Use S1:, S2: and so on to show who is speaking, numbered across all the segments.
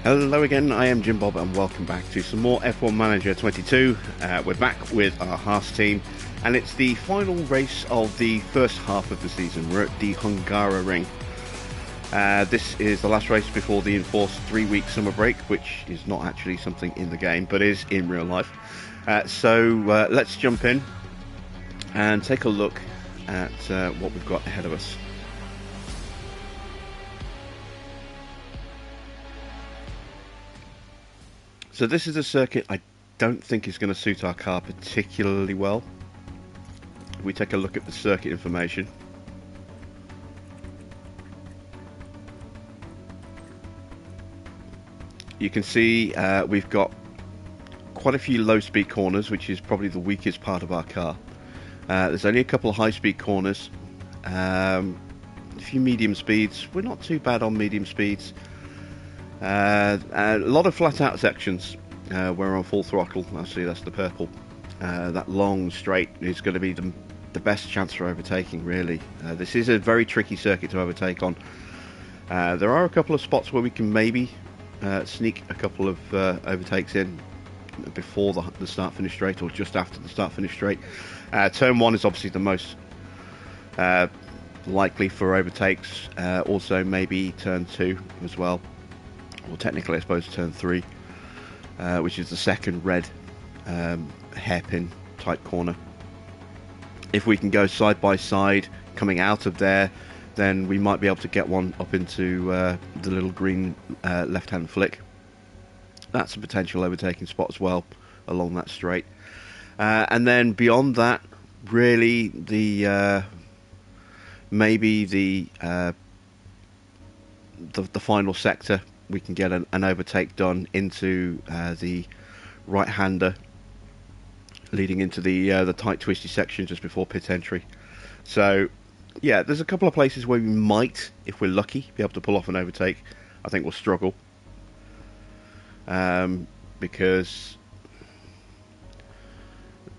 S1: Hello again, I am Jim Bob and welcome back to some more F1 Manager 22. We're back with our HAAS team and it's the final race of the first half of the season. We're at the Hungaroring. This is the last race before the enforced 3-week summer break, which is not actually something in the game but is in real life. So let's jump in and take a look at what we've got ahead of us. So this is a circuit I don't think is going to suit our car particularly well. If we take a look at the circuit information, you can see we've got quite a few low speed corners, which is probably the weakest part of our car. There's only a couple of high speed corners, a few medium speeds. We're not too bad on medium speeds. A lot of flat out sections where we're on full throttle. I see that's the purple. That long straight is going to be the best chance for overtaking, really. This is a very tricky circuit to overtake on. There are a couple of spots where we can maybe sneak a couple of overtakes in before the start finish straight or just after the start finish straight. Turn 1 is obviously the most likely for overtakes. Also maybe turn 2 as well. Well, technically I suppose turn 3, which is the second red hairpin type corner. If we can go side by side coming out of there, then we might be able to get one up into the little green left hand flick. That's a potential overtaking spot as well along that straight. And then beyond that, really the maybe the final sector, we can get an overtake done into the right-hander, leading into the tight twisty section just before pit entry. So yeah, there's a couple of places where we might, if we're lucky, be able to pull off an overtake. I think we'll struggle because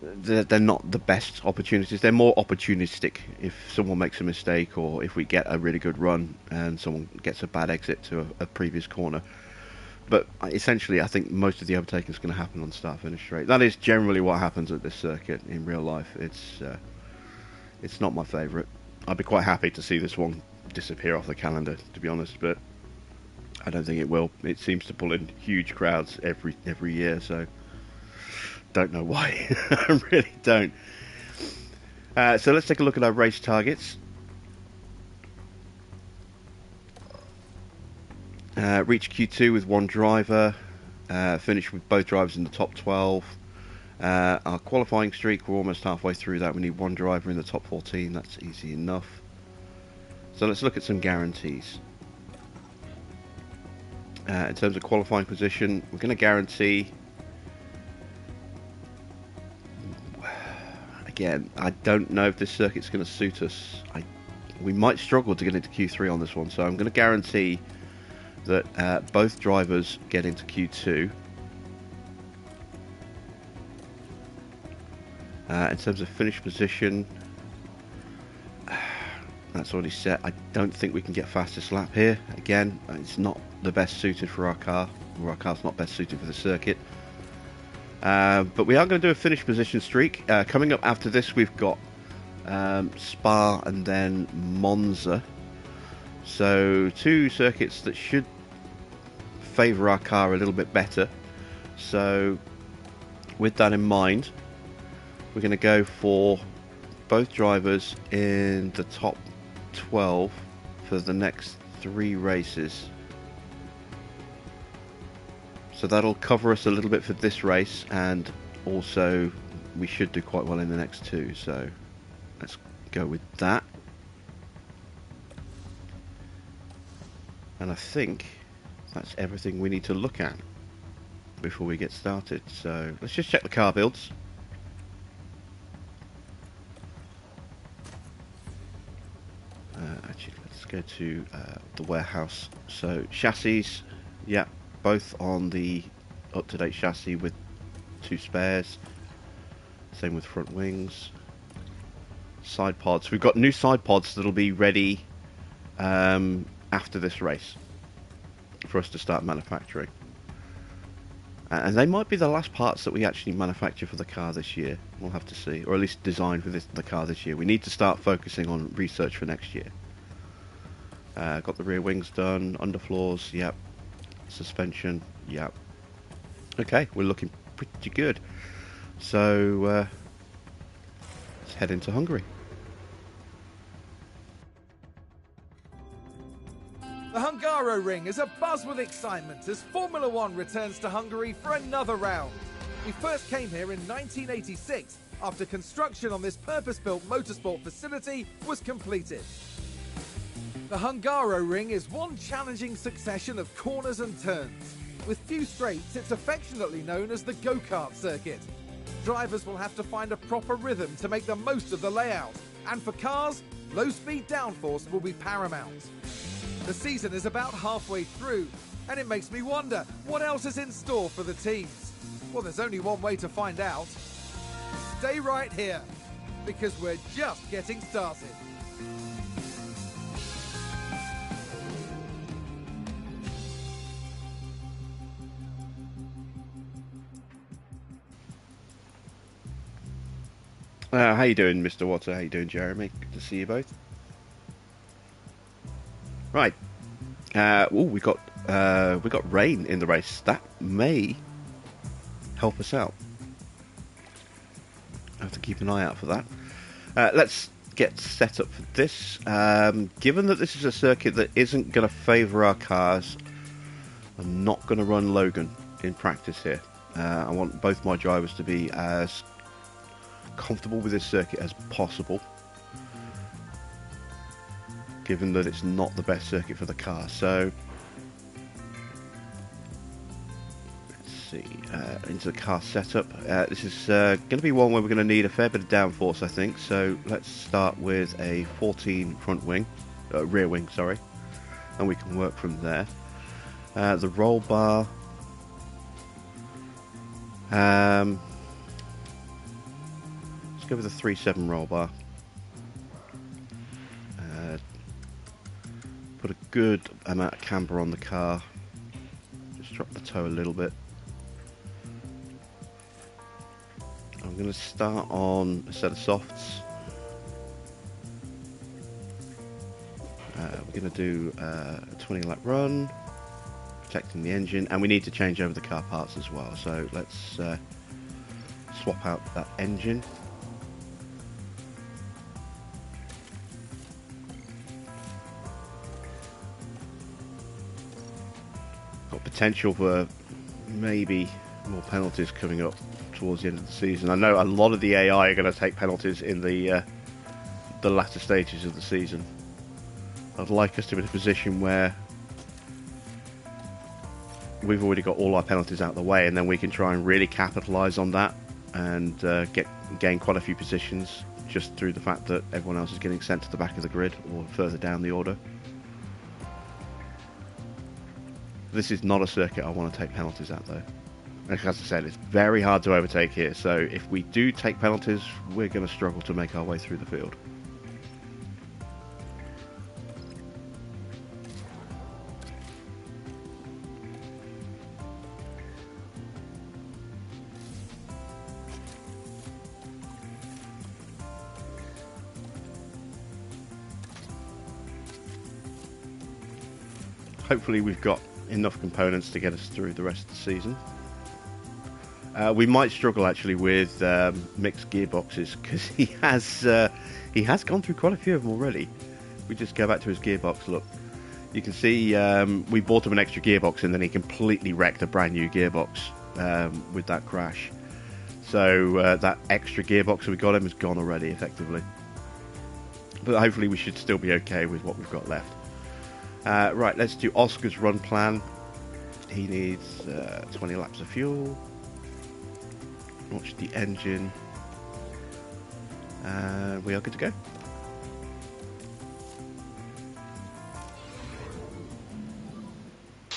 S1: they're not the best opportunities. They're more opportunistic if someone makes a mistake or if we get a really good run and someone gets a bad exit to a previous corner. But essentially I think most of the overtaking is going to happen on start finish straight. That is generally what happens at this circuit in real life. It's not my favourite. I'd be quite happy to see this one disappear off the calendar, to be honest, but I don't think it will. It seems to pull in huge crowds every year, so don't know why. I really don't. So let's take a look at our race targets. Reach Q2 with one driver, finish with both drivers in the top 12. Our qualifying streak, we're almost halfway through that. We need one driver in the top 14. That's easy enough. So let's look at some guarantees. In terms of qualifying position, we're going to guarantee. Again, I don't know if this circuit's going to suit us. We might struggle to get into Q3 on this one, so I'm going to guarantee that both drivers get into Q2. In terms of finish position, that's already set. I don't think we can get fastest lap here. Again, it's not the best suited for our car, or our car's not best suited for the circuit. But we are going to do a finish position streak. Coming up after this, we've got Spa and then Monza. So 2 circuits that should favour our car a little bit better. So with that in mind, we're going to go for both drivers in the top 12 for the next 3 races. So that'll cover us a little bit for this race, and also we should do quite well in the next 2. So let's go with that. And I think that's everything we need to look at before we get started. So let's just check the car builds. Actually, let's go to the warehouse. So chassis, yeah, both on the up-to-date chassis with 2 spares. Same with front wings. Side pods. We've got new side pods that'll be ready after this race. for us to start manufacturing. And they might be the last parts that we actually manufacture for the car this year. We'll have to see, or at least design for the car this year. We need to start focusing on research for next year. Got the rear wings done, underfloors, yep. Suspension, yep. Okay, we're looking pretty good. So let's head into Hungary.
S2: The Hungaroring is abuzz with excitement as Formula One returns to Hungary for another round. We first came here in 1986 after construction on this purpose-built motorsport facility was completed. The Hungaroring is one challenging succession of corners and turns. With few straights, it's affectionately known as the go-kart circuit. Drivers will have to find a proper rhythm to make the most of the layout. And for cars, low-speed downforce will be paramount. The season is about halfway through, and it makes me wonder, what else is in store for the teams? Well, there's only one way to find out. Stay right here, because we're just getting started.
S1: How you doing, Mr. Water? How you doing, Jeremy? Good to see you both. Right. We got rain in the race. That may help us out. I have to keep an eye out for that. Let's get set up for this. Given that this is a circuit that isn't going to favour our cars, I'm not going to run Logan in practice here. I want both my drivers to be as comfortable with this circuit as possible, given that it's not the best circuit for the car. So let's see, into the car setup. This is going to be one where we're going to need a fair bit of downforce, I think. So let's start with a 14 rear wing, sorry, and we can work from there. The roll bar. Let's go with a 3.7 roll bar. Put a good amount of camber on the car. Just drop the toe a little bit. I'm going to start on a set of softs. We're going to do a 20 lap run, protecting the engine, and we need to change over the car parts as well. So let's swap out that engine. Got potential for maybe more penalties coming up towards the end of the season. I know a lot of the AI are going to take penalties in the latter stages of the season. I'd like us to be in a position where we've already got all our penalties out of the way, and then we can try and really capitalise on that and gain quite a few positions just through the fact that everyone else is getting sent to the back of the grid or further down the order. This is not a circuit I want to take penalties at, though. As I said, it's very hard to overtake here, so if we do take penalties, we're going to struggle to make our way through the field. Hopefully we've got enough components to get us through the rest of the season. We might struggle actually with mixed gearboxes, because he has gone through quite a few of them already. We just go back to his gearbox. Look, you can see we bought him an extra gearbox, and then he completely wrecked a brand new gearbox with that crash. So that extra gearbox that we got him is gone already, effectively. But hopefully we should still be okay with what we've got left. Right, let's do Oscar's run plan. He needs 20 laps of fuel. Launch the engine. And we are good to go.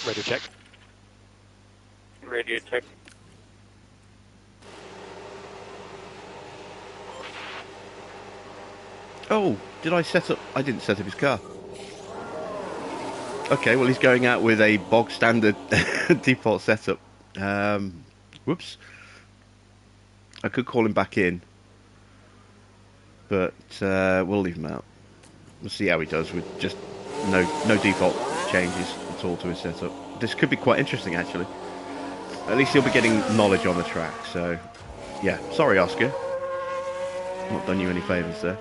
S3: Radio check. Radio check.
S1: Oh, did I set up? I didn't set up his car. Okay, well, he's going out with a bog standard default setup. Whoops. I could call him back in, but we'll leave him out. We'll see how he does with just no default changes at all to his setup. This could be quite interesting, actually. At least he'll be getting knowledge on the track, so... Yeah, sorry, Oscar. Not done you any favours there.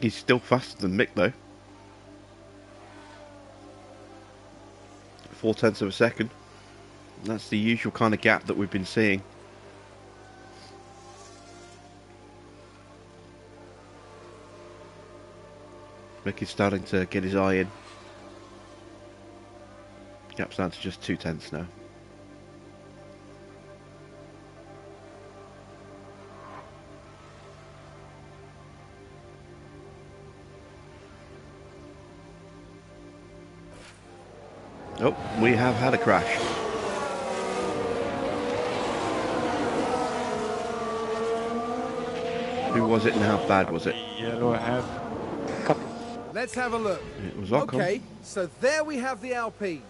S1: He's still faster than Mick, though. 0.4 of a second. That's the usual kind of gap that we've been seeing. Mick is starting to get his eye in. Gap's down to just 0.2 now. Oh, we have had a crash. Who was it and how bad was it?
S3: Yellow have.
S2: Let's have a look.
S1: It was Ocon.
S2: Okay, so there we have the Alpine.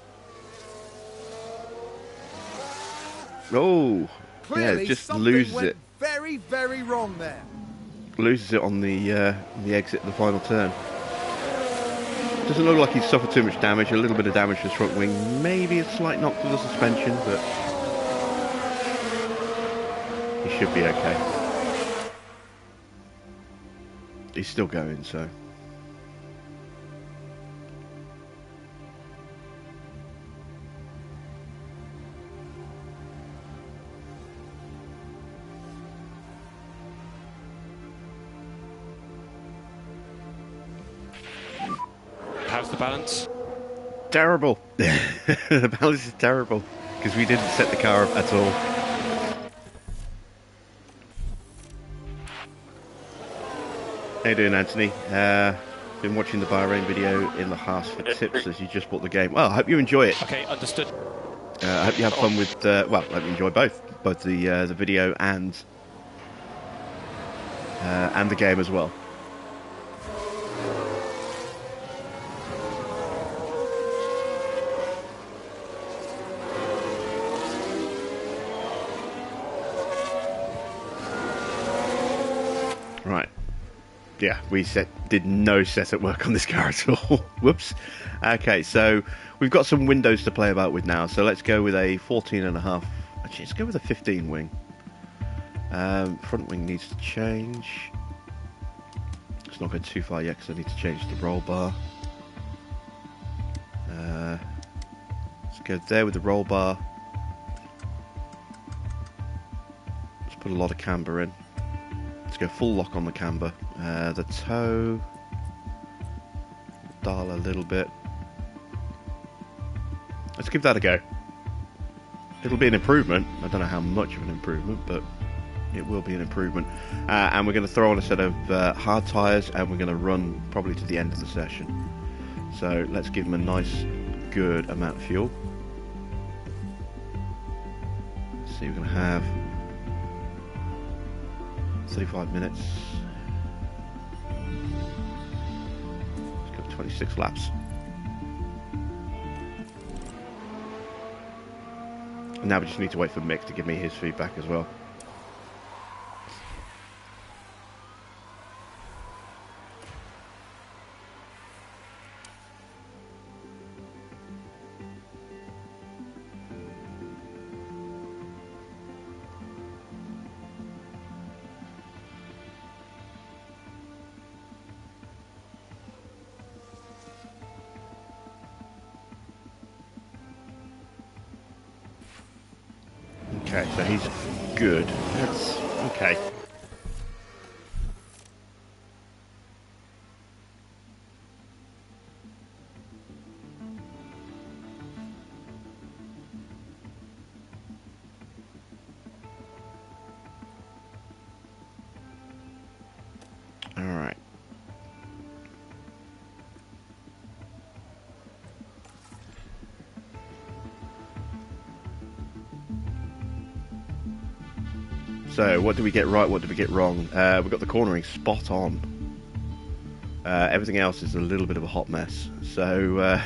S1: Oh,
S2: Clearly,
S1: yeah, just
S2: something
S1: loses
S2: went
S1: it.
S2: very, very wrong there.
S1: Loses it on the exit of the final turn. Doesn't look like he's suffered too much damage. A little bit of damage to his front wing. Maybe a slight knock to the suspension, but he should be okay. He's still going, so...
S3: How's the balance?
S1: Terrible. The balance is terrible because we didn't set the car up at all. How you doing, Anthony? Been watching the Bahrain video in the HAAS for tips as you just bought the game. Well, I hope you enjoy it.
S3: Okay, understood.
S1: I hope you have fun with. Well, I hope you enjoy both the video and the game as well. Right. Yeah, we did no setup work on this car at all. Whoops. Okay, so we've got some windows to play about with now. So let's go with a 14.5. Actually, let's go with a 15 wing. Front wing needs to change. Let's not go too far yet because I need to change the roll bar. Let's go there with the roll bar. Let's put a lot of camber in. Let's go full lock on the camber. The toe, dial a little bit. Let's give that a go. It'll be an improvement. I don't know how much of an improvement, but it will be an improvement. And we're going to throw on a set of hard tyres, and we're going to run probably to the end of the session. So let's give them a nice, good amount of fuel. Let's see, we're going to have 35 minutes. Let's go 26 laps. And now we just need to wait for Mick to give me his feedback as well. Okay, so he's good. That's okay. All right. So, what did we get right? What did we get wrong? We got the cornering spot on. Everything else is a little bit of a hot mess. So,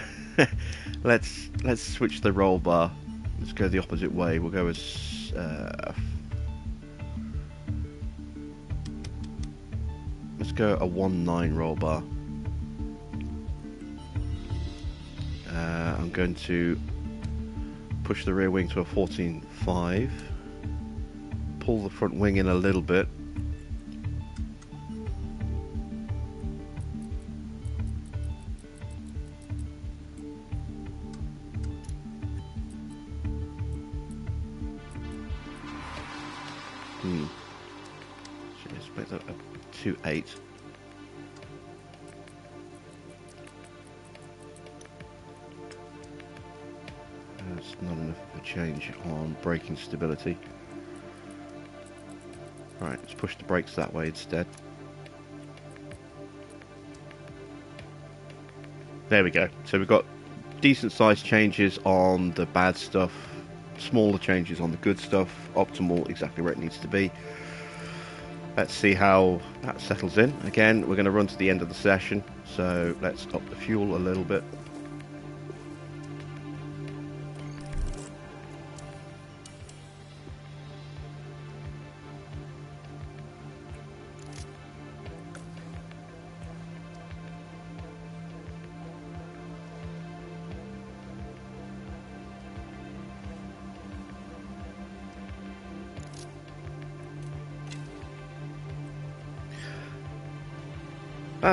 S1: let's switch the roll bar. Let's go the opposite way. We'll go as let's go a 1.9 roll bar. I'm going to push the rear wing to a 14.5. Pull the front wing in a little bit. Should I split that up to 8? That's not enough of a change on braking stability. Right, let's push the brakes that way instead. There we go. So we've got decent size changes on the bad stuff, smaller changes on the good stuff, optimal exactly where it needs to be. Let's see how that settles in. Again, we're going to run to the end of the session, so let's up the fuel a little bit.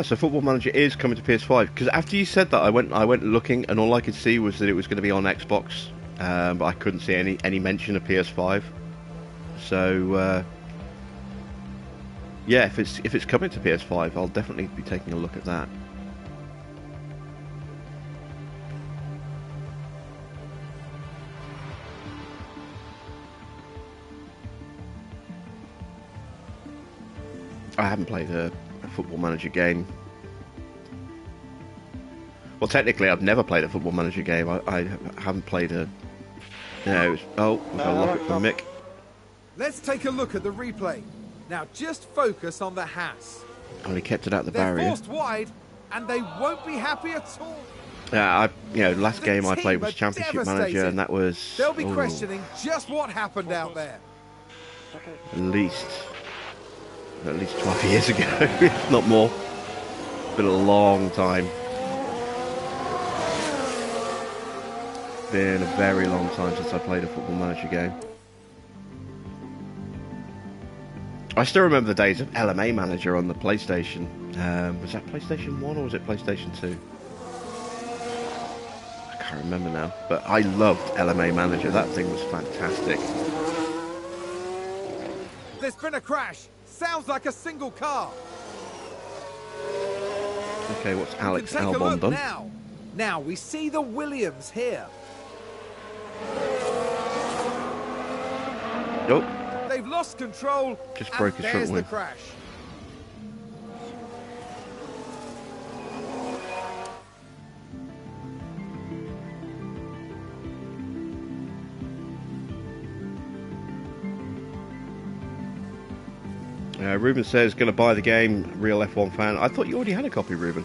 S1: So Football Manager is coming to PS5, because after you said that I went looking and all I could see was that it was going to be on Xbox, but I couldn't see any mention of PS5. So yeah, if it's coming to PS5, I'll definitely be taking a look at that. I haven't played a Football Manager game. Well, technically, I've never played a Football Manager game. I haven't played a. No. Oh, we've got a lock it from Mick.
S2: Let's take a look at the replay. Now, just focus on the HAAS.
S1: Oh, he kept it out the
S2: They're
S1: barrier.
S2: forced wide, and they won't be happy at all.
S1: Yeah, last
S2: The
S1: game I played
S2: team
S1: was
S2: are
S1: Championship Manager,
S2: devastated.
S1: and that was.
S2: They'll be questioning just what happened out there.
S1: At least 12 years ago, if not more. Been a long time. Been a very long time since I played a Football Manager game. I still remember the days of LMA Manager on the PlayStation. Was that PlayStation 1 or was it PlayStation 2? I can't remember now. But I loved LMA Manager. That thing was fantastic.
S2: There's been a crash. Sounds like a single car.
S1: Okay, what's
S2: You
S1: Alex
S2: can take a
S1: Albon
S2: look
S1: done?
S2: now. Now we see the Williams here.
S1: Nope.
S2: They've lost control.
S1: Just broke his front
S2: there's the
S1: wing.
S2: crash.
S1: Ruben says, going to buy the game, real F1 fan. I thought you already had a copy, Ruben.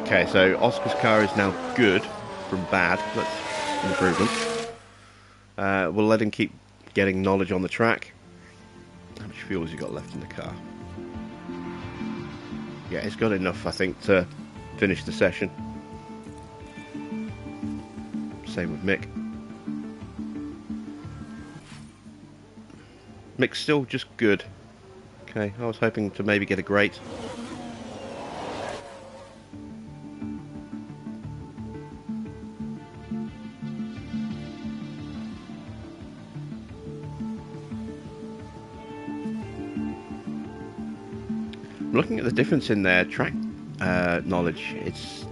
S1: Okay, so Oscar's car is now good from bad. That's an improvement. We'll let him keep getting knowledge on the track. How much fuel has he got left in the car? Yeah, it's got enough, I think, to finish the session. Same with Mick. Mick's still just good. Okay, I was hoping to maybe get a great. I'm looking at the difference in their track knowledge. It's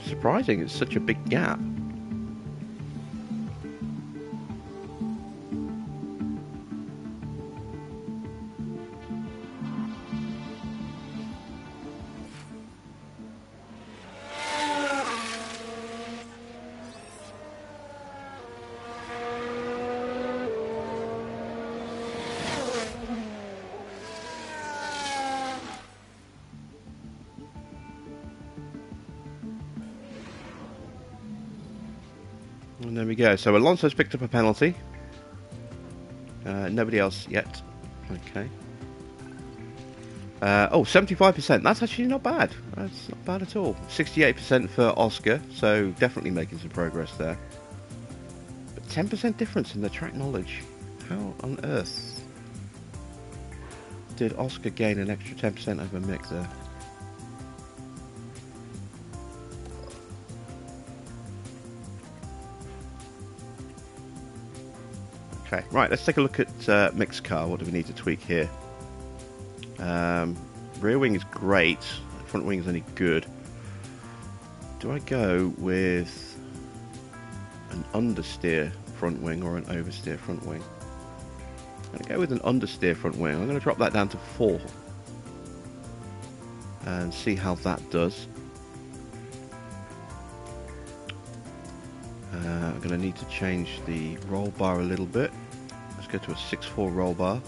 S1: surprising. It's such a big gap. And there we go. So Alonso's picked up a penalty. Nobody else yet. Okay. 75%. That's actually not bad. That's not bad at all. 68% for Oscar, so definitely making some progress there. But 10% difference in the track knowledge. How on earth did Oscar gain an extra 10% over Mick there? Okay, right, let's take a look at Mick's car. What do we need to tweak here? Rear wing is great. Front wing is only good. Do I go with an understeer front wing or an oversteer front wing? I'm going to go with an understeer front wing. I'm going to drop that down to 4 and see how that does. I'm going to need to change the roll bar a little bit. Let's go to a 6.4 roll bar.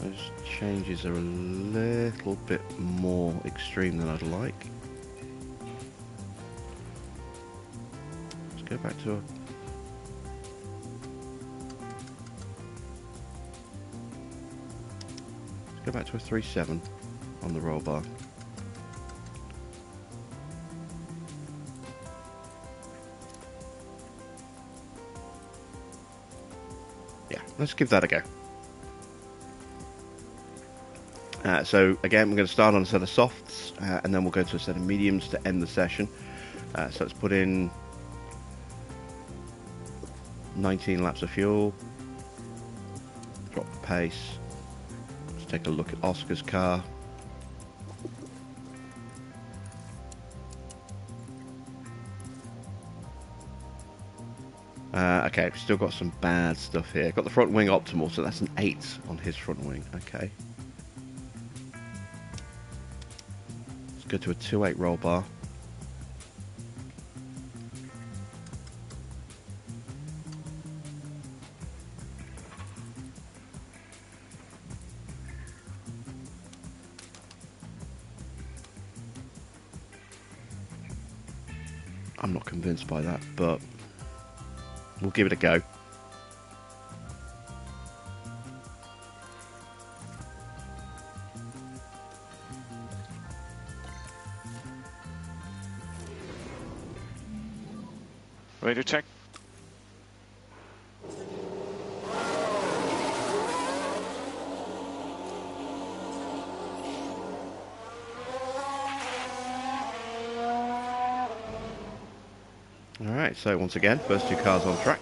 S1: Those changes are a little bit more extreme than I'd like. Let's go back to a Go back to a 3.7 on the roll bar. Yeah, let's give that a go. So again, we're going to start on a set of softs, and then we'll go to a set of mediums to end the session. So let's put in 19 laps of fuel, drop the pace. Take a look at Oscar's car. Okay, we've still got some bad stuff here. Got the front wing optimal, so that's an 8 on his front wing. Okay. Let's go to a 2.8 roll bar. I'm not convinced by that, but we'll give it a go.
S3: Radio check.
S1: Alright, so once again, first 2 cars on track.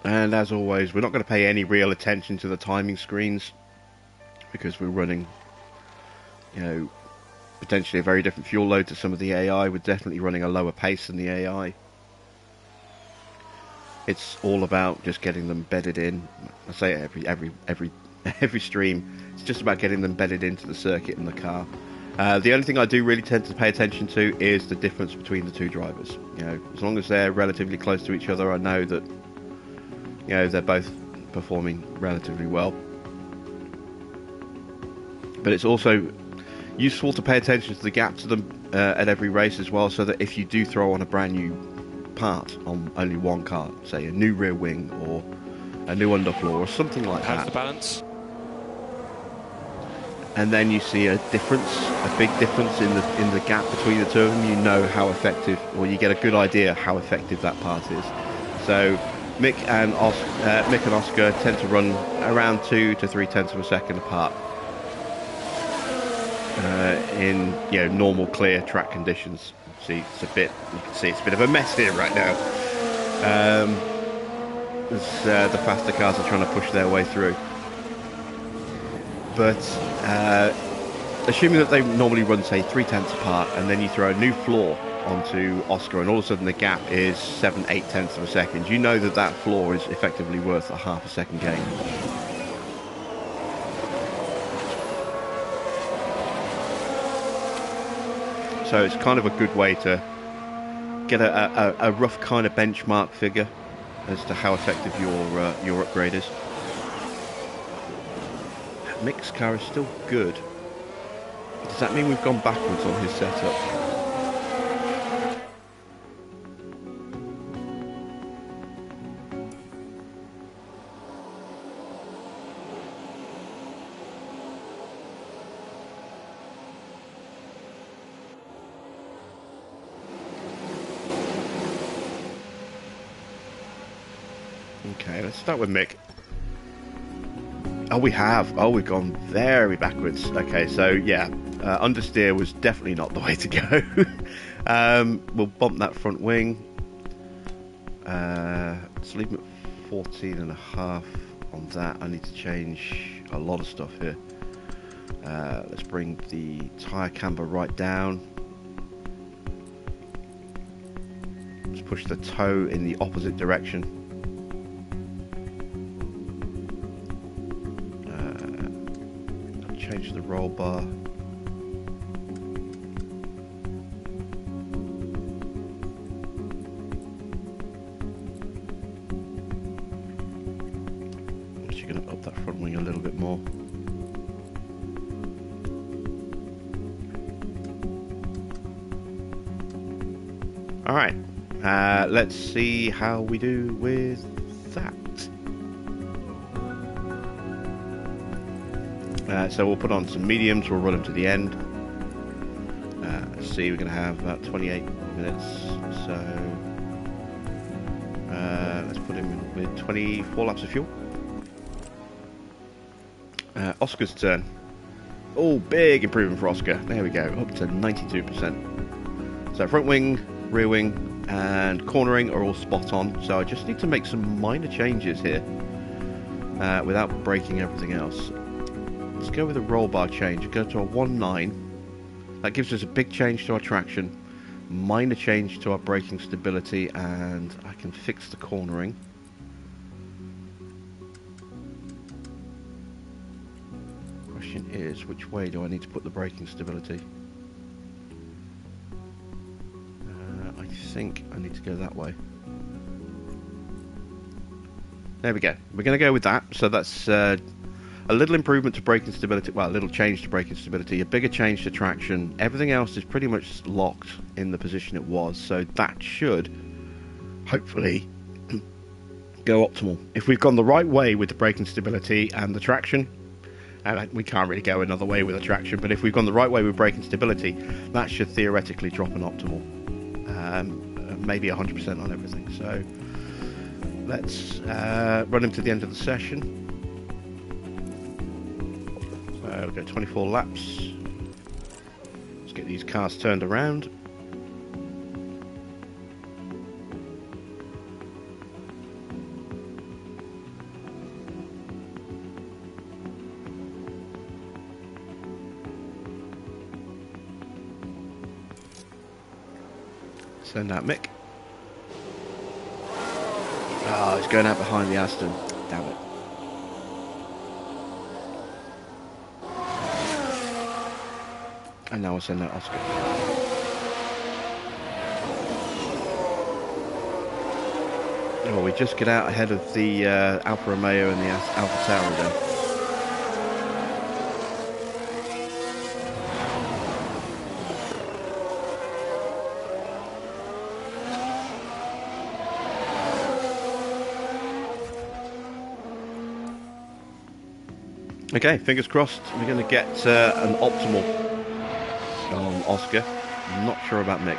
S1: And as always, we're not going to pay any real attention to the timing screens because we're running, you know, potentially a very different fuel load to some of the AI. We're definitely running a lower pace than the AI. It's all about just getting them bedded in. I say it every stream. It's just about getting them bedded into the circuit and the car. The only thing I do really tend to pay attention to is the difference between the 2 drivers. You know, as long as they're relatively close to each other, I know that, you know, they're both performing relatively well. But it's also useful to pay attention to the gap to them at every race as well, so that if you do throw on a brand new part on only one car, say a new rear wing or a new underfloor or something like
S3: How's
S1: that,
S3: the balance?
S1: and then you see a difference, a big difference in the gap between the 2 of them, you know how effective, or you get a good idea how effective that part is. So Mick and Oscar tend to run around 2 to 3 tenths of a second apart in normal clear track conditions. See, it's a bit. You can see it's a bit of a mess here right now. As the faster cars are trying to push their way through. But assuming that they normally run, say, 0.3 apart, and then you throw a new floor onto Oscar, and all of a sudden the gap is 7/8 of a second, you know that that floor is effectively worth a half a second gain. So it's kind of a good way to get a rough kind of benchmark figure as to how effective your upgrade is. Mick's car is still good. Does that mean we've gone backwards on his setup? Okay, let's start with Mick. Oh, we have. Oh, we've gone very backwards. Okay, so yeah, understeer was definitely not the way to go. We'll bump that front wing. Let's leave him at 14.5 on that. I need to change a lot of stuff here. Let's bring the tyre camber right down. Let's push the toe in the opposite direction. Change the roll bar. I'm actually going to up that front wing a little bit more. Alright, let's see how we do with that. So we'll put on some mediums, we'll run them to the end. Let's see, we're going to have about 28 minutes, so let's put him in with 24 laps of fuel. Oscar's turn. Oh, big improvement for Oscar. There we go, up to 92%. So front wing, rear wing, and cornering are all spot on. So I just need to make some minor changes here without breaking everything else. Let's go with a roll bar change. Go to a 1.9. That gives us a big change to our traction, minor change to our braking stability, and I can fix the cornering. Question is, which way do I need to put the braking stability? I think I need to go that way. There we go. We're going to go with that. So that's a little improvement to braking stability, well, a little change to braking stability, a bigger change to traction. Everything else is pretty much locked in the position it was, so that should hopefully go optimal. If we've gone the right way with the braking stability and the traction, and we can't really go another way with the traction, but if we've gone the right way with braking stability, that should theoretically drop an optimal, maybe 100% on everything. So let's run him to the end of the session. We'll go 24 laps. Let's get these cars turned around. Send out Mick. Oh, he's going out behind the Aston. Damn it. And now I'll send out Oscar. Oh, we just get out ahead of the Alfa Romeo and the Alfa Tauri then. Okay, fingers crossed we're going to get an optimal on Oscar. I'm not sure about Mick.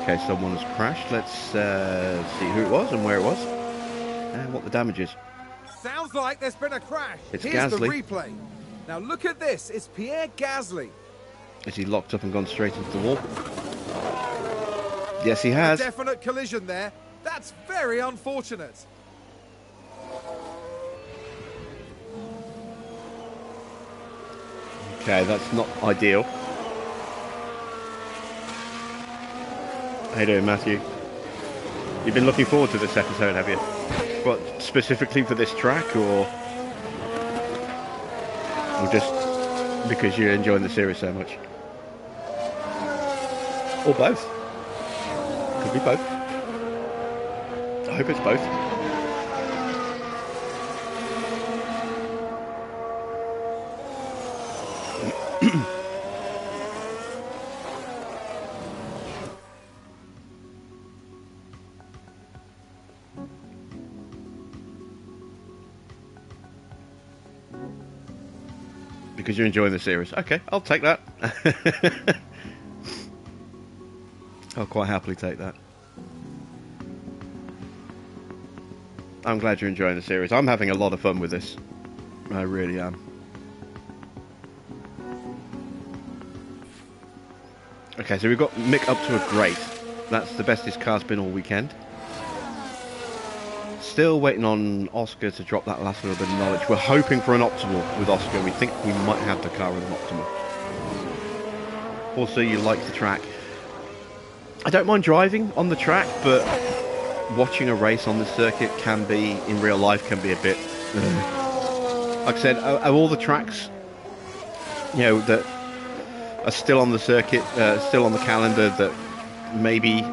S1: Okay, someone has crashed. Let's see who it was and where it was and what the damage is.
S2: Sounds like there's been a crash.
S1: It's
S2: Here's
S1: Gasly.
S2: the replay. Now look at this. It's Pierre Gasly.
S1: Is he locked up and gone straight into the wall? Yes, he has.
S2: A definite collision there. That's very unfortunate.
S1: Okay, that's not ideal. How you doing, Matthew? You've been looking forward to this episode, have you? What, specifically for this track, or just because you're enjoying the series so much? Or both? Could be both. I hope it's both. Because you're enjoying the series. Okay, I'll take that. I'll quite happily take that. I'm glad you're enjoying the series. I'm having a lot of fun with this. I really am. Okay, so we've got Mick up to a great. That's the best his car's been all weekend. Still waiting on Oscar to drop that last little bit of knowledge. We're hoping for an optimal with Oscar. We think we might have the car with an optimal. Also, you like the track. I don't mind driving on the track, but watching a race on the circuit can be, in real life, can be a bit... Like I said, of all the tracks, you know, that are still on the circuit, still on the calendar, that maybe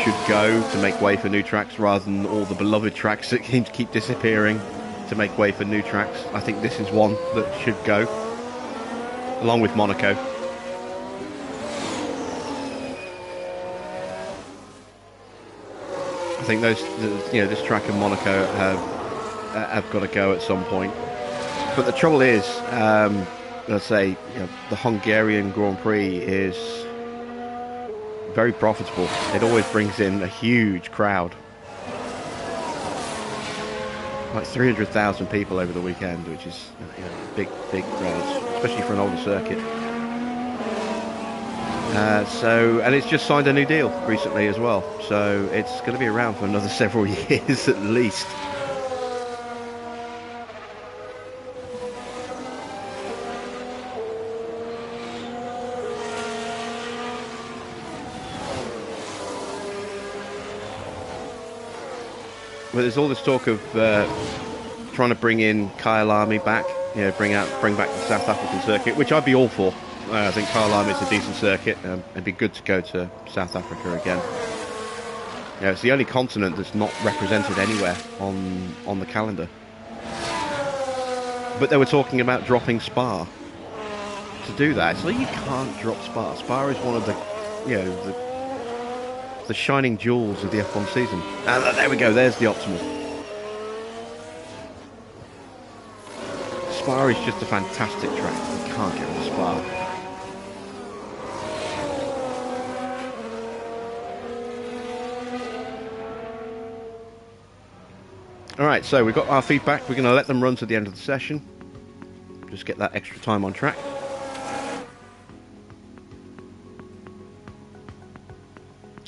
S1: should go to make way for new tracks rather than all the beloved tracks that keep disappearing to make way for new tracks. I think this is one that should go, along with Monaco. I think those, you know, this track and Monaco have got to go at some point. But the trouble is, let's say, you know, the Hungarian Grand Prix is very profitable. It always brings in a huge crowd, like 300,000 people over the weekend, which is, you know, big crowds, especially for an older circuit. And it's just signed a new deal recently as well, so it's going to be around for another several years at least. But there's all this talk of trying to bring in Kyalami back, you know, bring back the South African circuit, which I'd be all for. I think Kyalami is a decent circuit. It'd be good to go to South Africa again. You know, it's the only continent that's not represented anywhere on the calendar. But they were talking about dropping Spa to do that. So you can't drop Spa. Spa is one of the, you know, the shining jewels of the F1 season. And there we go. There's the optimal. Spa is just a fantastic track. You can't get rid of Spa. Alright, so we've got our feedback. We're going to let them run to the end of the session. Just get that extra time on track.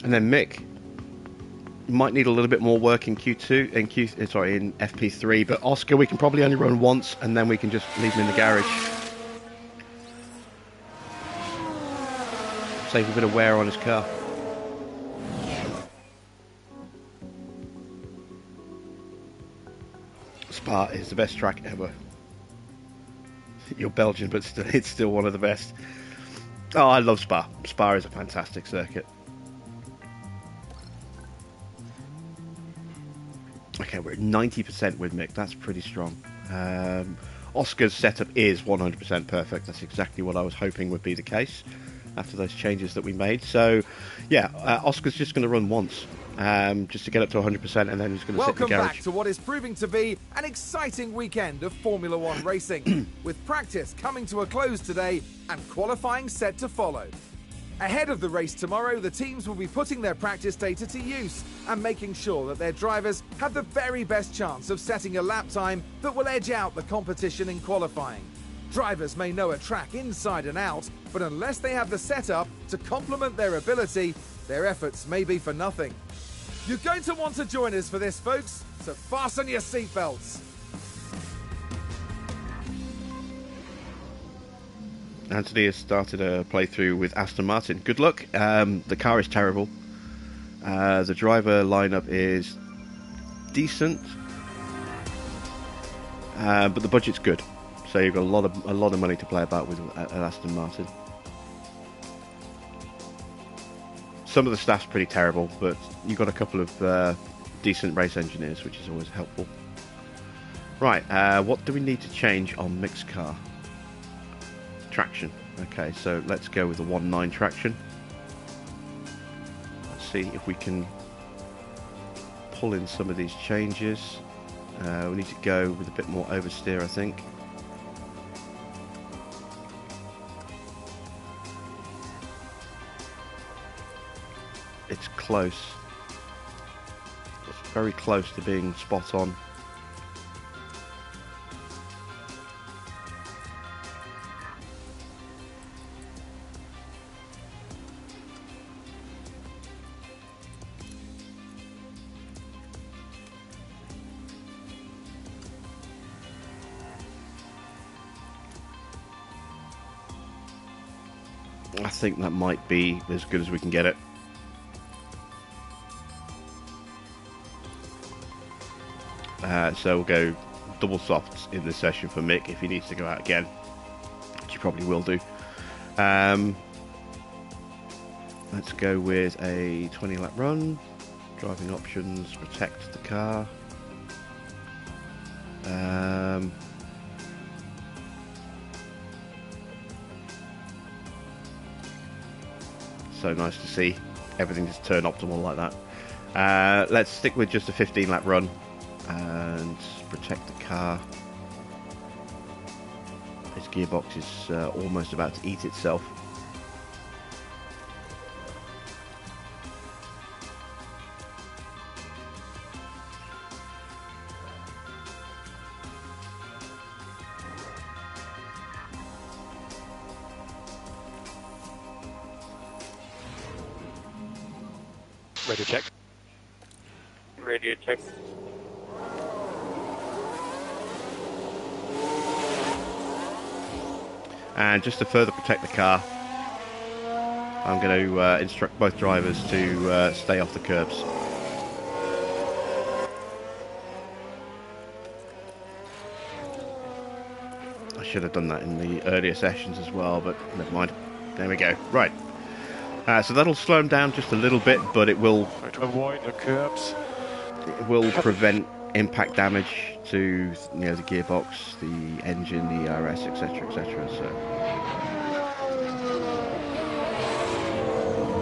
S1: And then Mick might need a little bit more work in Q2, in FP3, but Oscar we can probably only run once and then we can just leave him in the garage. Save a bit of wear on his car. Spa is the best track ever. You're Belgian, but still, it's still one of the best. Oh, I love Spa. Spa is a fantastic circuit. Okay, we're at 90% with Mick. That's pretty strong. Oscar's setup is 100% perfect. That's exactly what I was hoping would be the case after those changes that we made. So, yeah, Oscar's just going to run once. Just to get up to 100%, and then he's going to sit in the garage.
S2: Welcome back to what is proving to be an exciting weekend of Formula One racing, with practice coming to a close today and qualifying set to follow. Ahead of the race tomorrow, the teams will be putting their practice data to use and making sure that their drivers have the very best chance of setting a lap time that will edge out the competition in qualifying. Drivers may know a track inside and out, but unless they have the setup to complement their ability, their efforts may be for nothing. You're going to want to join us for this, folks, so fasten your seatbelts.
S1: Anthony has started a playthrough with Aston Martin. Good luck. The car is terrible. The driver lineup is decent, but the budget's good. So you've got a lot of money to play about with Aston Martin. Some of the staff's pretty terrible, but you've got a couple of decent race engineers, which is always helpful. Right, what do we need to change on mixed car? Traction. Okay, so let's go with the 1.9 traction. Let's see if we can pull in some of these changes. We need to go with a bit more oversteer, I think. It's close. It's very close to being spot on. I think that might be as good as we can get it. So we'll go double softs in this session for Mick if he needs to go out again, which he probably will do. Let's go with a 20 lap run. Driving options, protect the car. So nice to see everything just turn optimal like that. Let's stick with just a 15 lap run and protect the car. This gearbox is almost about to eat itself.
S3: Radio check.
S4: Radio check.
S1: And just to further protect the car, I'm going to instruct both drivers to stay off the curbs. I should have done that in the earlier sessions as well, but never mind. There we go. Right. So that'll slow them down just a little bit, but it will
S3: avoid the curbs.
S1: It will prevent impact damage to the gearbox, the engine, the ERS, etc., etc. So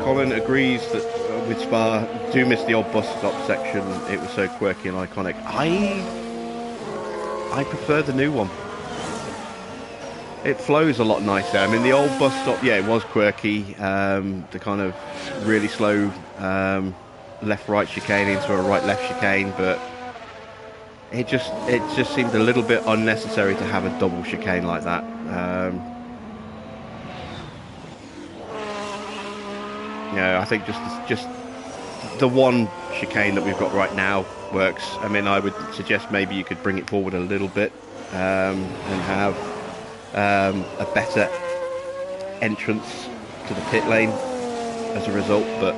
S1: Colin agrees that with Spa, do miss the old bus stop section. It was so quirky and iconic. I prefer the new one. It flows a lot nicer. I mean, the old bus stop, yeah, it was quirky. The kind of really slow left-right chicane into a right-left chicane, but it just seemed a little bit unnecessary to have a double chicane like that. I think just the one chicane that we've got right now works. I mean, I would suggest maybe you could bring it forward a little bit and have a better entrance to the pit lane as a result, but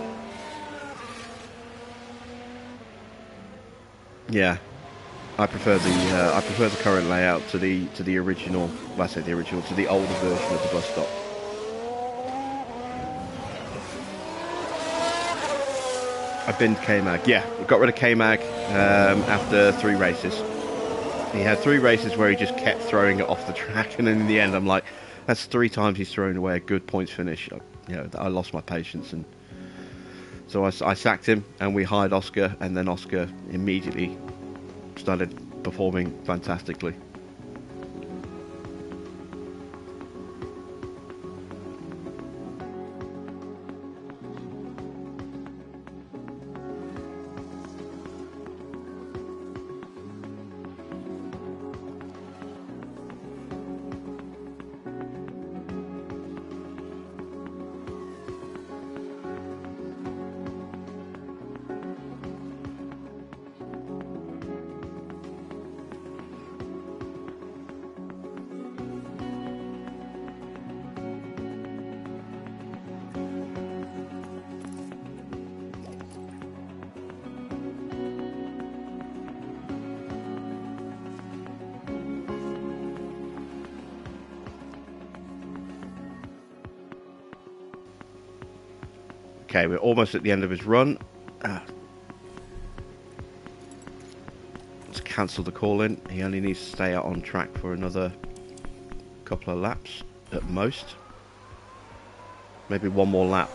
S1: yeah, I prefer the current layout to the original. Well, I say the original, to the older version of the bus stop. I binned K-Mag. Yeah, we got rid of K-Mag after 3 races. He had 3 races where he just kept throwing it off the track, and in the end I'm like, that's 3 times he's thrown away a good points finish. I lost my patience, and so I sacked him, and we hired Oscar, and then Oscar immediately started performing fantastically. Okay, we're almost at the end of his run. Let's cancel the call in. He only needs to stay out on track for another couple of laps at most. Maybe one more lap.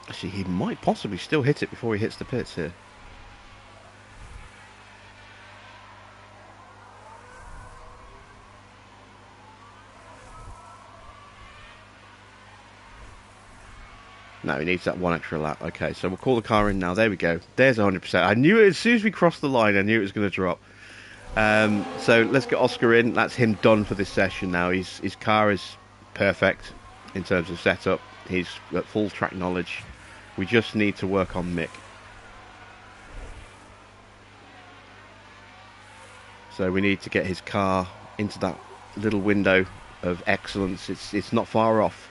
S1: Actually, he might possibly still hit it before he hits the pits here. No, he needs that one extra lap. Okay, so we'll call the car in now. There we go. There's 100%. I knew it as soon as we crossed the line. I knew it was going to drop. So let's get Oscar in. That's him done for this session now. His car is perfect in terms of setup. He's got full track knowledge. We just need to work on Mick. So we need to get his car into that little window of excellence. It's not far off.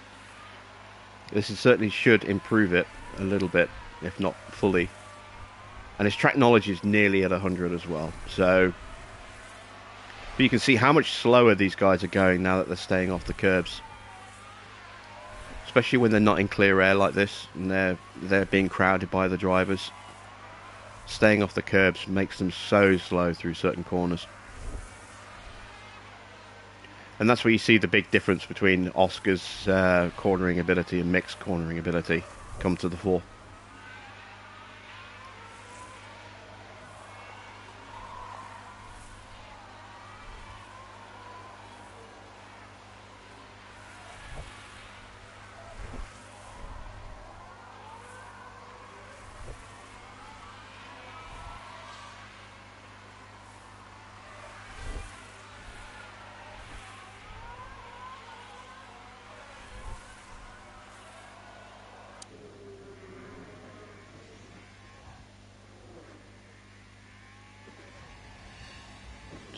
S1: This certainly should improve it a little bit, if not fully. And his track knowledge is nearly at 100 as well. So, but you can see how much slower these guys are going now that they're staying off the curbs. Especially when they're not in clear air like this, and they're being crowded by the drivers. Staying off the curbs makes them so slow through certain corners. And that's where you see the big difference between Oscar's cornering ability and Mick's cornering ability come to the fore.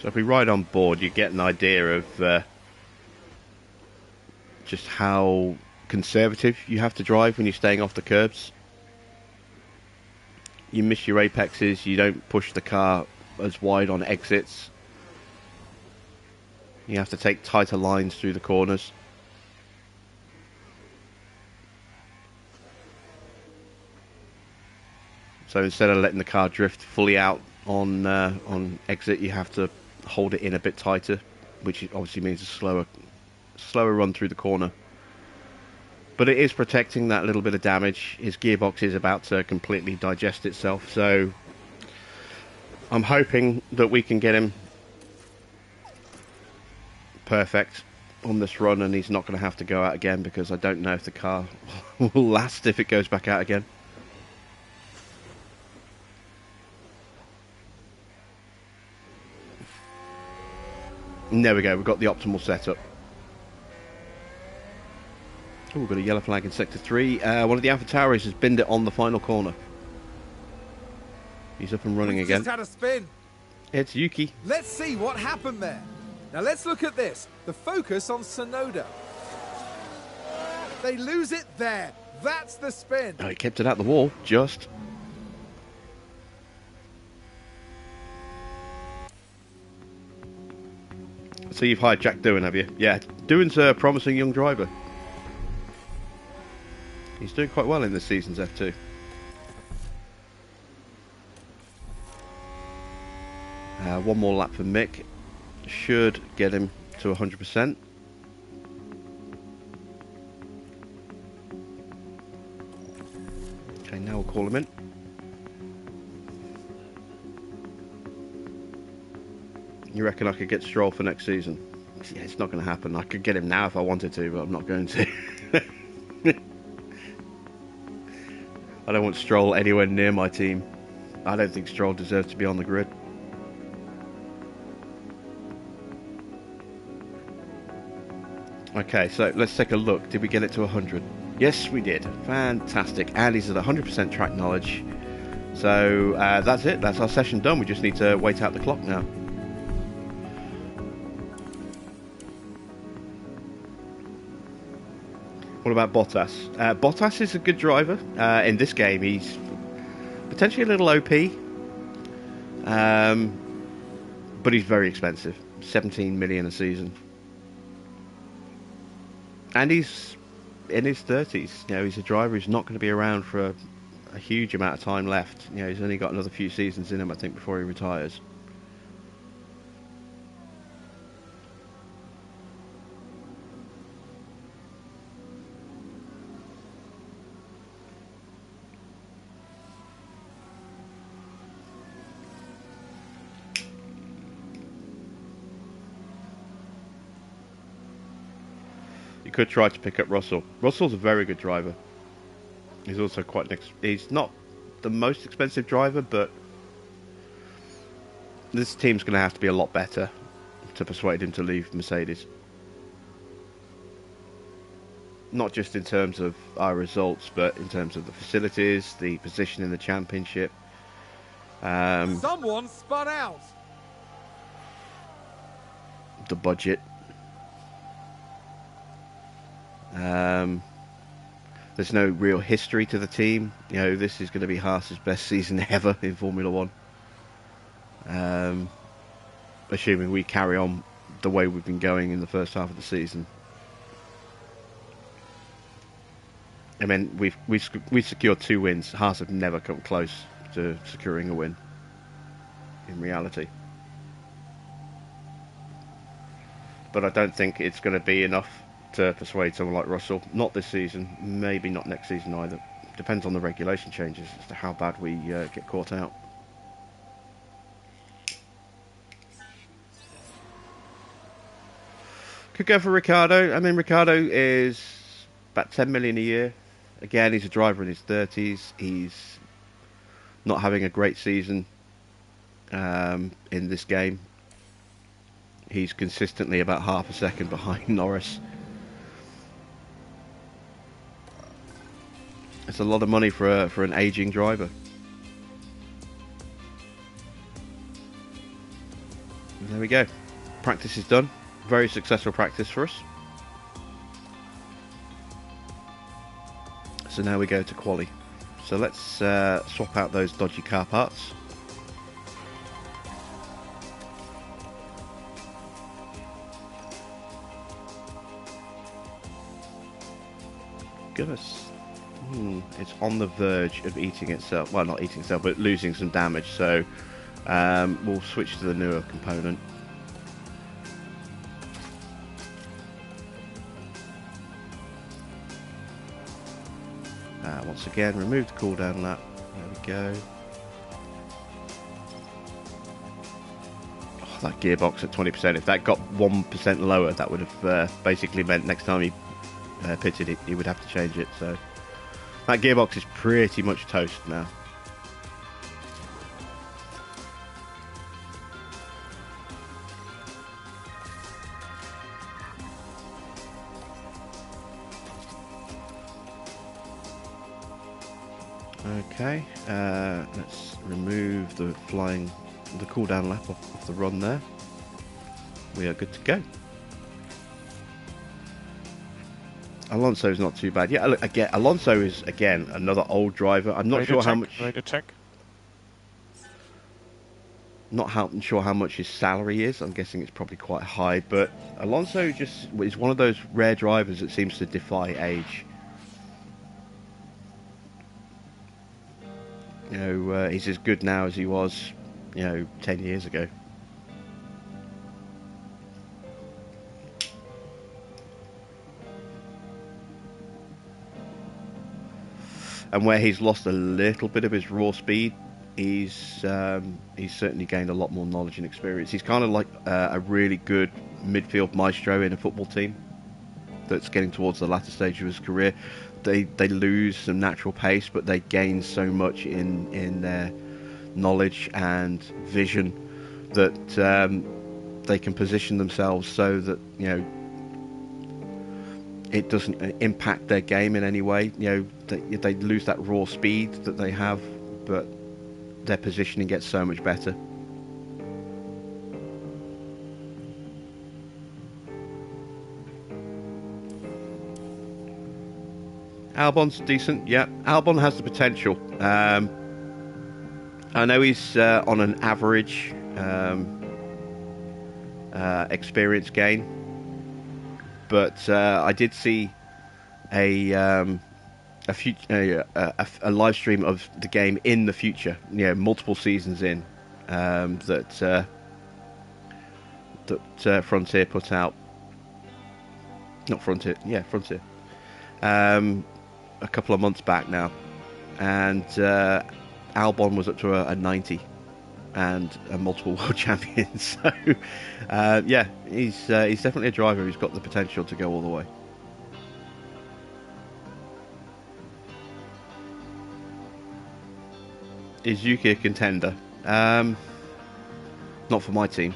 S1: So if we ride on board, you get an idea of just how conservative you have to drive when you're staying off the curbs. You miss your apexes, you don't push the car as wide on exits. You have to take tighter lines through the corners. So instead of letting the car drift fully out on exit, you have to hold it in a bit tighter, which obviously means a slower run through the corner. But it is protecting that little bit of damage. His gearbox is about to completely digest itself, so I'm hoping that we can get him perfect on this run, and he's not going to have to go out again, because I don't know if the car will last if it goes back out again. And there we go, we've got the optimal setup. Oh, we've got a yellow flag in Sector 3. One of the Alpha Tauris has binned it on the final corner. He's up and running again.
S2: Just had a spin.
S1: It's Yuki.
S2: Let's see what happened there. Now let's look at this. The focus on Sonoda. They lose it there. That's the spin.
S1: Oh, he kept it at the wall, just. So you've hired Jack Doohan, have you? Yeah, Doohan's a promising young driver. He's doing quite well in this season's F2. One more lap for Mick. Should get him to 100%. Okay, now we'll call him in. You reckon I could get Stroll for next season? Yeah, it's not going to happen. I could get him now if I wanted to, but I'm not going to. I don't want Stroll anywhere near my team. I don't think Stroll deserves to be on the grid. Okay, so let's take a look. Did we get it to 100? Yes, we did. Fantastic. And he's at 100% track knowledge. So that's it. That's our session done. We just need to wait out the clock now. What about Bottas? Bottas is a good driver. In this game, he's potentially a little OP. But he's very expensive. 17 million a season. And he's in his 30s. You know, he's a driver who's not going to be around for a huge amount of time left. You know, he's only got another few seasons in him, I think, before he retires. You could try to pick up Russell. Russell's a very good driver. He's also quite he's not the most expensive driver, but this team's going to have to be a lot better to persuade him to leave Mercedes. Not just in terms of our results, but in terms of the facilities, the position in the championship.
S2: Someone spun out.
S1: The budget. There's no real history to the team. You know, this is going to be Haas's best season ever in Formula One. Assuming we carry on the way we've been going in the first half of the season. I mean, we've secured 2 wins. Haas have never come close to securing a win. In reality. But I don't think it's going to be enough to persuade someone like Russell. Not this season, maybe not next season either. Depends on the regulation changes as to how bad we get caught out. Could go for Ricciardo. I mean, Ricciardo is about 10 million a year. Again, he's a driver in his 30s. He's not having a great season in this game. He's consistently about half a second behind Norris. It's a lot of money for an aging driver. And there we go. Practice is done. Very successful practice for us. So now we go to quali. So let's swap out those dodgy car parts. Goodness. It's on the verge of eating itself. Well, not eating itself, but losing some damage. So we'll switch to the newer component. Once again, remove the cooldown lap. There we go. Oh, that gearbox at 20%. If that got 1% lower, that would have basically meant next time he pitted it, he would have to change it. So that gearbox is pretty much toast now. Okay, let's remove the cooldown lap off the run there. We are good to go. Alonso's not too bad. Yeah, look, again, Alonso is again another old driver. I'm not sure how much. Not sure how much his salary is. I'm guessing it's probably quite high. But Alonso just is one of those rare drivers that seems to defy age. You know, he's as good now as he was, 10 years ago. And where he's lost a little bit of his raw speed, he's certainly gained a lot more knowledge and experience. He's kind of like a really good midfield maestro in a football team that's getting towards the latter stage of his career. They lose some natural pace, but they gain so much in their knowledge and vision that they can position themselves so that it doesn't impact their game in any way. They lose that raw speed that they have, but their positioning gets so much better. Albon's decent, yeah. Albon has the potential. I know he's on an average experience gain, but I did see a live stream of the game in the future, multiple seasons in, that Frontier put out. Not Frontier, yeah, Frontier. A couple of months back now, and Albon was up to a 90 and a multiple world champion. So yeah, he's definitely a driver who's got the potential to go all the way. Is Yuki a contender? Not for my team.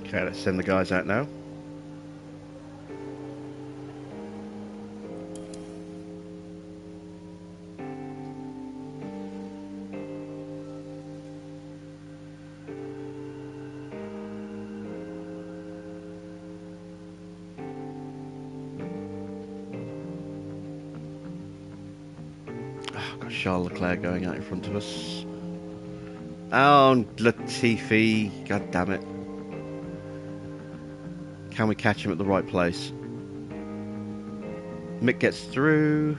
S1: Okay, let's send the guys out now. Oh, got Charles Leclerc going out in front of us. Oh, Latifi, god damn it. Can we catch him at the right place? Mick gets through.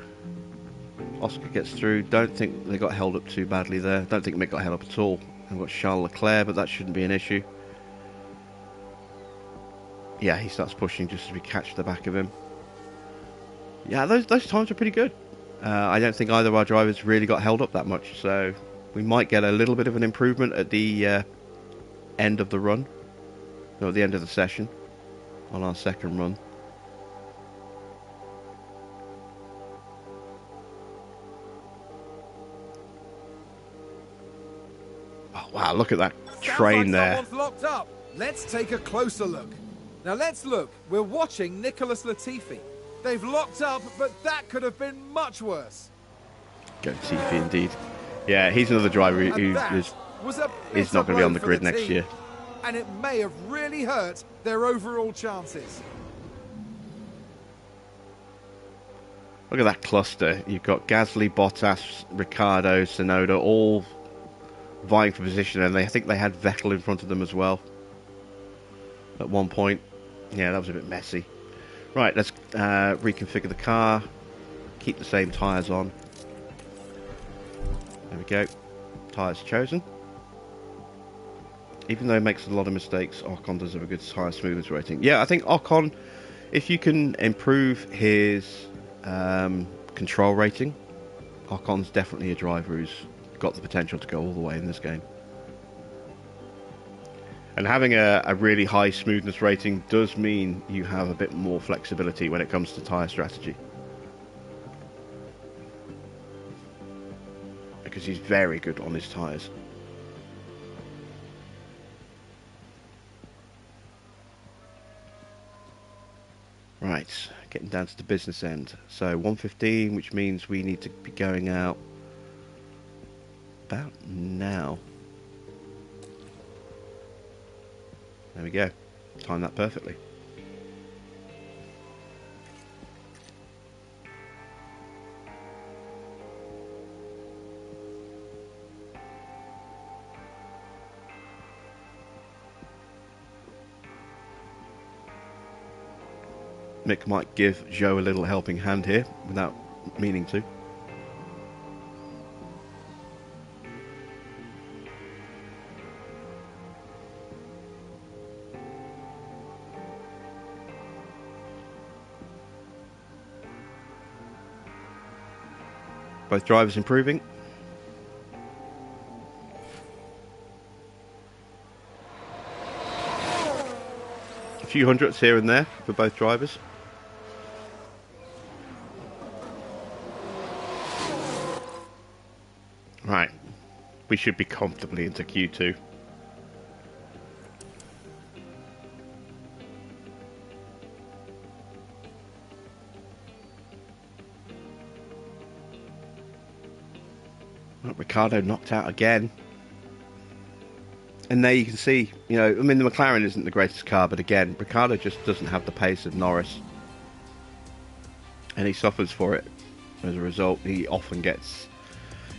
S1: Oscar gets through. Don't think they got held up too badly there. Don't think Mick got held up at all. We've got Charles Leclerc, but that shouldn't be an issue. Yeah, he starts pushing just as we catch the back of him. Yeah, those times are pretty good. I don't think either of our drivers really got held up that much, so we might get a little bit of an improvement at the end of the run, or at the end of the session, on our second run. Oh wow, look at that train there.
S2: Someone's locked up. Let's take a closer look. Now let's look. We're watching Nicholas Latifi. They've locked up, but that could have been much worse.
S1: Go Latifi indeed. Yeah, he's another driver who is not going to be on the grid next year.
S2: And it may have really hurt their overall chances.
S1: Look at that cluster. You've got Gasly, Bottas, Ricciardo, Tsunoda, all vying for position, and I think they had Vettel in front of them as well at one point. Yeah, that was a bit messy. Right, let's reconfigure the car. Keep the same tyres on. There we go. Tyres chosen. Even though he makes a lot of mistakes, Ocon does have a good tyre smoothness rating. Yeah, I think Ocon, if you can improve his control rating, Ocon's definitely a driver who's got the potential to go all the way in this game. And having a really high smoothness rating does mean you have a bit more flexibility when it comes to tyre strategy. Because he's very good on his tyres. Right, getting down to the business end. So 1:15, which means we need to be going out about now. There we go. Timed that perfectly. Mick might give Joe a little helping hand here without meaning to. Both drivers improving. A few hundredths here and there for both drivers. Right, we should be comfortably into Q2. Well, Ricciardo knocked out again. And there you can see, I mean, the McLaren isn't the greatest car, but again, Ricciardo just doesn't have the pace of Norris. and he suffers for it. As a result, he often gets,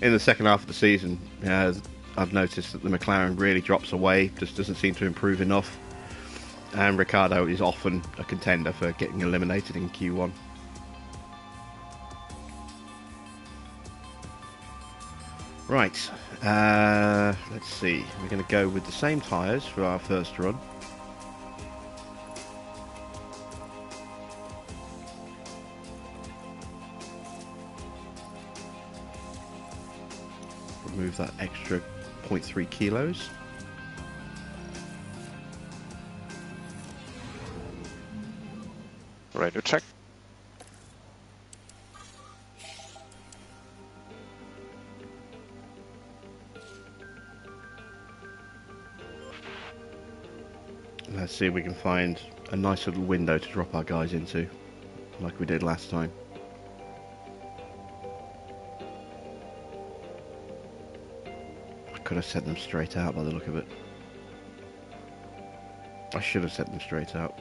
S1: in the second half of the season, I've noticed that the McLaren really drops away, just doesn't seem to improve enough, and Ricciardo is often a contender for getting eliminated in Q1. Right, let's see, we're going to go with the same tyres for our first run. Remove that extra 0.3 kilos.
S3: Radio check.
S1: Let's see if we can find a nice little window to drop our guys into, like we did last time. I could have sent them straight out by the look of it. I should have sent them straight out.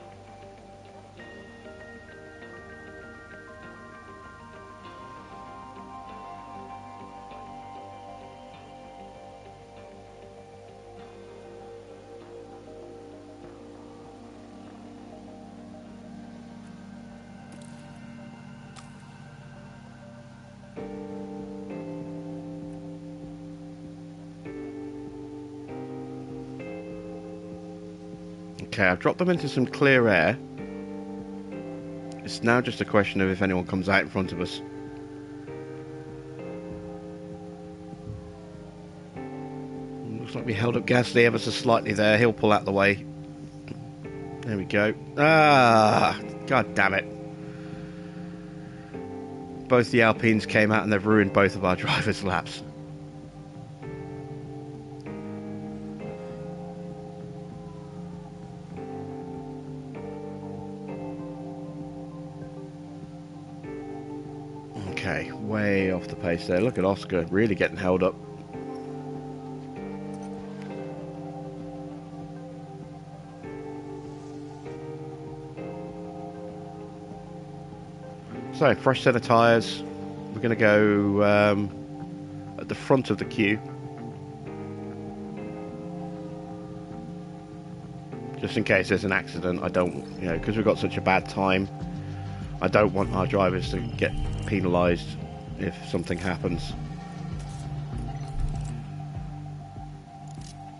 S1: Okay, I've dropped them into some clear air. It's now just a question of if anyone comes out in front of us. Looks like we held up Gasly ever so slightly there. He'll pull out the way. There we go. Ah, god damn it. Both the Alpines came out and they've ruined both of our drivers' laps. Okay, way off the pace there. Look at Oscar really getting held up. So, fresh set of tyres. We're going to go at the front of the queue. Just in case there's an accident. I don't, because we've got such a bad time, I don't want our drivers to get penalised if something happens.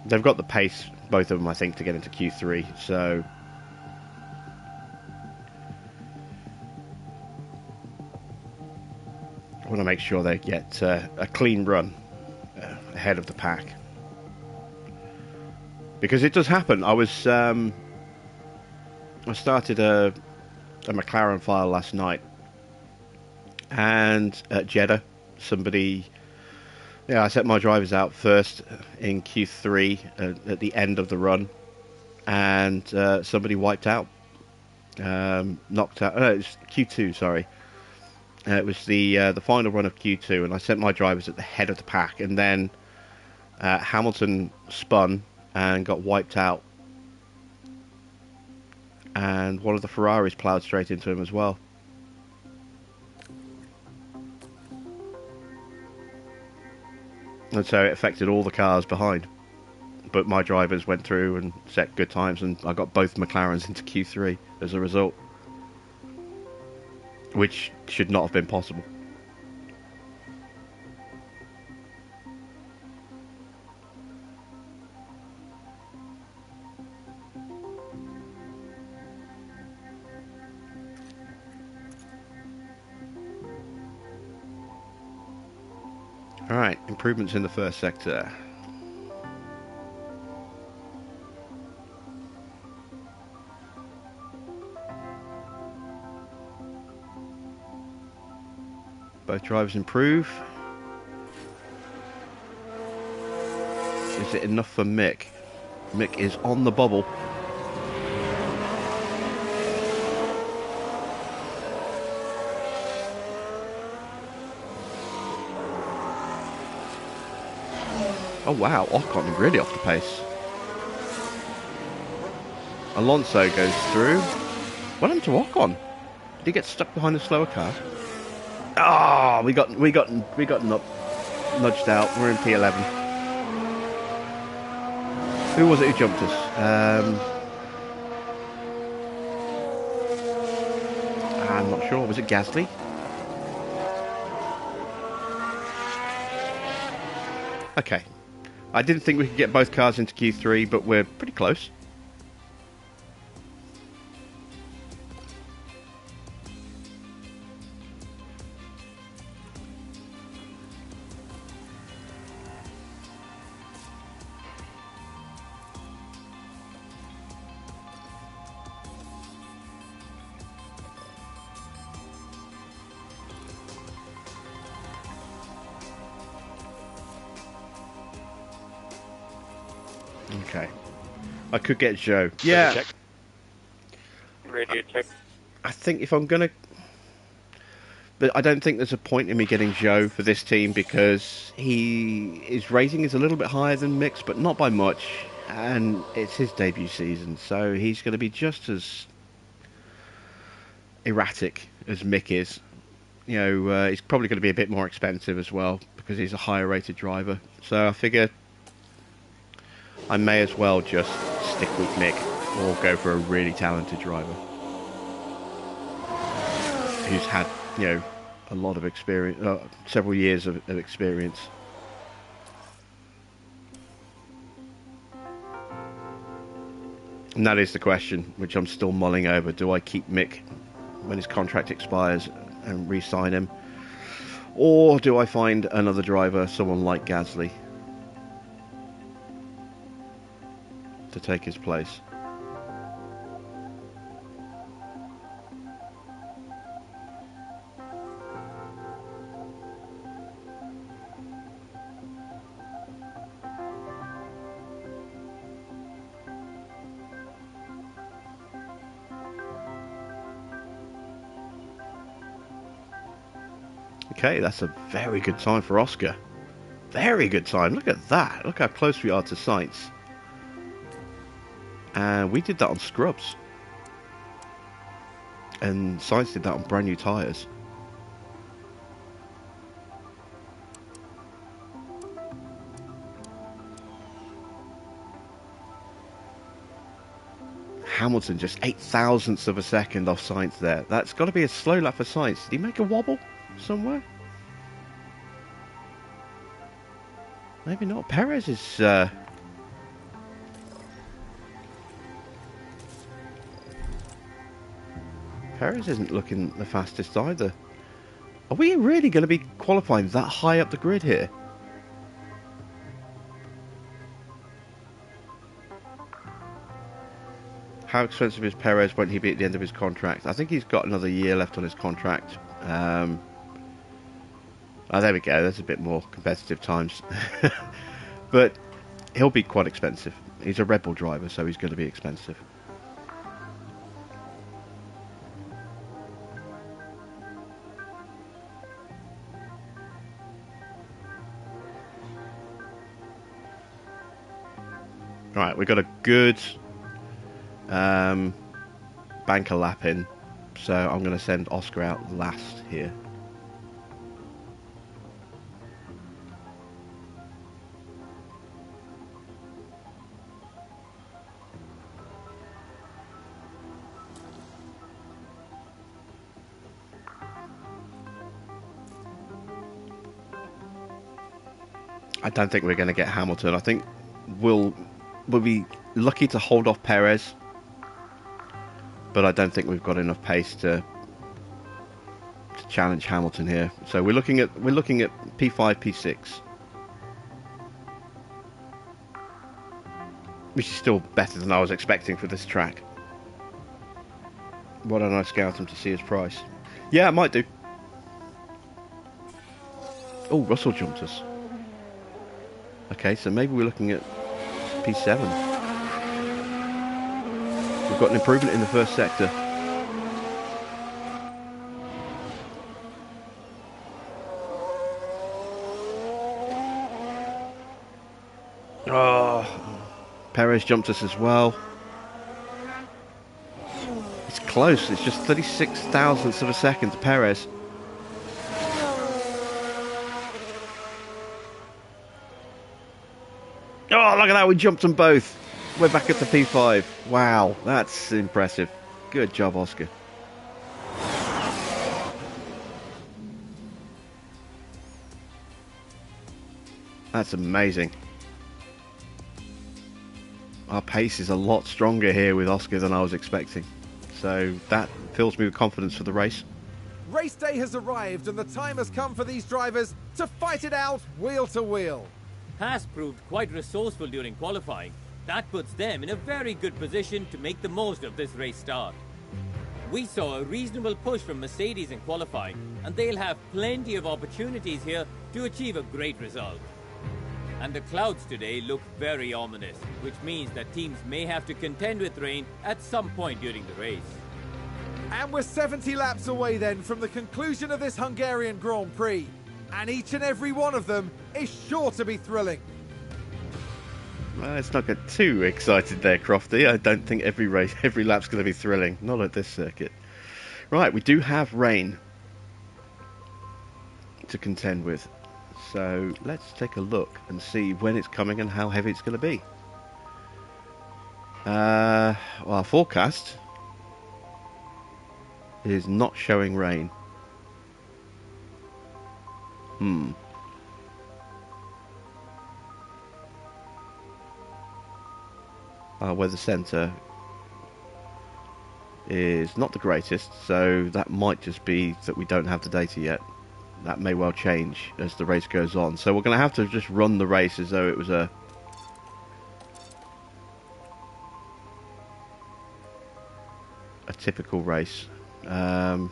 S1: They've got the pace, both of them, I think, to get into Q3, so I want to make sure they get a clean run ahead of the pack. Because it does happen. I started a McLaren file last night, and at Jeddah, I set my drivers out first in Q3 at the end of the run, and somebody wiped out, knocked out. No, it was Q2. Sorry, it was the final run of Q2, and I sent my drivers at the head of the pack, and then Hamilton spun and got wiped out, and one of the Ferraris ploughed straight into him as well. And so it affected all the cars behind. But my drivers went through and set good times, and I got both McLarens into Q3 as a result. Which should not have been possible. Alright, improvements in the first sector. Both drivers improve. Is it enough for Mick? Mick is on the bubble. Oh wow, Ocon is really off the pace. Alonso goes through. What happened to Ocon? he get stuck behind the slower car? Ah, we got nudged out. We're in P11. Who was it who jumped us? I'm not sure. Was it Gasly? Okay. I didn't think we could get both cars into Q3, but we're pretty close. Okay. I could get Joe. Yeah.
S3: Check.
S4: Radio check.
S1: I think if I'm going to... But I don't think there's a point in me getting Joe for this team because his rating is a little bit higher than Mick's, but not by much. And it's his debut season, so he's going to be just as erratic as Mick is. You know, he's probably going to be a bit more expensive as well because he's a higher rated driver. So I figure I may as well just stick with Mick or go for a really talented driver who's had, you know, a lot of experience, several years of experience. And that is the question, which I'm still mulling over. Do I keep Mick when his contract expires and re-sign him? Or do I find another driver, someone like Gasly, to take his place? Okay, that's a very good time for Oscar. Very good time. Look at that. Look how close we are to Sainz. And we did that on scrubs. And Sainz did that on brand new tyres. Hamilton just 0.008 of a second off Sainz there. That's got to be a slow lap for Sainz. Did he make a wobble somewhere? Maybe not. Perez is... Perez isn't looking the fastest either. Are we really going to be qualifying that high up the grid here? How expensive is Perez? Won't he be at the end of his contract? I think he's got another year left on his contract. Oh, there we go. There's a bit more competitive times. But he'll be quite expensive. He's a Red Bull driver, so he's going to be expensive. Right, we've got a good banker lap in, so I'm going to send Oscar out last here. I don't think we're going to get Hamilton. I think we'll be lucky to hold off Perez, but I don't think we've got enough pace to challenge Hamilton here. So we're looking at P5, P6, which is still better than I was expecting for this track. Why don't I scout him to see his price? Yeah, I might do. Oh, Russell jumped us. Okay, so maybe we're looking at P7. We've got an improvement in the first sector. Oh, Perez jumped us as well. It's close. It's just 36 thousandths of a second to Perez. Oh, look at that. We jumped them both. We're back at the P5. Wow, that's impressive. Good job, Oscar. That's amazing. Our pace is a lot stronger here with Oscar than I was expecting. So that fills me with confidence for the race.
S2: Race day has arrived and the time has come for these drivers to fight it out wheel to wheel.
S5: HAAS proved quite resourceful during qualifying. That puts them in a very good position to make the most of this race start. We saw a reasonable push from Mercedes in qualifying, and they'll have plenty of opportunities here to achieve a great result. And the clouds today look very ominous, which means that teams may have to contend with rain at some point during the race.
S2: And we're 70 laps away then from the conclusion of this Hungarian Grand Prix. And each and every one of them is sure to be thrilling.
S1: Well, let's not get too excited there, Crofty. I don't think every lap's going to be thrilling. Not at this circuit. Right, we do have rain to contend with. So let's take a look and see when it's coming and how heavy it's going to be. Well, our forecast is not showing rain. Our weather centre is not the greatest, so that might just be that we don't have the data yet. That may well change as the race goes on. So we're going to have to just run the race as though it was a typical race. We'll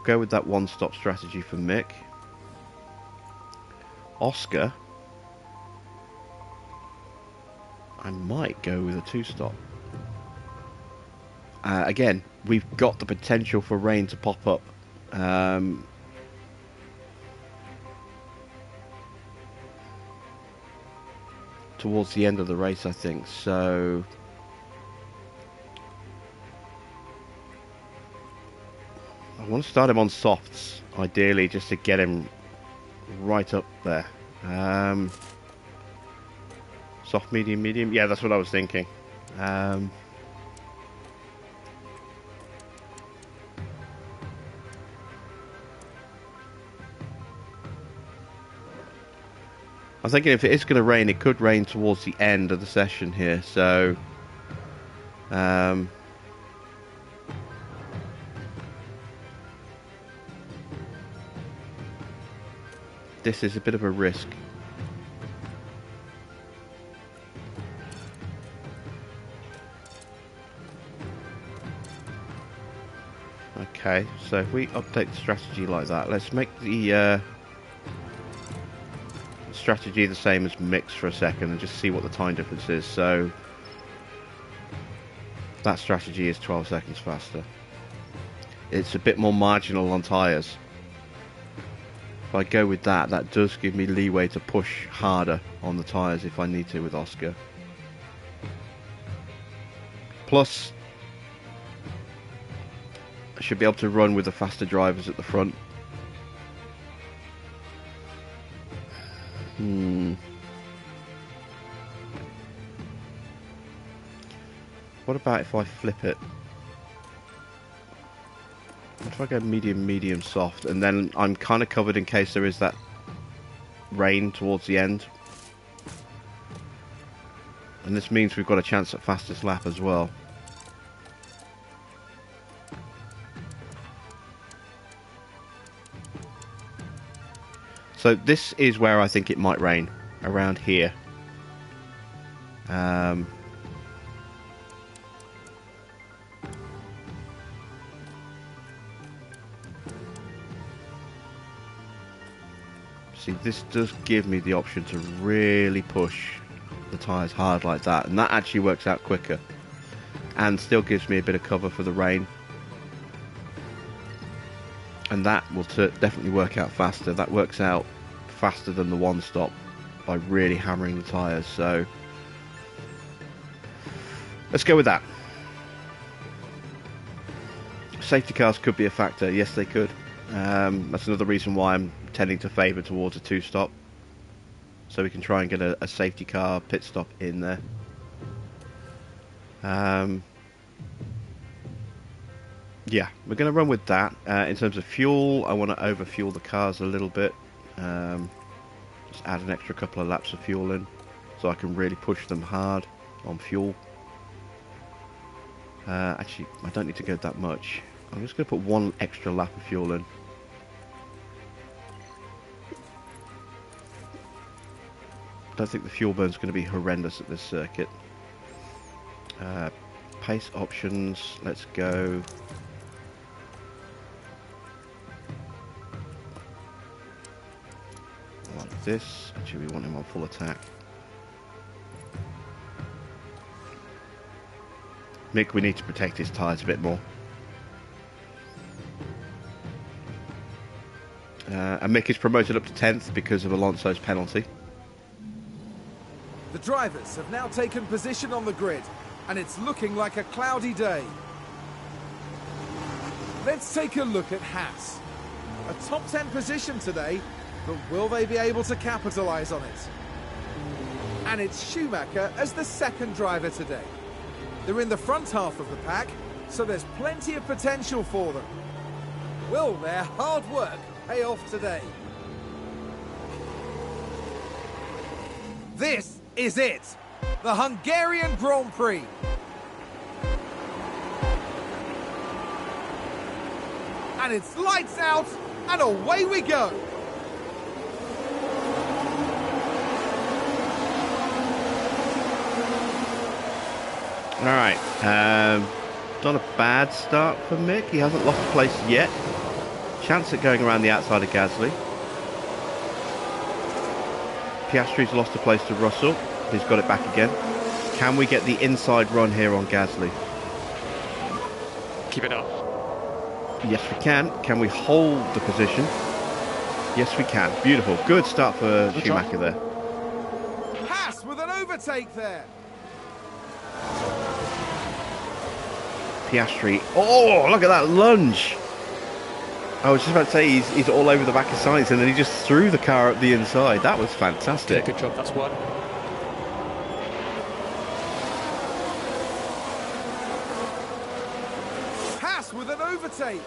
S1: go with that one-stop strategy for Mick. Oscar, I might go with a two-stop. Again, we've got the potential for rain to pop up. Towards the end of the race, I think. So I want to start him on softs, ideally, just to get him right up there. Soft, medium, medium. Yeah, that's what I was thinking. I'm thinking if it is going to rain, it could rain towards the end of the session here. So, this is a bit of a risk. Okay, so if we update the strategy like that, let's make the strategy the same as mix for a second and just see what the time difference is. So that strategy is 12 seconds faster. It's a bit more marginal on tyres. If I go with that, that does give me leeway to push harder on the tyres if I need to with Oscar. Plus, I should be able to run with the faster drivers at the front. What about if I flip it? What if I go medium, medium, soft, and then I'm kind of covered in case there is that rain towards the end. And this means we've got a chance at fastest lap as well. So this is where I think it might rain, around here. See, this does give me the option to really push the tyres hard like that, and that actually works out quicker and still gives me a bit of cover for the rain. And that will definitely work out faster. That works out faster than the one stop by really hammering the tyres. So let's go with that. Safety cars could be a factor. Yes, they could. That's another reason why I'm tending to favour towards a 2-stop. So we can try and get a safety car pit stop in there. Yeah, we're going to run with that. In terms of fuel, I want to overfuel the cars a little bit. Just add an extra couple of laps of fuel in, so I can really push them hard on fuel. Actually, I don't need to go that much. I'm just going to put one extra lap of fuel in. I don't think the fuel burn's going to be horrendous at this circuit. Pace options, let's go. Like this. Actually, we want him on full attack. Mick, we need to protect his tyres a bit more. And Mick is promoted up to 10th because of Alonso's penalty.
S2: The drivers have now taken position on the grid, and it's looking like a cloudy day. Let's take a look at HAAS. A top 10 position today, but will they be able to capitalise on it? And it's Schumacher as the second driver today. They're in the front half of the pack, so there's plenty of potential for them. Will their hard work pay off today? This is it, the Hungarian Grand Prix. And it's lights out, and away we go.
S1: Alright, not a bad start for Mick. He hasn't lost a place yet. Chance at going around the outside of Gasly. Piastri's lost a place to Russell. He's got it back again. Can we get the inside run here on Gasly?
S3: Keep it up.
S1: Yes, we can. Can we hold the position? Yes, we can. Beautiful. Good start for Schumacher there.
S2: HAAS with an overtake there.
S1: Piastri. Oh, look at that lunge. I was just about to say he's all over the back of Sainz, and then he just threw the car up the inside. That was fantastic.
S3: Yeah, good job, that's one.
S2: HAAS with an overtake.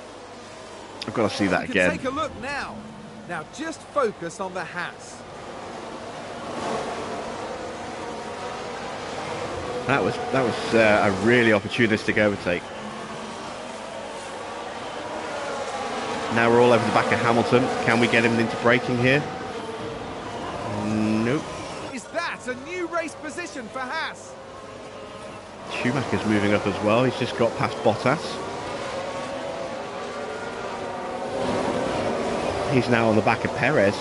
S1: I've got to see that
S2: You
S1: again.
S2: can take a look now. Now just focus on the HAAS.
S1: That was a really opportunistic overtake. Now we're all over the back of Hamilton. Can we get him into braking here? Nope.
S2: Is that a new race position for HAAS?
S1: Schumacher's moving up as well. He's just got past Bottas. He's now on the back of Perez.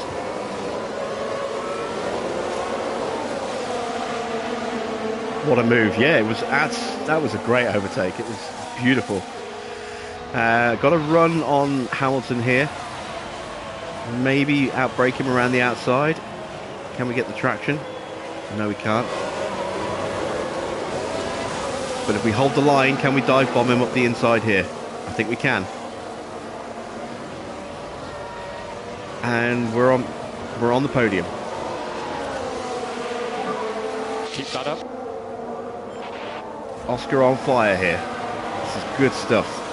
S1: What a move. Yeah, that was a great overtake. It was beautiful. Got a run on Hamilton here. Maybe outbrake him around the outside. Can we get the traction? No, we can't. But if we hold the line, can we dive bomb him up the inside here? I think we can. And we're on the podium.
S3: Keep that up.
S1: Oscar on fire here. This is good stuff.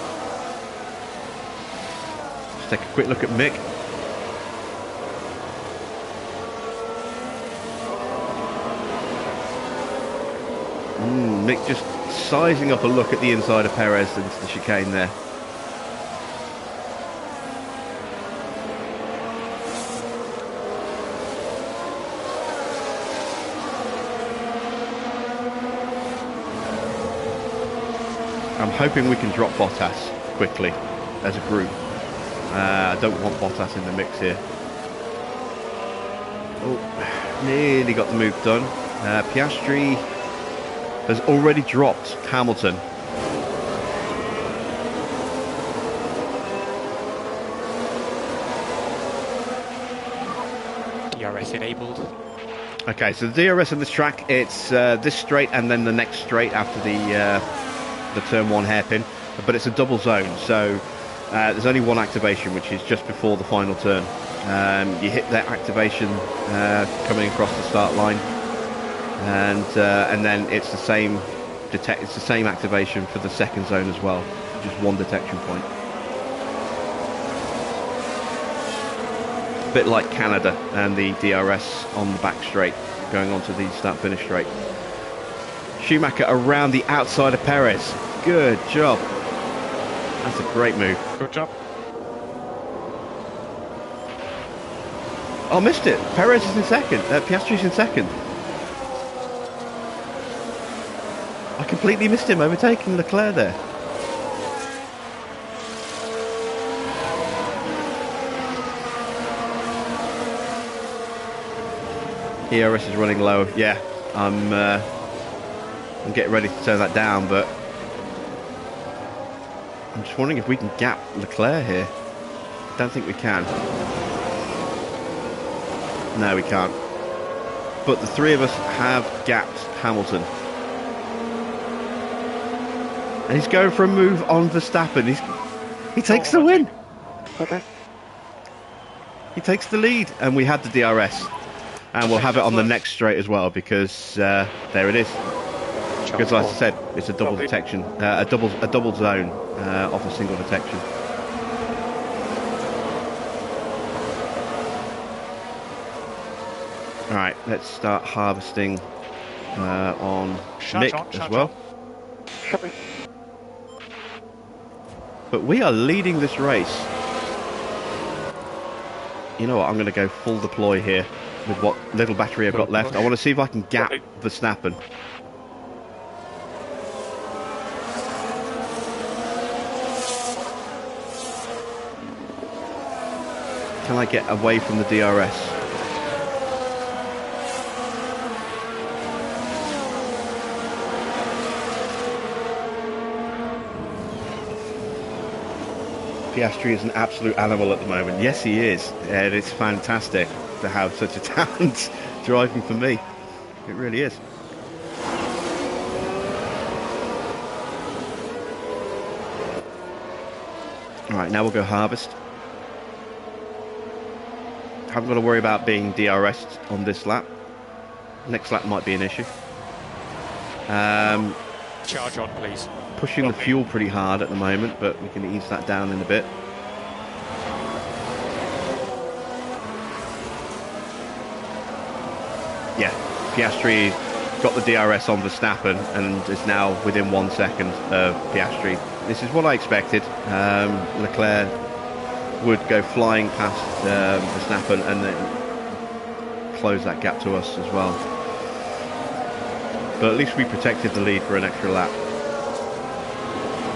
S1: Let's take a quick look at Mick. Mick just sizing up a look at the inside of Perez into the chicane there. I'm hoping we can drop Bottas quickly as a group. I don't want Bottas in the mix here. Oh, nearly got the move done. Piastri has already dropped Hamilton.
S3: DRS enabled.
S1: Okay, so the DRS on this track, it's this straight and then the next straight after the turn one hairpin. but it's a double zone, so there's only one activation, which is just before the final turn. You hit that activation coming across the start line, and then it's the same activation for the second zone as well, just one detection point. A bit like Canada and the DRS on the back straight, going on to the start-finish straight. Schumacher around the outside of Perez. Good job. That's a great move.
S3: Good job.
S1: Oh, missed it. Perez is in second. Piastri's in second. I completely missed him overtaking Leclerc there. ERS is running low. Yeah, I'm getting ready to turn that down, but I'm just wondering if we can gap Leclerc here. Don't think we can. No, we can't. But the three of us have gapped Hamilton. And he's going for a move on Verstappen. He takes the win.
S3: Okay.
S1: He takes the lead, and we had the DRS. And we'll have it on the next straight as well, because there it is. Because, like I said, it's a double detection, a double zone off a single detection. All right, let's start harvesting on Mick as well. But we are leading this race. You know what? I'm going to go full deploy here with what little battery I've got left. I want to see if I can gap Verstappen. Can I get away from the DRS? Piastri is an absolute animal at the moment. Yes, he is. And it's fantastic to have such a talent driving for me. It really is. Alright, now we'll go harvest. Haven't got to worry about being DRS'd on this lap. Next lap might be an issue.
S3: Charge on, please.
S1: Pushing the fuel pretty hard at the moment, but we can ease that down in a bit. Yeah, Piastri got the DRS on Verstappen and is now within 1 second of Piastri. This is what I expected. Leclerc would go flying past Verstappen and then close that gap to us as well. But at least we protected the lead for an extra lap.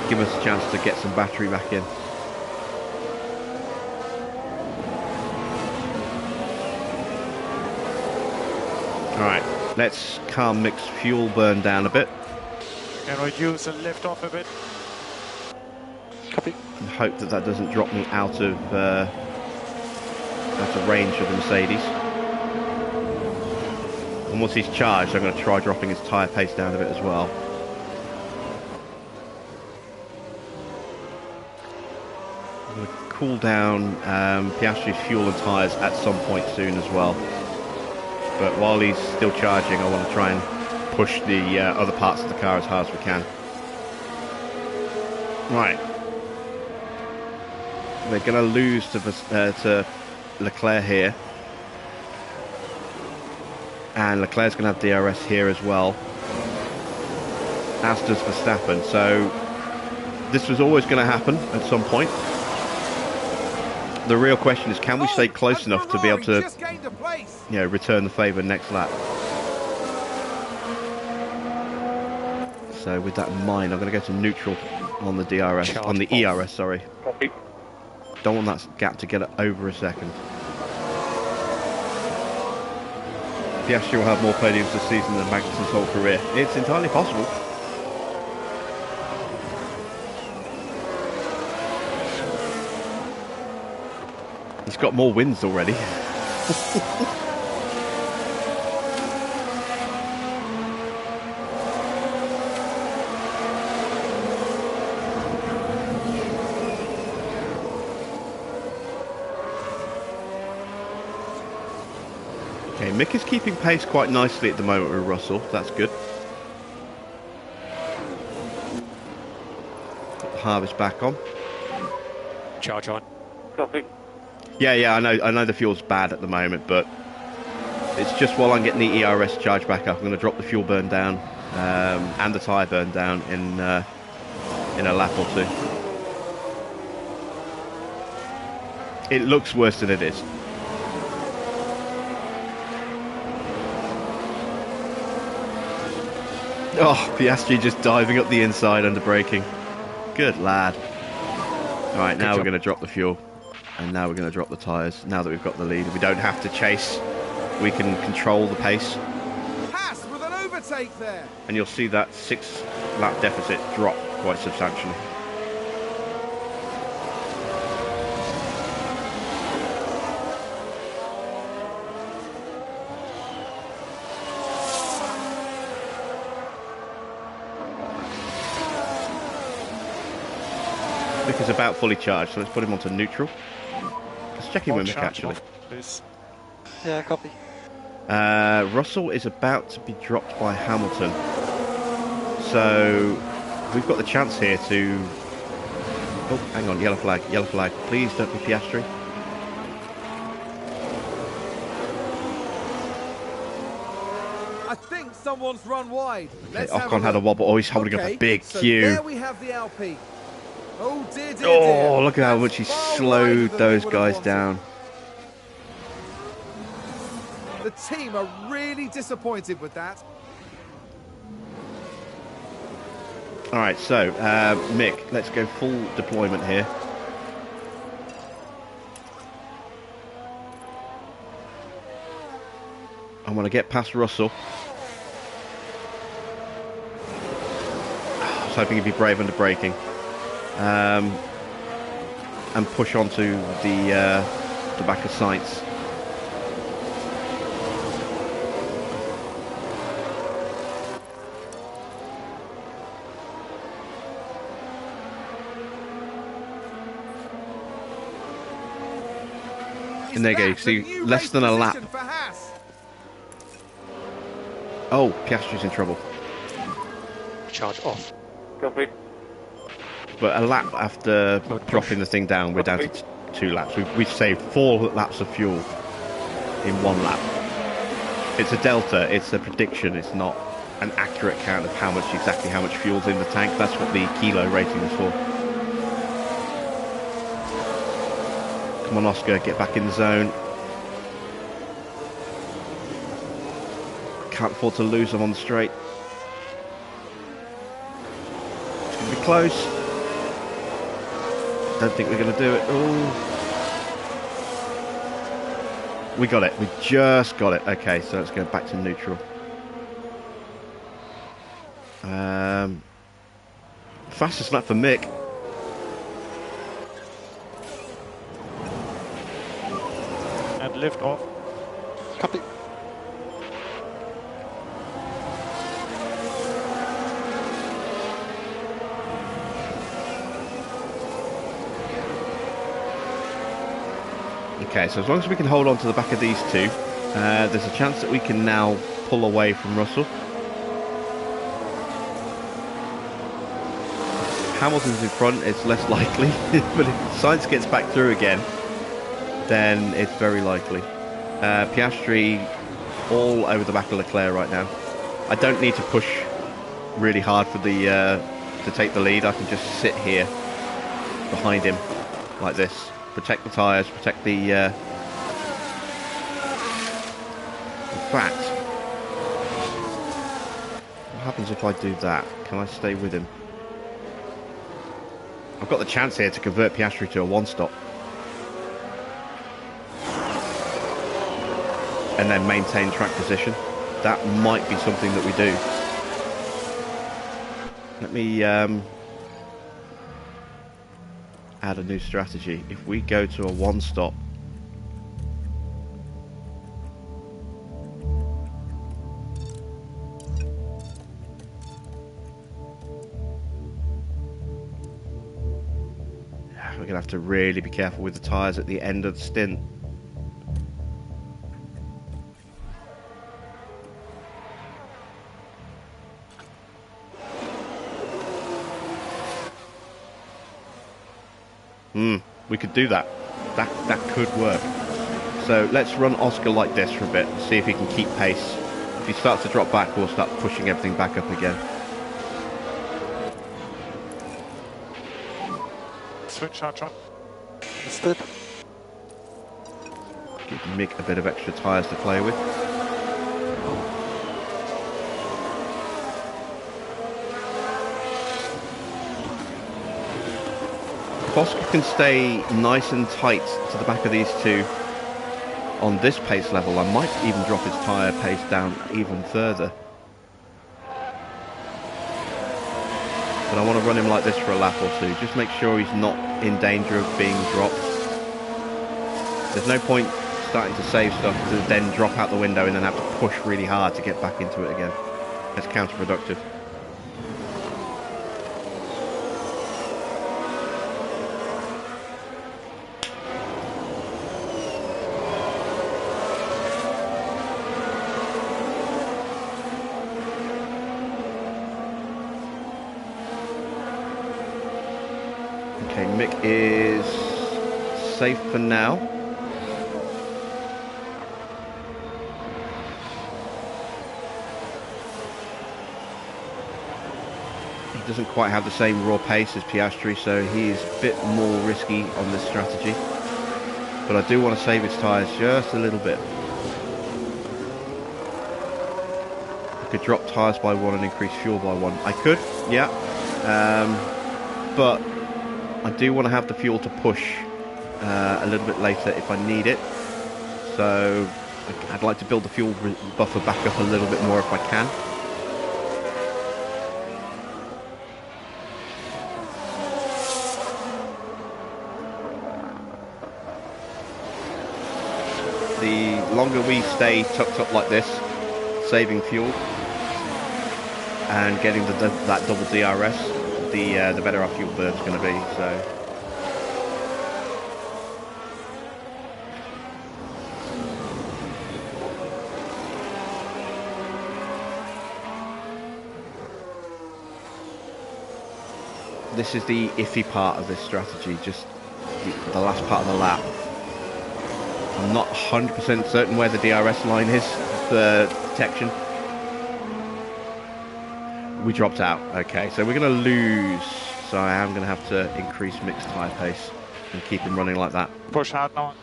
S1: Give us a chance to get some battery back in. Alright, let's calm Mick's fuel burn down a bit.
S3: Can reduce and lift off a bit. Copy.
S1: And hope that that doesn't drop me out of range of the Mercedes. And once he's charged, I'm going to try dropping his tyre pace down a bit as well. I'm going to cool down Piastri's fuel and tyres at some point soon as well. But while he's still charging, I want to try and push the other parts of the car as hard as we can. Right. We're going to lose to Leclerc here. And Leclerc's going to have DRS here as well. As does Verstappen. So this was always going to happen at some point. The real question is, can we stay close enough to be able to, return the favour next lap? So with that in mind, I'm going to go to neutral on the DRS, on the ERS, sorry.
S4: Copy.
S1: Don't want that gap to get over a second. Piastri will have more podiums this season than Magnussen's whole career. It's entirely possible. He's got more wins already. Okay, Mick is keeping pace quite nicely at the moment with Russell. That's good. Put the harvest back on.
S3: Charge on.
S4: Copy.
S1: Yeah, I know the fuel's bad at the moment, but it's just while I'm getting the ERS charge back up, I'm going to drop the fuel burn down and the tyre burn down in a lap or two. It looks worse than it is. Oh, Piastri just diving up the inside under braking. Good lad. Alright, now we're going to drop the fuel. And now we're going to drop the tyres. Now that we've got the lead, we don't have to chase. We can control the pace.
S2: HAAS with an overtake there.
S1: And you'll see that 6 lap deficit drop quite substantially. Mick is about fully charged, so let's put him onto neutral. Let's check in with Mick actually.
S3: Please.
S6: Yeah, copy.
S1: Russell is about to be dropped by Hamilton. So we've got the chance here to... Oh, hang on, yellow flag, yellow flag. Please don't be Piastri.
S2: I think someone's run wide.
S1: Okay, Ocon had a wobble. Oh, he's holding up a big
S2: so
S1: queue.
S2: there we have the Alpine. Oh dear, dear,
S1: Oh,
S2: dear.
S1: look at how much he
S2: That's far
S1: slowed
S2: wider than
S1: those
S2: we would have
S1: guys
S2: wanted.
S1: down.
S2: The team are really disappointed with that.
S1: Alright, so, Mick, let's go full deployment here. I want to get past Russell. I was hoping he'd be brave under braking. And push onto the back of Sainz. And there you go, you
S2: That's
S1: see,
S2: new
S1: less
S2: race
S1: than a lap.
S2: position for HAAS.
S1: Oh, Piastri's in trouble.
S3: Charge off.
S4: Copy.
S1: But a lap after dropping the thing down, we're down to 2 laps. We've saved 4 laps of fuel in 1 lap. It's a delta, it's a prediction, it's not an accurate count of exactly how much fuel's in the tank. That's what the kilo rating is for. Come on, Oscar, get back in the zone. Can't afford to lose them on the straight. It's going to be close. Don't think we're going to do it. Oh, we got it. We just got it. Okay, so let's go back to neutral. Fastest lap for Mick.
S3: And lift off.
S6: Copy.
S1: Okay, so as long as we can hold on to the back of these two, there's a chance that we can now pull away from Russell. Hamilton's in front, it's less likely, but if Sainz gets back through again, then it's very likely. Piastri all over the back of Leclerc right now. I don't need to push really hard for the to take the lead. I can just sit here behind him like this. Protect the tyres, protect the... In fact, what happens if I do that? Can I stay with him? I've got the chance here to convert Piastri to a 1-stop. And then maintain track position. That might be something that we do. Let me add a new strategy. If we go to a 1-stop, we're gonna have to really be careful with the tyres at the end of the stint. We could do that. That could work. So let's run Oscar like this for a bit, see if he can keep pace. If he starts to drop back, we'll start pushing everything back up again.
S3: Switch charge on.
S6: Understood.
S1: Give Mick a bit of extra tyres to play with. If Oscar can stay nice and tight to the back of these two on this pace level, I might even drop his tyre pace down even further. But I want to run him like this for a lap or two. Just make sure he's not in danger of being dropped. There's no point starting to save stuff to then drop out the window and then have to push really hard to get back into it again. That's counterproductive. Okay, Mick is safe for now. He doesn't quite have the same raw pace as Piastri, so he is a bit more risky on this strategy. But I do want to save his tyres just a little bit. I could drop tyres by 1 and increase fuel by 1. I could, yeah. But I do want to have the fuel to push a little bit later if I need it. So I'd like to build the fuel buffer back up a little bit more if I can. The longer we stay tucked up like this, saving fuel and getting that double DRS, the better our fuel burn's going to be. So this is the iffy part of this strategy, just the last part of the lap. I'm not 100% certain where the DRS line is for detection. We dropped out. Okay, so we're going to lose. So I am going to have to increase Mick's tyre pace and keep him running like that.
S3: Push hard now.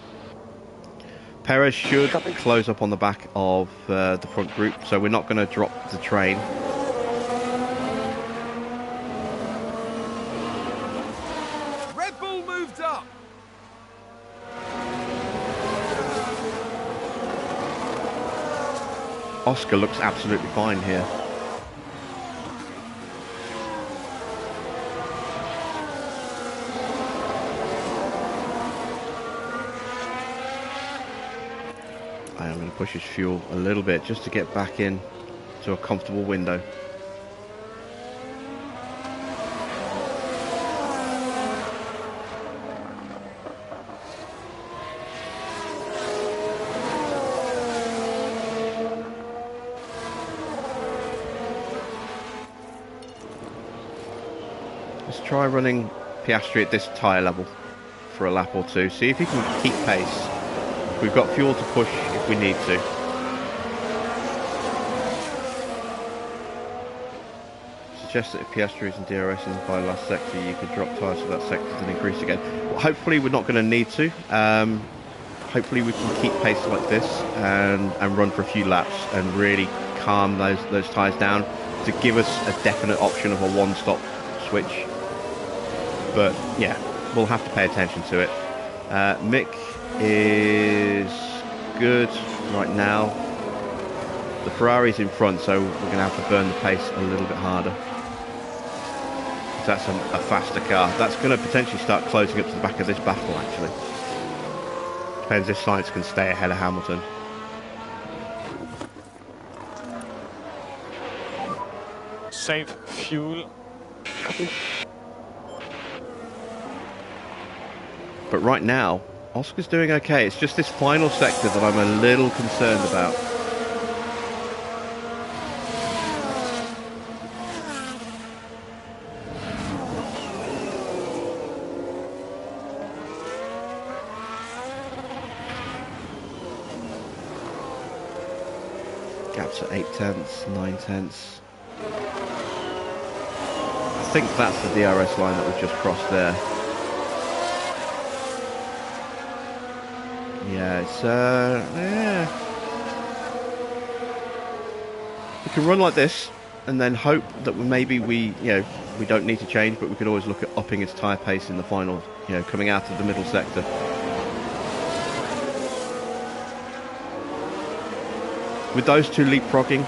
S1: Perez should close up on the back of the front group, so we're not going to drop the train.
S2: Red Bull moved up.
S1: Oscar looks absolutely fine here. I am going to push his fuel a little bit just to get back in to a comfortable window. Let's try running Piastri at this tyre level for a lap or two. See if he can keep pace. We've got fuel to push if we need to. Suggest that if Piastri is in DRS in the last sector, you could drop tyres for that sector and increase again. Well, hopefully we're not going to need to. Hopefully we can keep pace like this and run for a few laps and really calm those tyres down to give us a definite option of a one-stop switch. But yeah, we'll have to pay attention to it. Mick is good right now. The Ferrari's in front, so we're going to have to burn the pace a little bit harder. That's a faster car. That's going to potentially start closing up to the back of this battle, actually. Depends if Sainz can stay ahead of Hamilton.
S3: Save fuel.
S1: But right now, Oscar's doing okay. It's just this final sector that I'm a little concerned about. Gaps at 8 tenths, 9 tenths. I think that's the DRS line that we've just crossed there. Yeah, it's yeah. We can run like this and then hope that maybe we don't need to change, but we could always look at upping its tyre pace in the final, coming out of the middle sector. With those two leapfrogging,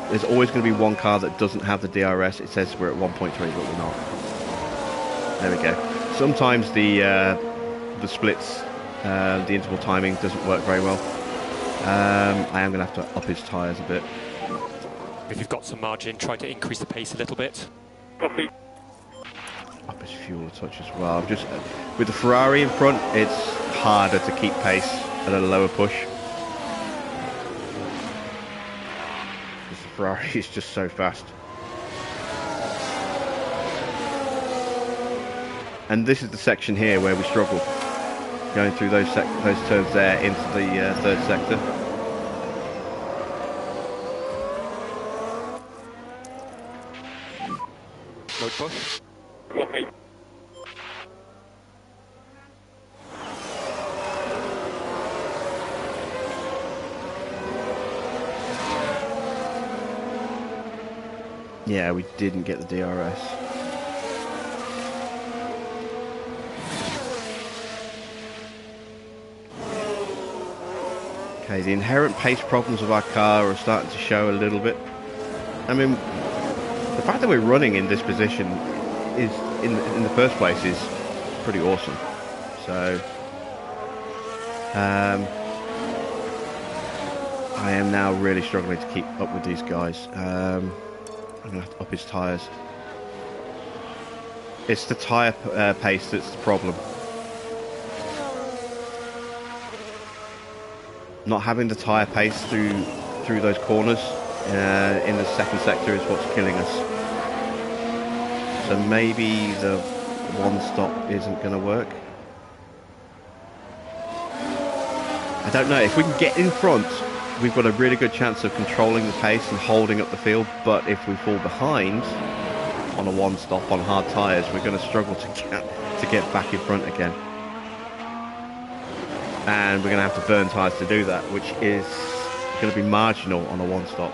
S1: there's always going to be one car that doesn't have the DRS. It says we're at 1.3, but we're not. There we go. Sometimes the splits, the interval timing doesn't work very well. I am going to have to up his tyres a bit.
S7: If you've got some margin, try to increase the pace a little bit.
S4: Copy.
S1: Up his fuel a touch as well. Just with the Ferrari in front, it's harder to keep pace at a lower push. The Ferrari is just so fast. And this is the section here where we struggle, going through those turns there into the third sector.
S7: Mode push.
S4: Copy.
S1: Yeah, we didn't get the DRS. Okay, the inherent pace problems of our car are starting to show a little bit. I mean, the fact that we're running in this position is, in the first place, is pretty awesome. So, I am now really struggling to keep up with these guys. I'm going to have to up his tyres. It's the tyre pace that's the problem. Not having the tyre pace through those corners in the second sector is what's killing us. So maybe the one stop isn't going to work. I don't know. If we can get in front, we've got a really good chance of controlling the pace and holding up the field. But if we fall behind on a one stop on hard tyres, we're going to struggle to get back in front again. And we're going to have to burn tyres to do that, which is going to be marginal on a one stop.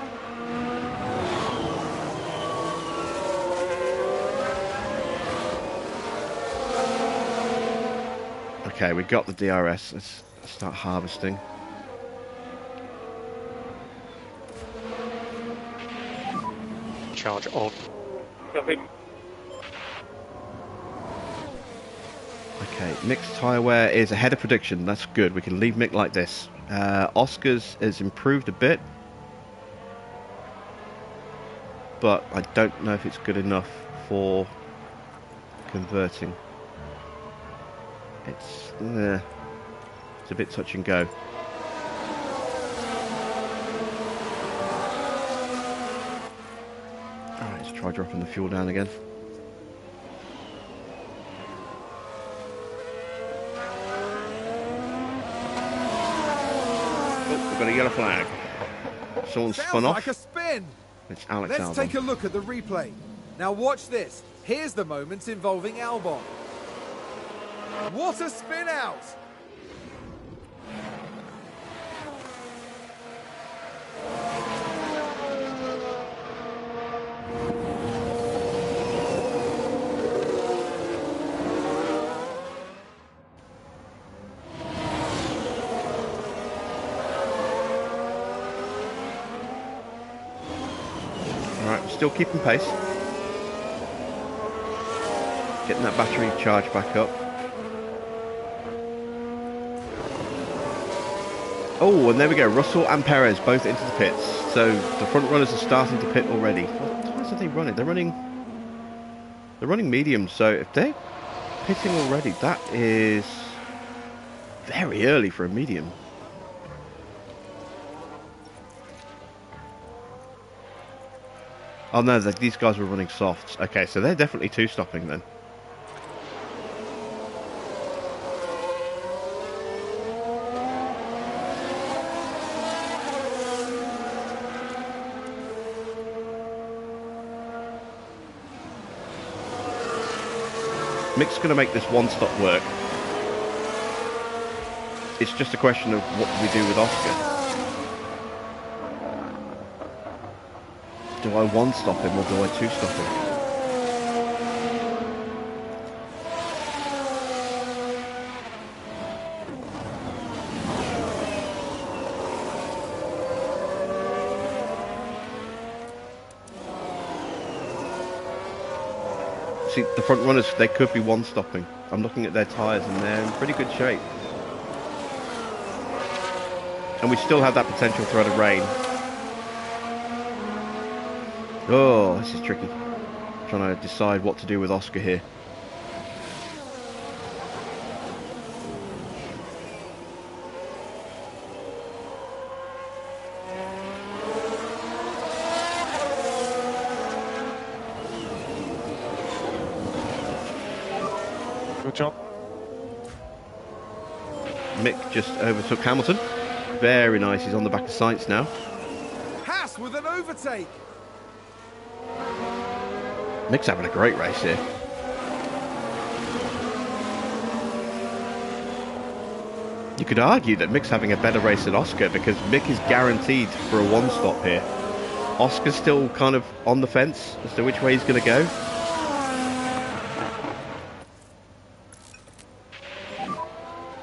S1: Okay, we got the DRS. Let's start harvesting.
S7: Charge on.
S4: Copy.
S1: Okay, Mick's tyre wear is ahead of prediction. That's good. We can leave Mick like this. Oscar's has improved a bit, but I don't know if it's good enough for converting. It's a bit touch and go. Alright, let's try dropping the fuel down again. We've got a yellow flag. Someone
S2: Sounds
S1: spun off.
S2: like a spin.
S1: It's Alex
S2: Let's
S1: Albon.
S2: take a look at the replay. Now watch this. Here's the moment involving Albon. What a spin out!
S1: Alright, we're still keeping pace. Getting that battery charged back up. Oh, and there we go. Russell and Perez both into the pits. So the front runners are starting to pit already. What times are they running? They're running mediums. So if they're pitting already, that is very early for a medium. Oh no, these guys were running softs. Okay, so they're definitely two-stopping then. Mick's going to make this one-stop work. It's just a question of what do we do with Oscar. Do I one-stop him or do I two-stop him? See, the front runners, they could be one-stopping. I'm looking at their tyres and they're in pretty good shape. And we still have that potential threat of rain. Oh, this is tricky. Trying to decide what to do with Oscar here.
S3: Good job.
S1: Mick just overtook Hamilton. Very nice, he's on the back of Sainz now.
S2: HAAS with an overtake.
S1: Mick's having a great race here. You could argue that Mick's having a better race than Oscar because Mick is guaranteed for a one-stop here. Oscar's still kind of on the fence as to which way he's going to go.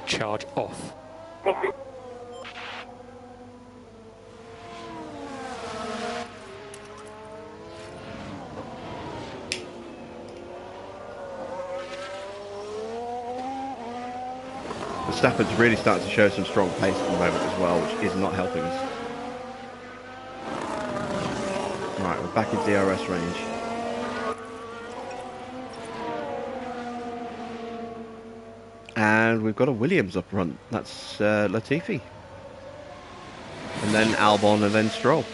S7: Charge off.
S4: Copy.
S1: Verstappen's really starting to show some strong pace at the moment as well, which is not helping us. Right, we're back in DRS range. And we've got a Williams up front. That's Latifi. And then Albon and then Stroll.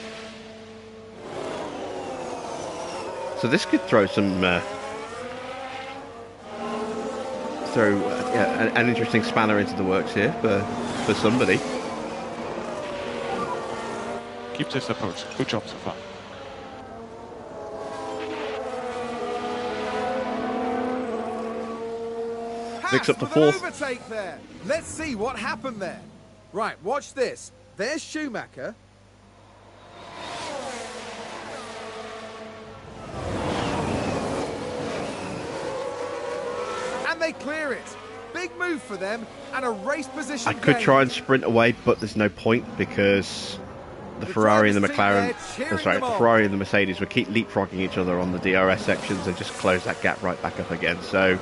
S1: So this could throw some... an interesting spanner into the works here for somebody.
S3: Keep this approach. Good job so far.
S1: Picks up the
S2: with an
S1: fourth.
S2: overtake there. Let's see what happened there. Right, watch this. There's Schumacher. And they clear it. Big move for them and a race position
S1: I could
S2: gain.
S1: try and sprint away, but there's no point because the Ferrari and the
S2: drivers'
S1: McLaren,
S2: team there cheering
S1: sorry,
S2: them
S1: the
S2: on.
S1: Ferrari and the Mercedes will keep leapfrogging each other on the DRS sections and just close that gap right back up again. So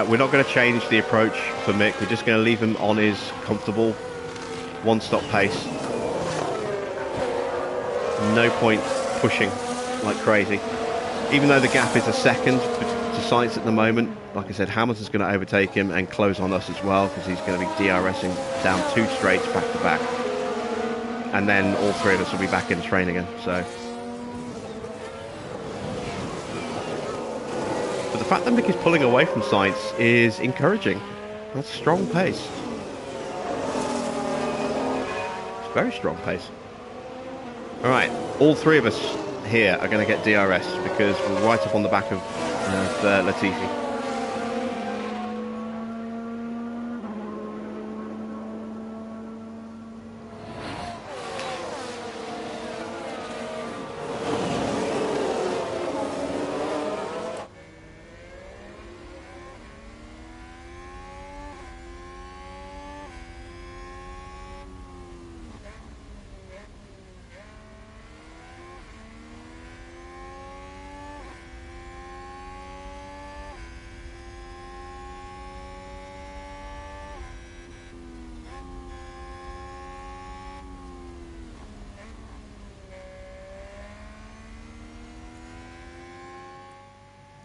S1: we're not going to change the approach for Mick. We're just going to leave him on his comfortable one-stop pace. No point pushing like crazy. Even though the gap is a second to Sainz at the moment, like I said, Hamilton's going to overtake him and close on us as well because he's going to be DRSing down two straights back to back. And then all three of us will be back in train again. So, but the fact that Mick is pulling away from Sainz is encouraging. That's strong pace. It's very strong pace. All right, all three of us here are going to get DRS because we're right up on the back of Latifi.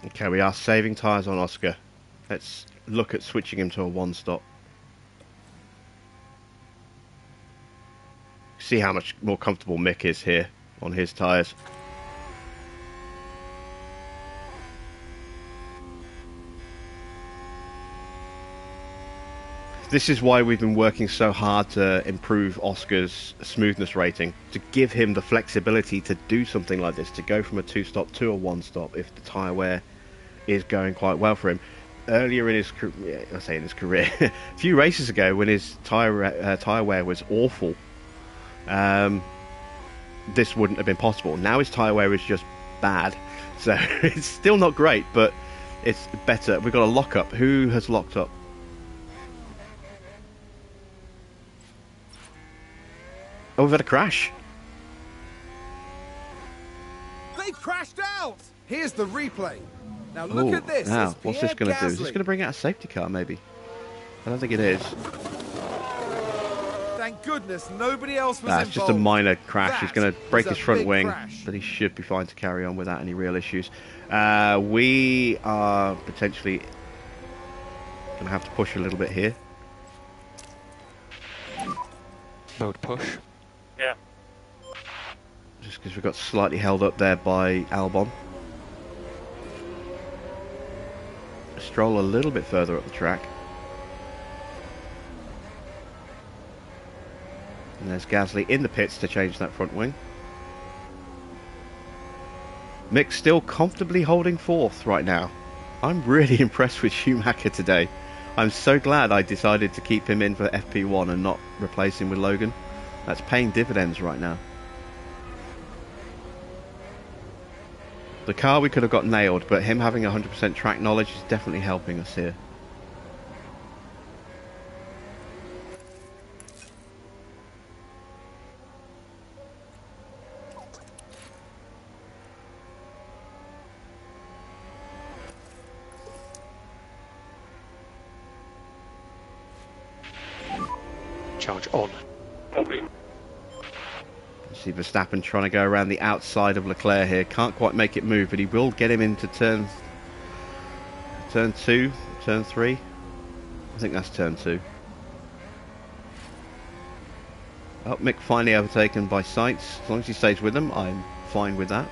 S1: Okay, we are saving tyres on Oscar. Let's look at switching him to a one-stop. See how much more comfortable Mick is here on his tyres. This is why we've been working so hard to improve Oscar's smoothness rating, to give him the flexibility to do something like this, to go from a two-stop to a one-stop if the tyre wear is going quite well for him. earlier in his career, I say in his career, a few races ago when his tyre wear was awful, this wouldn't have been possible. Now his tyre wear is just bad, so it's still not great, but it's better. We've got a lock up. Who has locked up? Oh, we've had a crash.
S2: They crashed out! Here's the replay. Now look at this.
S1: Now,
S2: It's
S1: what's this
S2: Pierre
S1: going to do? Is this
S2: Gasly.
S1: going to bring out a safety car, maybe? I don't think it is.
S2: Thank goodness nobody else was
S1: It's
S2: involved.
S1: just a minor crash. He's going to break
S2: was
S1: his
S2: a
S1: front
S2: big
S1: wing,
S2: crash.
S1: but he should be fine to carry on without any real issues. We are potentially going to have to push a little bit here.
S7: Mode push.
S4: Yeah.
S1: Just because we got slightly held up there by Albon. Stroll a little bit further up the track. And there's Gasly in the pits to change that front wing. Mick's still comfortably holding fourth right now. I'm really impressed with Schumacher today. I'm so glad I decided to keep him in for FP1 and not replace him with Logan. That's paying dividends right now. The car we could have got nailed, but him having 100% track knowledge is definitely helping us here.
S7: Charge on.
S4: Copy.
S1: See Verstappen trying to go around the outside of Leclerc here. Can't quite make it move, but he will get him into turn 2, turn 3. I think that's turn 2. Oh, Mick finally overtaken by Sainz. As long as he stays with them, I'm fine with that.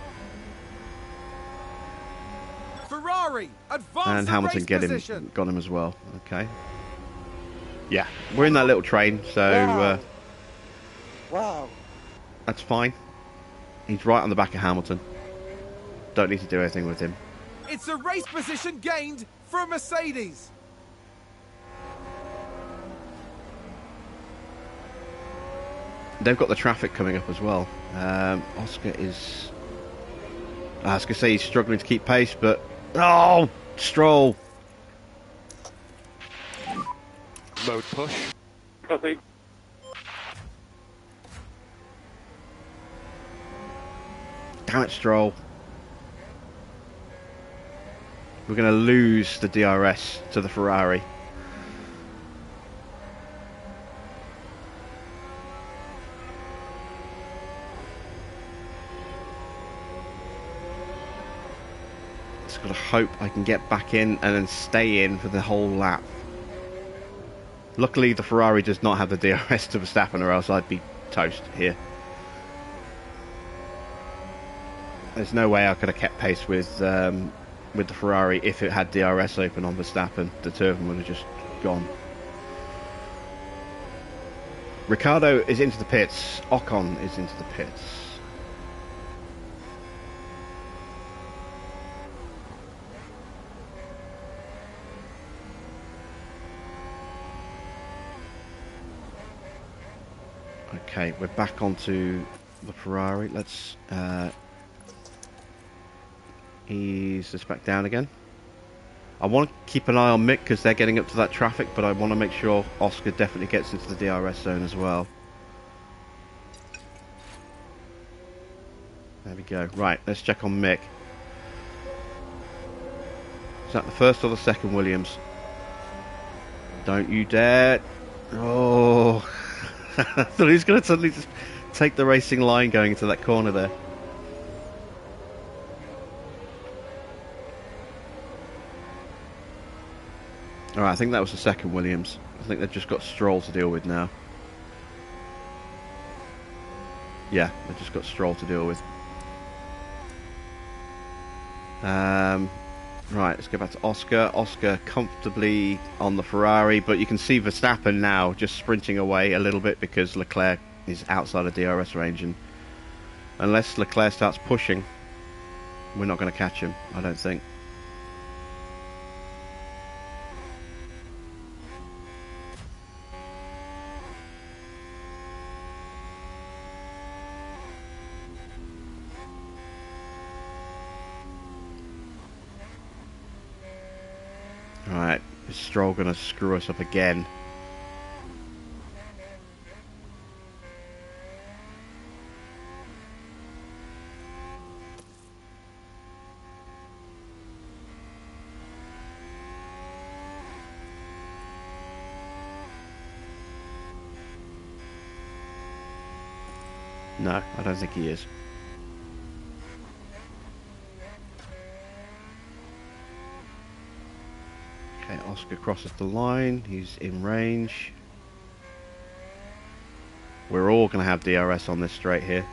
S2: Ferrari advance
S1: And
S2: the
S1: Hamilton
S2: race
S1: got him as well. Okay. Yeah, we're in that little train, so
S6: Wow.
S1: that's fine. He's right on the back of Hamilton. Don't need to do anything with him.
S2: It's a race position gained for Mercedes.
S1: They've got the traffic coming up as well. Oscar is... I was going to say he's struggling to keep pace, but... Oh! Stroll!
S7: Mode push.
S4: Copy.
S1: Damn it, Stroll. We're going to lose the DRS to the Ferrari. Just got to hope I can get back in and then stay in for the whole lap. Luckily, the Ferrari does not have the DRS to Verstappen, or else I'd be toast here. There's no way I could have kept pace with the Ferrari if it had DRS open on Verstappen. The two of them would have just gone. Ricciardo is into the pits. Ocon is into the pits. Okay, we're back onto the Ferrari. Let's ease this back down again. I want to keep an eye on Mick because they're getting up to that traffic, but I want to make sure Oscar definitely gets into the DRS zone as well. There we go. Right, let's check on Mick. Is that the first or the second Williams? Don't you dare. Oh. I thought he was going to suddenly just take the racing line going into that corner there. Alright, I think that was the second Williams. I think they've just got Stroll to deal with now. Yeah, they've just got Stroll to deal with. Right, let's go back to Oscar. Oscar comfortably on the Ferrari, but you can see Verstappen now just sprinting away a little bit because Leclerc is outside of DRS range, and unless Leclerc starts pushing, we're not going to catch him, I don't think. Stroll going to screw us up again? No, I don't think he is. Okay, Oscar crosses the line. He's in range. We're all going to have DRS on this straight here.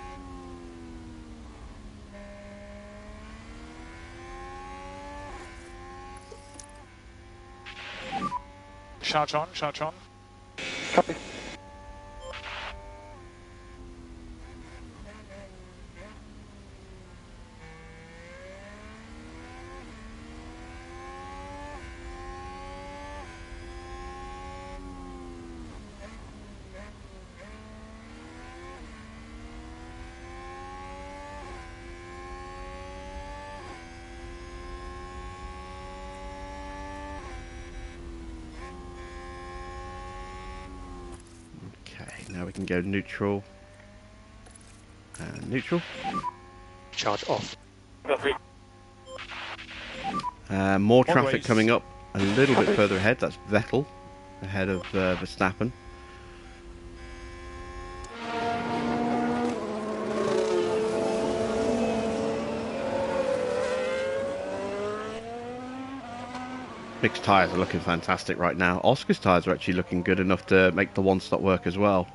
S3: Charge on, charge on.
S6: Copy.
S1: Now we can go neutral. And neutral.
S7: Charge off.
S4: Copy.
S1: More traffic
S3: Always.
S1: coming up a little bit further ahead. That's Vettel ahead of Verstappen. Mick's tyres are looking fantastic right now. Oscar's tyres are actually looking good enough to make the one-stop work as well.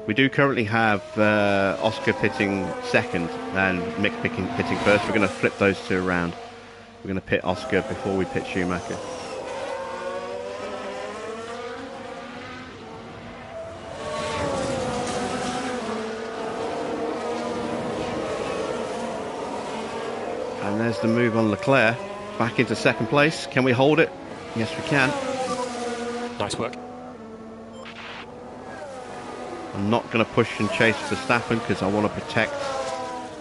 S1: We do currently have Oscar pitting second and Mick pitting first. We're going to flip those two around. We're going to pit Oscar before we pit Schumacher. And there's the move on Leclerc. Back into second place. Can we hold it? Yes, we can.
S7: Nice work.
S1: I'm not going to push and chase Verstappen because I want to protect...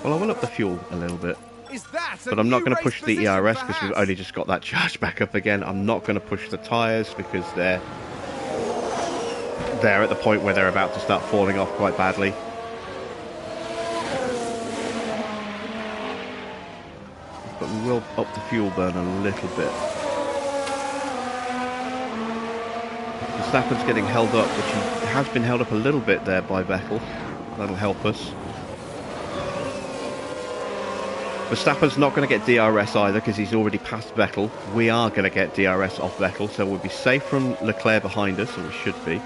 S1: Well, I will up the fuel a little bit.
S2: Is that a
S1: But I'm not
S2: new
S1: going to
S2: race
S1: push the
S2: position
S1: ERS
S2: for
S1: because we've
S2: Haas?
S1: only just got that charge back up again. I'm not going to push the tyres because they're at the point where they're about to start falling off quite badly. But we will up the fuel burn a little bit. Verstappen's getting held up, which he has been held up a little bit there by Vettel. That'll help us. Verstappen's not going to get DRS either because he's already passed Vettel. We are going to get DRS off Vettel, so we'll be safe from Leclerc behind us, or we should be.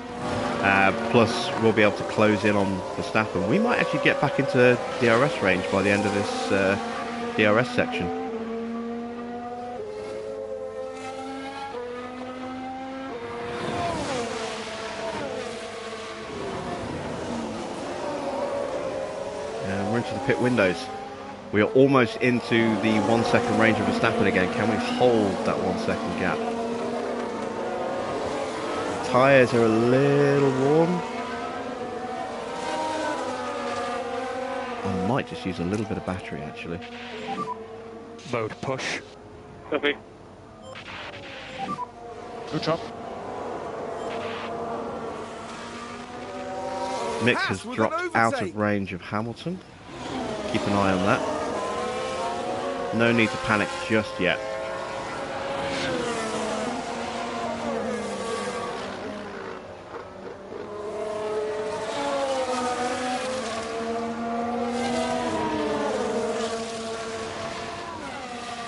S1: Plus, we'll be able to close in on Verstappen. We might actually get back into DRS range by the end of this DRS section. We're into the pit windows. We are almost into the 1 second range of Verstappen again. Can we hold that 1 second gap? The tyres are a little warm. I might just use a little bit of battery actually.
S7: Mode push.
S4: Copy.
S3: Good job.
S1: Mick
S2: Haas
S1: has
S2: with
S1: dropped
S2: an
S1: out
S2: overtake.
S1: of range of Hamilton. Keep an eye on that. No need to panic just yet.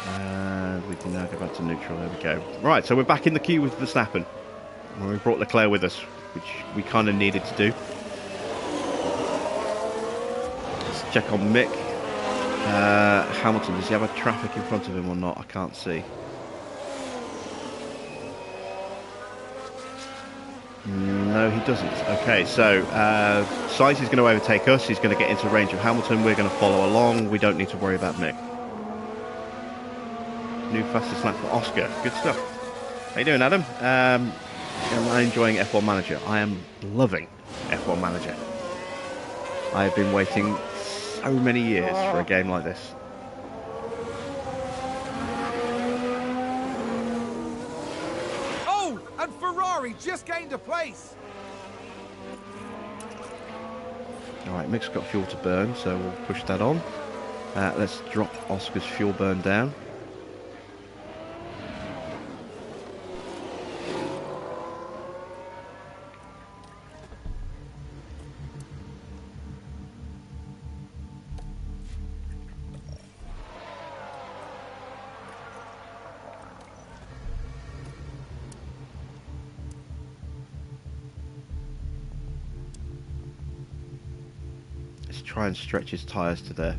S1: And we can now go back to neutral. There we go. Right, so we're back in the queue with Verstappen. And we brought Leclerc with us, which we kind of needed to do. Let's check on Mick. Hamilton, does he have a traffic in front of him or not? I can't see. No, he doesn't. Okay, so Sainz is going to overtake us. He's going to get into range of Hamilton. We're going to follow along. We don't need to worry about Mick. New fastest lap for Oscar. Good stuff. How you doing, Adam? Am I enjoying F1 Manager? I am loving F1 Manager. I have been waiting so many years for a game like this.
S2: Oh, and Ferrari just gained a place.
S1: Alright, Mick's got fuel to burn, so we'll push that on. Let's drop Oscar's fuel burn down. Try and stretch his tyres to there.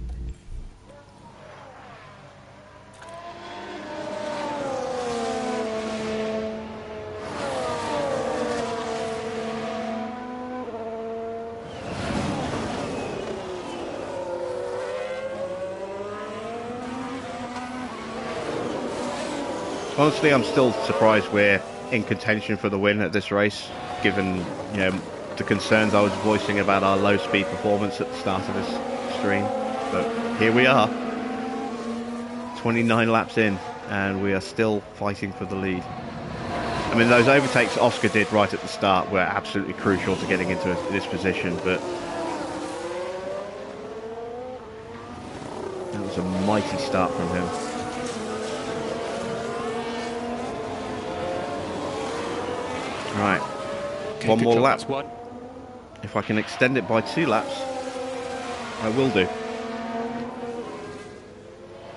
S1: Honestly, I'm still surprised we're in contention for the win at this race, given, you know, the concerns I was voicing about our low speed performance at the start of this stream. But here we are, 29 laps in, and we are still fighting for the lead. I mean, those overtakes Oscar did right at the start were absolutely crucial to getting into this position, but that was a mighty start from him. Right,
S7: Okay,
S1: one
S7: good
S1: more
S7: job,
S1: lap.
S7: that's one.
S1: If I can extend it by 2 laps, I will do.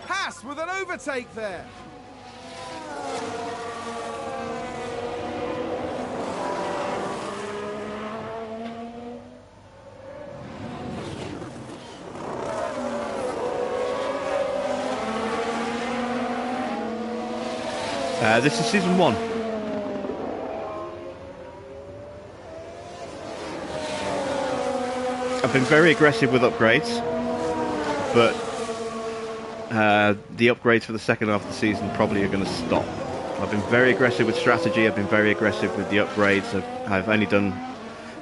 S2: HAAS with an overtake there.
S1: This is season 1. I've been very aggressive with upgrades, but the upgrades for the second half of the season probably are going to stop. I've been very aggressive with strategy, I've been very aggressive with the upgrades. I've only done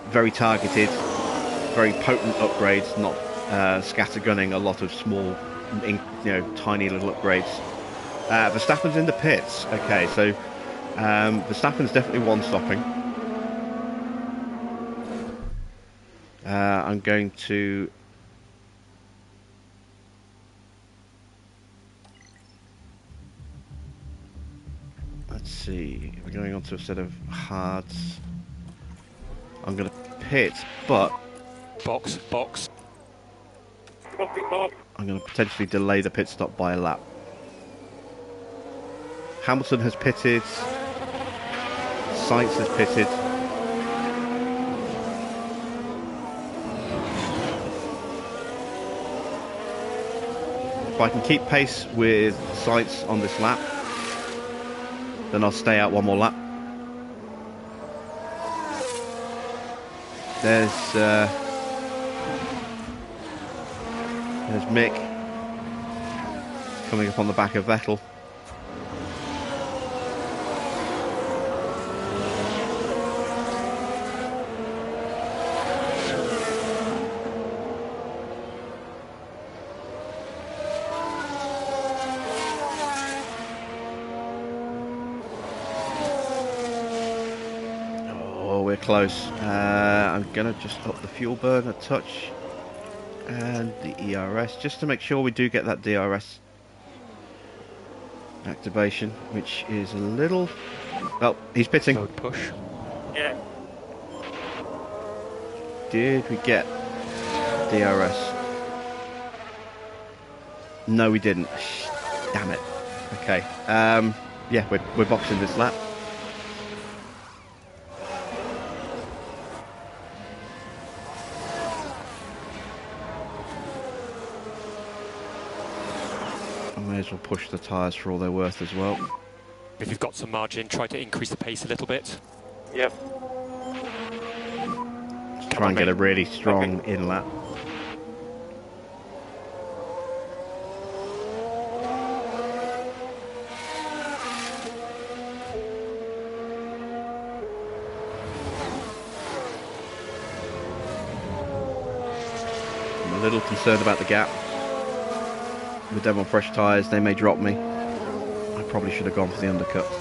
S1: very targeted, very potent upgrades, not scattergunning a lot of small, tiny little upgrades. Verstappen's in the pits. Okay, so Verstappen's definitely one-stopping. I'm going to... Let's see, we're going on to a set of hards. I'm going to pit, but...
S7: Box.
S4: Copy, Bob.
S1: I'm going to potentially delay the pit stop by a lap. Hamilton has pitted. Sainz has pitted. If I can keep pace with Sainz on this lap, then I'll stay out one more lap. There's Mick coming up on the back of Vettel. Close. I'm gonna just up the fuel burn a touch and the ERS just to make sure we do get that DRS activation, which is a little... Well, he's pitting.
S7: Mode push.
S4: Yeah.
S1: Did we get DRS? No, we didn't. Damn it. Okay. Yeah, we're boxing this lap. May as well push the tyres for all they're worth as well.
S7: If you've got some margin, try to increase the pace a little bit.
S4: Yep.
S1: Try and get a really strong in lap. a little concerned about the gap. With them on fresh tyres, they may drop me. I probably should have gone for the undercut.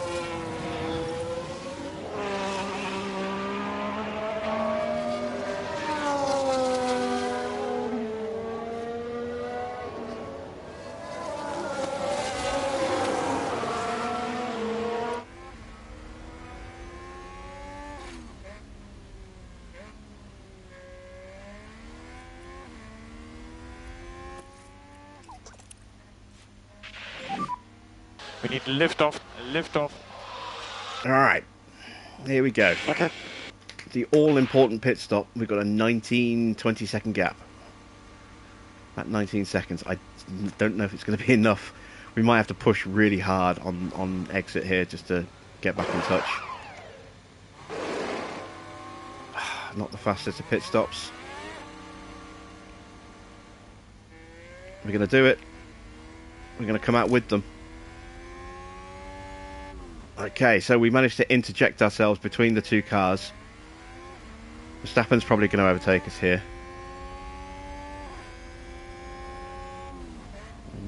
S3: We need lift off, lift off.
S1: Alright, here we go.
S6: Okay.
S1: The all-important pit stop. We've got a 19-20 second gap. At 19 seconds. I don't know if it's going to be enough. We might have to push really hard on exit here just to get back in touch. Not the fastest of pit stops. We're going to do it. We're going to come out with them. Okay, so we managed to interject ourselves between the two cars. Verstappen's probably going to overtake us here.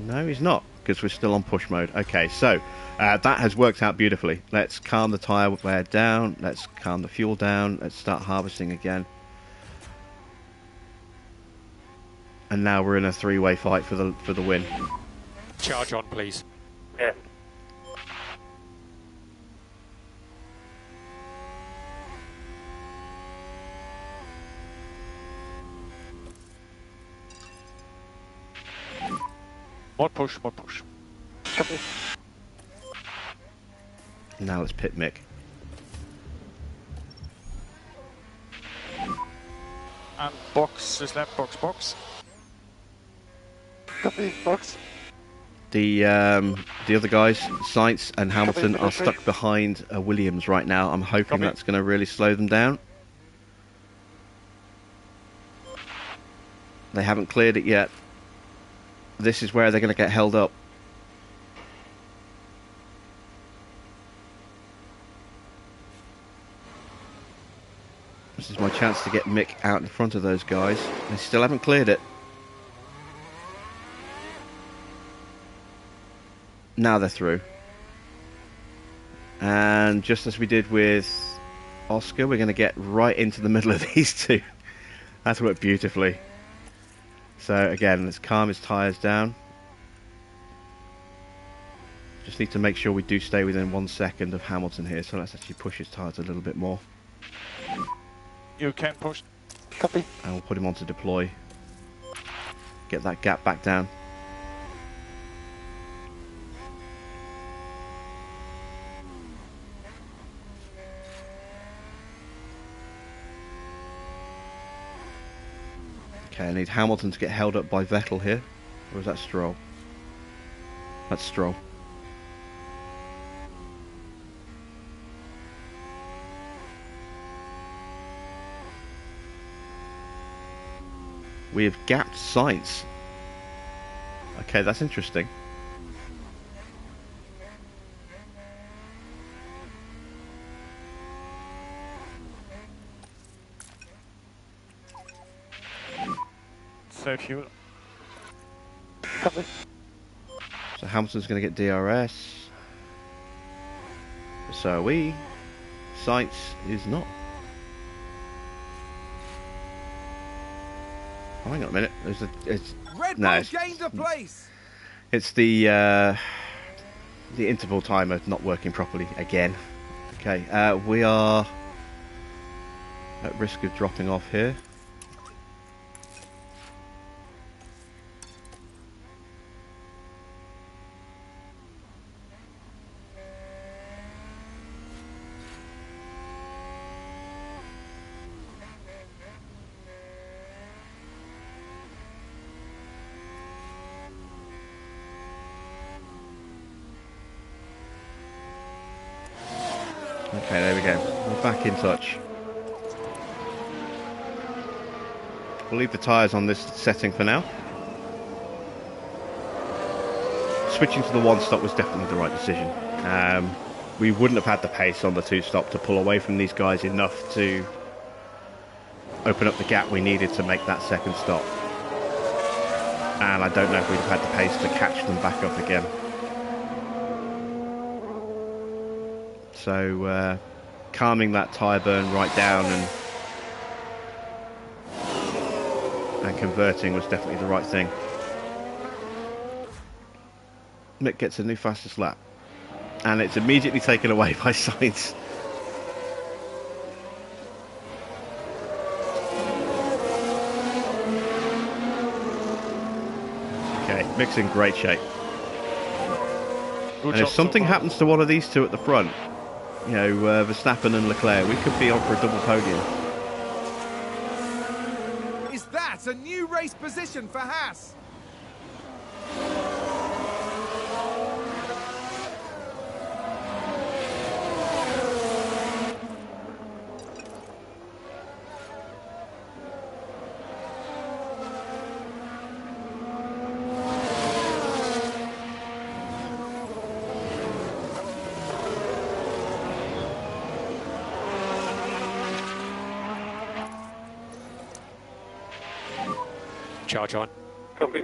S1: No, he's not, because we're still on push mode. Okay, so that has worked out beautifully. Let's calm the tyre wear down. Let's calm the fuel down. Let's start harvesting again. And now we're in a three-way fight for the win.
S7: Charge on, please.
S4: Yeah.
S3: More push, more push.
S6: Copy.
S1: Now let's pit Mick.
S3: And box is left, box, box.
S6: Copy. Box.
S1: The other guys, Sainz and Hamilton, are stuck behind Williams right now. I'm hoping
S3: Copy.
S1: that's going to really slow them down. They haven't cleared it yet. This is where they're going to get held up. This is my chance to get Mick out in front of those guys. They still haven't cleared it. Now they're through. And just as we did with Oscar, we're going to get right into the middle of these two. That's worked beautifully. So again, let's calm his tyres down. Just need to make sure we do stay within 1 second of Hamilton here. So let's actually push his tyres a little bit more.
S3: You can push.
S6: Copy.
S1: And we'll put him on to deploy. Get that gap back down. Okay, I need Hamilton to get held up by Vettel here. Or is that Stroll? That's Stroll. We have gapped Sainz. Okay, that's interesting.
S3: Save fuel.
S6: Copy.
S1: So Hamilton's going to get DRS. So are we. Sainz is not. Oh, hang on a minute. It's
S2: Red
S1: no,
S2: Bull
S1: it's-
S2: gained a place.
S1: It's the interval timer not working properly again. Okay, we are at risk of dropping off here. Okay, there we go. We're back in touch. We'll leave the tyres on this setting for now. Switching to the one stop was definitely the right decision. We wouldn't have had the pace on the two stop to pull away from these guys enough to open up the gap we needed to make that second stop. And I don't know if we'd have had the pace to catch them back up again. So calming that tyre burn right down and converting was definitely the right thing. Mick gets a new fastest lap. And it's immediately taken away by Sainz. Okay, Mick's in great shape.
S3: Good
S1: And if
S3: job
S1: something
S3: so far.
S1: happens to one of these two at the front, you know, Verstappen and Leclerc, we could be on for a double podium.
S2: Is that a new race position for Haas?
S7: Charge on.
S4: Copy.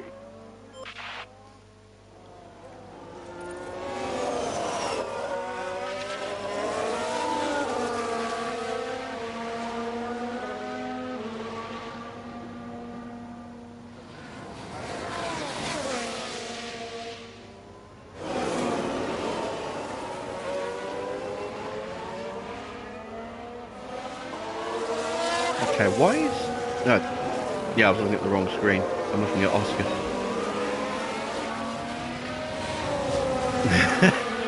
S1: Okay, why is... No, yeah, I was looking at the wrong screen. I'm looking at Oscar.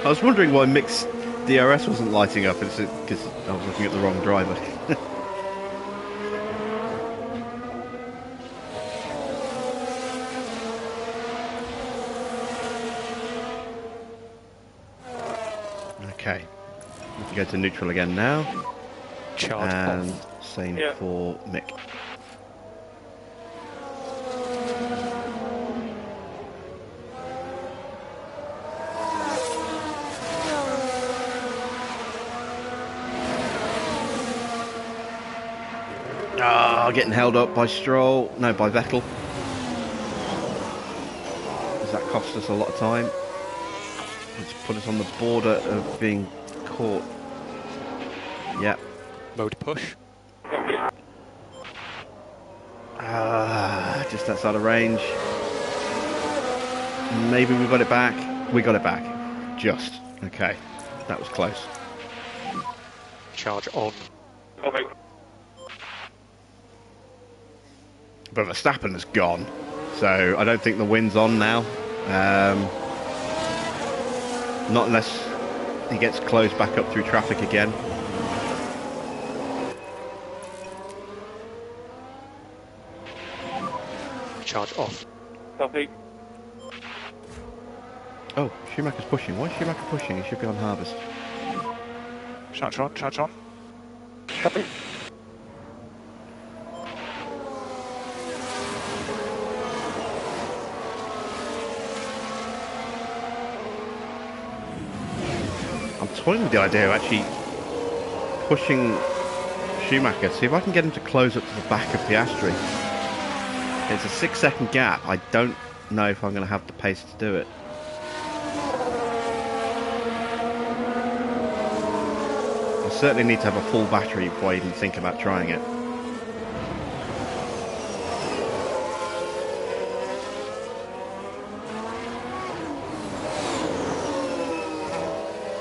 S1: I was wondering why Mick's DRS wasn't lighting up. It's because I was looking at the wrong driver. Okay, we can go to neutral again now.
S7: Charge
S1: And
S7: off.
S1: same
S4: Yeah.
S1: for Mick. Ah, getting held up by Stroll. No, by Vettel. Does that cost us a lot of time? It's put us on the border of being caught. Yep.
S7: Mode push.
S1: Just outside of range. Maybe we got it back. We got it back. Just. Okay. That was close.
S7: Charge on.
S4: Copy.
S1: But Verstappen has gone. So I don't think the win's on now. Not unless he gets closed back up through traffic again.
S7: Charge off.
S4: Copy.
S1: Oh, Schumacher's pushing. Why is Schumacher pushing? He should be on harvest.
S3: Charge on, charge on.
S6: Copy.
S1: I'm toying with the idea of actually pushing Schumacher, see if I can get him to close up to the back of Piastri. It's a 6-second gap. I don't know if I'm going to have the pace to do it. I certainly need to have a full battery before I even think about trying it.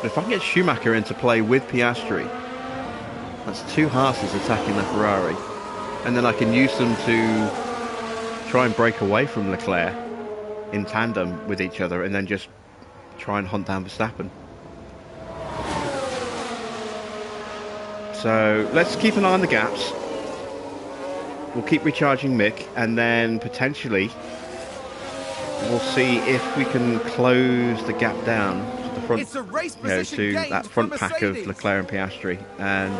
S1: But if I can get Schumacher into play with Piastri, that's two Haases attacking the Ferrari, and then I can use them to try and break away from Leclerc in tandem with each other, and then just try and hunt down Verstappen. So let's keep an eye on the gaps. We'll keep recharging Mick, and then potentially we'll see if we can close the gap down to the front,
S2: It's a race
S1: you know,
S2: position
S1: to
S2: gained
S1: that
S2: for
S1: front pack of
S2: Mercedes.
S1: Leclerc and Piastri, and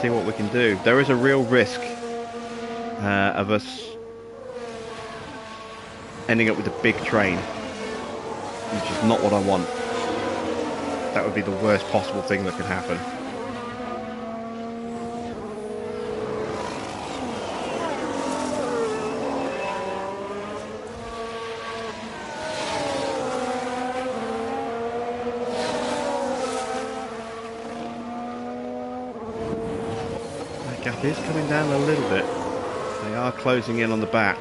S1: see what we can do. There is a real risk of us ending up with a big train, which is not what I want. That would be the worst possible thing that could happen. gap is coming down a little bit. They are closing in on the back.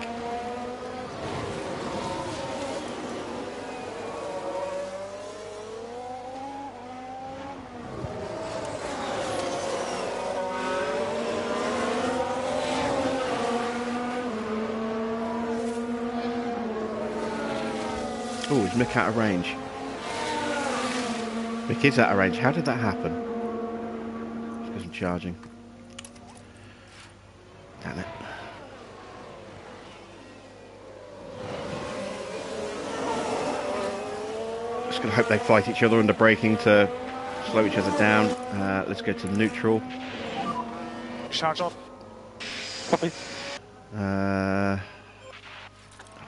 S1: Oh, is Mick out of range? Mick is out of range. How did that happen? It's because I'm charging. Damn it. Just going to hope they fight each other under braking to slow each other down. Let's go to neutral.
S3: Charge on.
S6: Copy.
S1: I've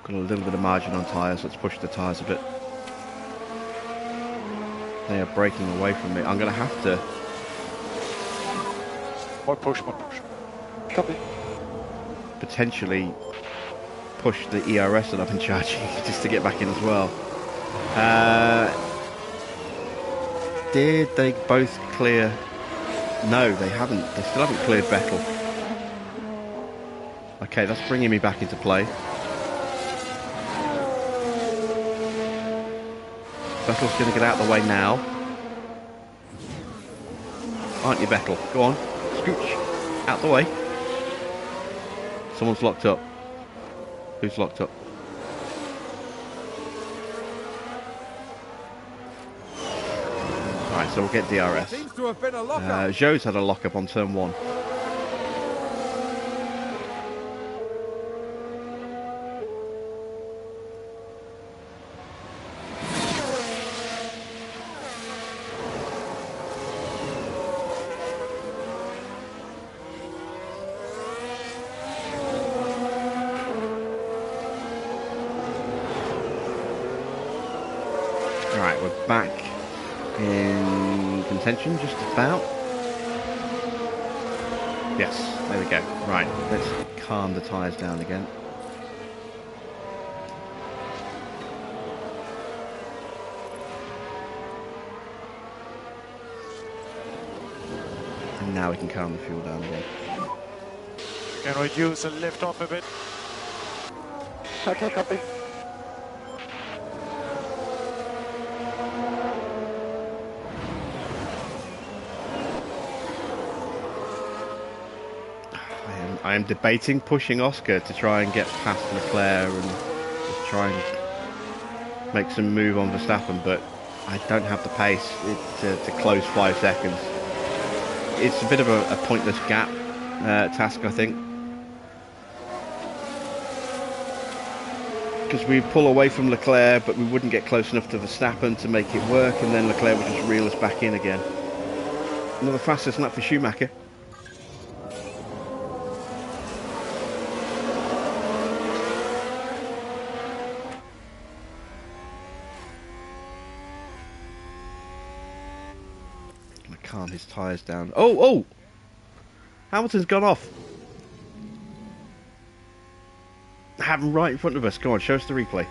S1: got a little bit of margin on tyres. Let's push the tyres a bit. They are breaking away from me. I'm going to have to
S3: More push, more push.
S6: Copy.
S1: potentially push the ERS that I've been charging just to get back in as well. Did they both clear? No, they haven't. They still haven't cleared Vettel. Okay, that's bringing me back into play. Vettel's going to get out of the way now. Aren't you, Vettel? Go on. Scooch. Out the way. Someone's locked up. Who's locked up? Alright, so we'll get DRS.
S2: Seems to have been a lockup.
S1: Joe's had a lockup on turn 1. Alright, we're back in contention, just about. Yes, there we go. Right, let's calm the tyres down again. And now we can calm the fuel down again.
S3: Can reduce the lift off a bit.
S6: Okay, copy.
S1: I am debating pushing Oscar to try and get past Leclerc and just try and make some move on Verstappen, but I don't have the pace to close 5 seconds. It's a bit of a pointless gap task, I think. Because we pull away from Leclerc, but we wouldn't get close enough to Verstappen to make it work, and then Leclerc would just reel us back in again. Another fastest lap for Schumacher. Calm his tyres down. Oh! Hamilton's gone off. Have him right in front of us. Go on, show us the replay.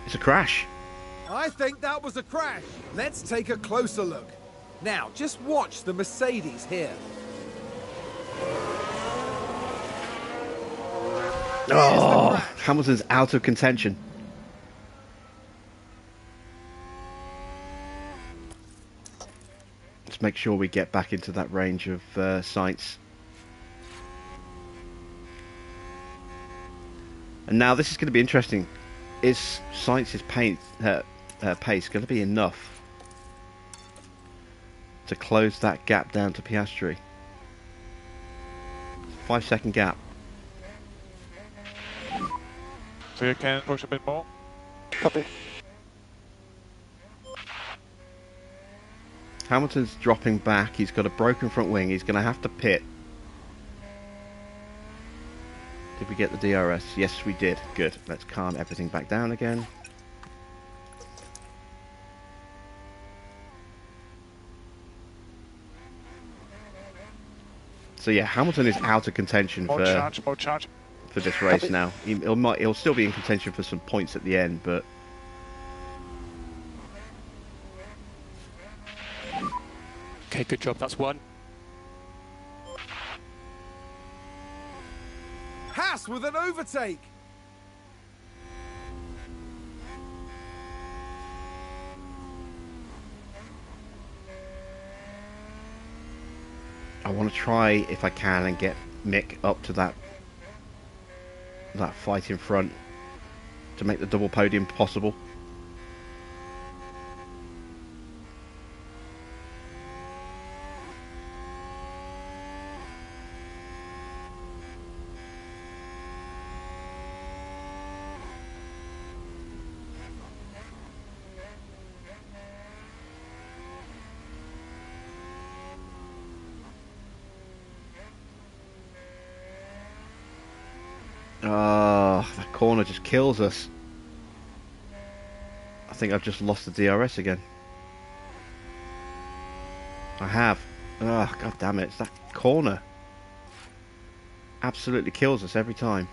S1: It's a crash.
S2: I think that was a crash. Let's take a closer look. Now, just watch the Mercedes here.
S1: Oh, Hamilton's out of contention. Let's make sure we get back into that range of Sainz. And now this is going to be interesting. Is Sainz's pace going to be enough to close that gap down to Piastri? 5-second gap.
S3: So you can push a bit more.
S6: Copy.
S1: Hamilton's dropping back. He's got a broken front wing. He's going to have to pit. Did we get the DRS? Yes, we did. Good. Let's calm everything back down again. So yeah, Hamilton is out of contention
S3: More charge, more charge.
S1: for this race now. He'll still be in contention for some points at the end, but
S7: Okay, good job. That's one.
S2: HAAS with an overtake.
S1: I want to try, if I can, and get Mick up to that fight in front to make the double podium possible. That corner just kills us. I think I've just lost the DRS again. I have. Oh, god damn it, it's that corner. Absolutely kills us every time.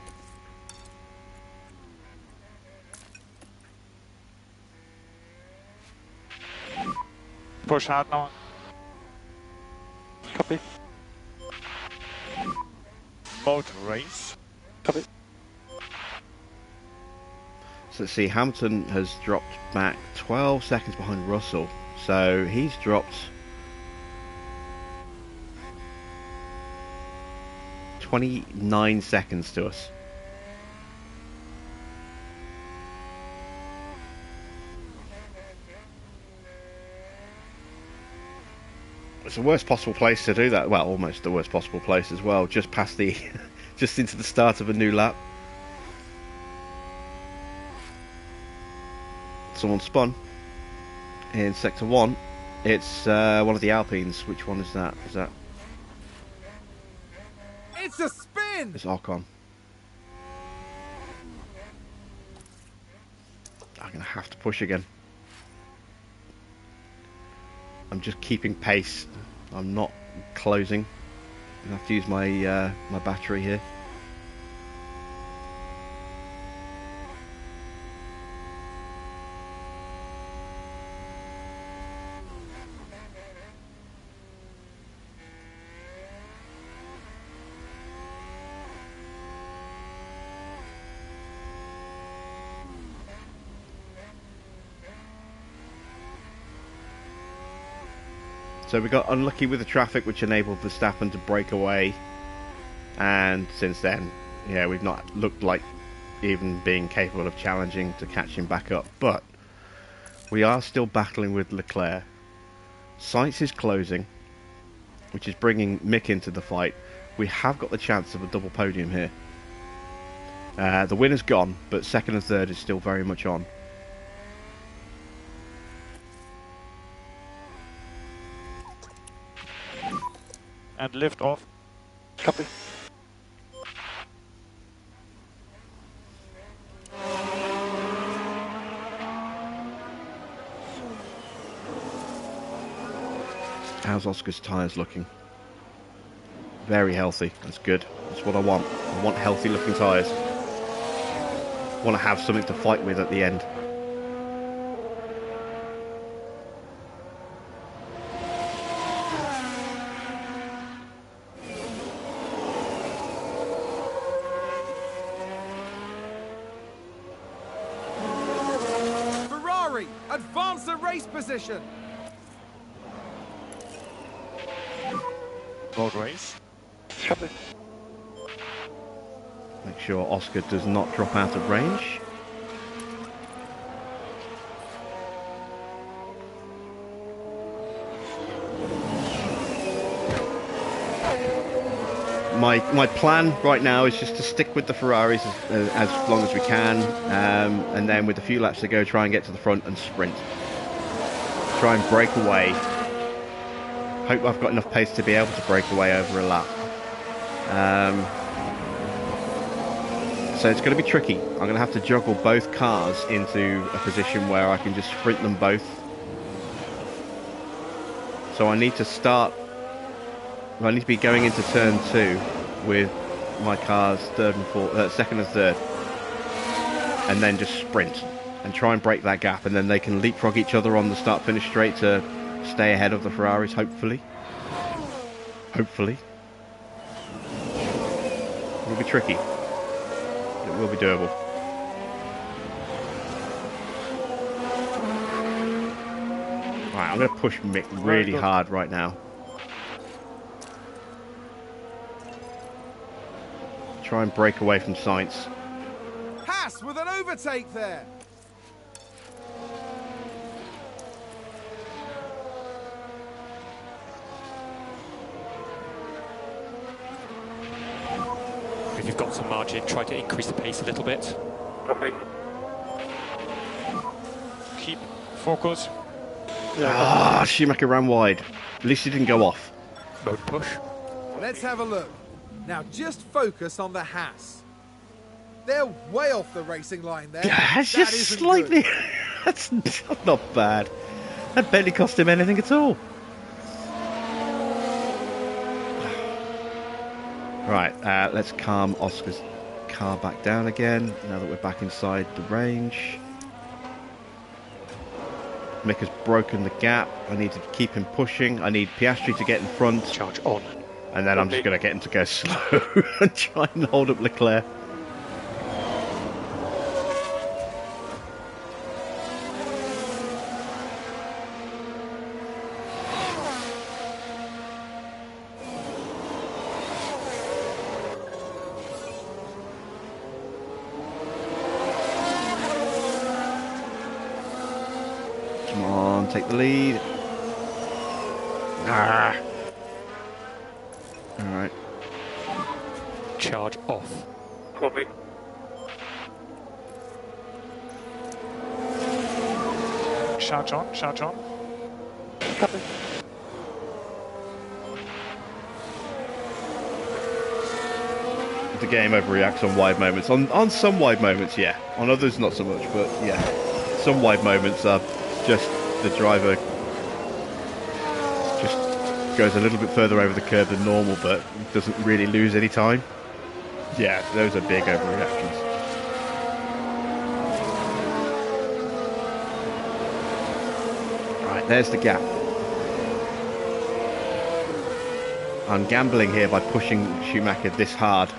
S3: Push hard now.
S6: Copy.
S3: Motor race.
S6: Copy.
S1: So let's see, Hamilton has dropped back 12 seconds behind Russell. So he's dropped 29 seconds to us. It's the worst possible place to do that. Well, almost the worst possible place as well. Just past the, just into the start of a new lap. Someone spun in sector 1. It's one of the Alpines. Which one is that? Is that?
S2: It's a spin.
S1: It's Ocon. I'm gonna have to push again. I'm just keeping pace. I'm not closing. I have to use my my battery here. So we got unlucky with the traffic, which enabled Verstappen to break away, and since then, yeah, we've not looked like even being capable of challenging to catch him back up. But we are still battling with Leclerc. Sainz is closing, which is bringing Mick into the fight. We have got the chance of a double podium here. The winner's gone, but second and third is still very much on.
S3: And lift off.
S6: Copy.
S1: How's Oscar's tyres looking? Very healthy. That's good. That's what I want. I want healthy looking tyres. I want to have something to fight with at the end.
S2: Ferrari, advance the race position.
S3: Road race.
S6: Copy.
S1: Make sure Oscar does not drop out of range. My plan right now is just to stick with the Ferraris as long as we can, and then with a few laps to go, try and get to the front and sprint. Try and break away. Hope I've got enough pace to be able to break away over a lap. So it's going to be tricky. I'm going to have to juggle both cars into a position where I can just sprint them both. So I need to start... I need to be going into turn 2 with my cars second and third. And then just sprint and try and break that gap. And then they can leapfrog each other on the start-finish straight to stay ahead of the Ferraris, hopefully. Hopefully. It will be tricky. It will be doable. Right, I'm going to push Mick really hard right now. Try and break away from Sainz.
S2: Haas with an overtake there.
S7: If you've got some margin, try to increase the pace a little bit.
S4: Copy.
S3: Keep focus.
S1: Ah, Schumacher ran wide. At least he didn't go off.
S7: Mode push.
S2: Let's have a look. Now just focus on the Haas. They're way off the racing line there.
S1: That's
S2: That
S1: just
S2: isn't
S1: slightly.
S2: good.
S1: That's not bad. That barely cost him anything at all. Right, let's calm Oscar's car back down again. Now that we're back inside the range. Mick has broken the gap. I need to keep him pushing. I need Piastri to get in front.
S7: Charge on.
S1: And then I'm just going to get him to go slow and try and hold up Leclerc. Come on, take the lead. Ah. All right.
S7: Charge off.
S4: Copy.
S3: Charge on, charge on.
S6: Copy.
S1: The game overreacts on wide moments. On some wide moments, yeah. On others, not so much. But yeah, some wide moments are just the driver just goes a little bit further over the curb than normal, but doesn't really lose any time. Yeah, those are big overreactions. Right, there's the gap. I'm gambling here by pushing Schumacher this hard.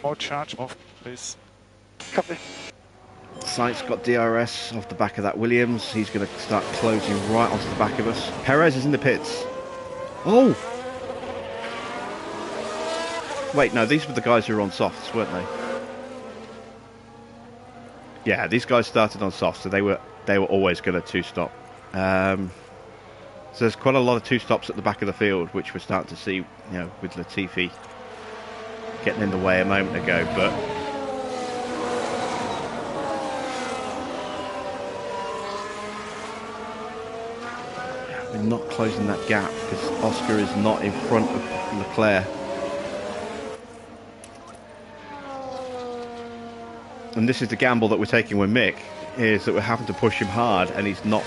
S3: More charge off, please.
S6: Copy.
S1: Sainz got DRS off the back of that Williams. He's going to start closing right onto the back of us. Perez is in the pits. Oh! Wait, no, these were the guys who were on softs, weren't they? Yeah, these guys started on softs, so they were always going to two-stop. So there's quite a lot of two-stops at the back of the field, which we're starting to see, you know, with Latifi getting in the way a moment ago, but we're not closing that gap because Oscar is not in front of Leclerc. And this is the gamble that we're taking with Mick, is that we're having to push him hard and he's not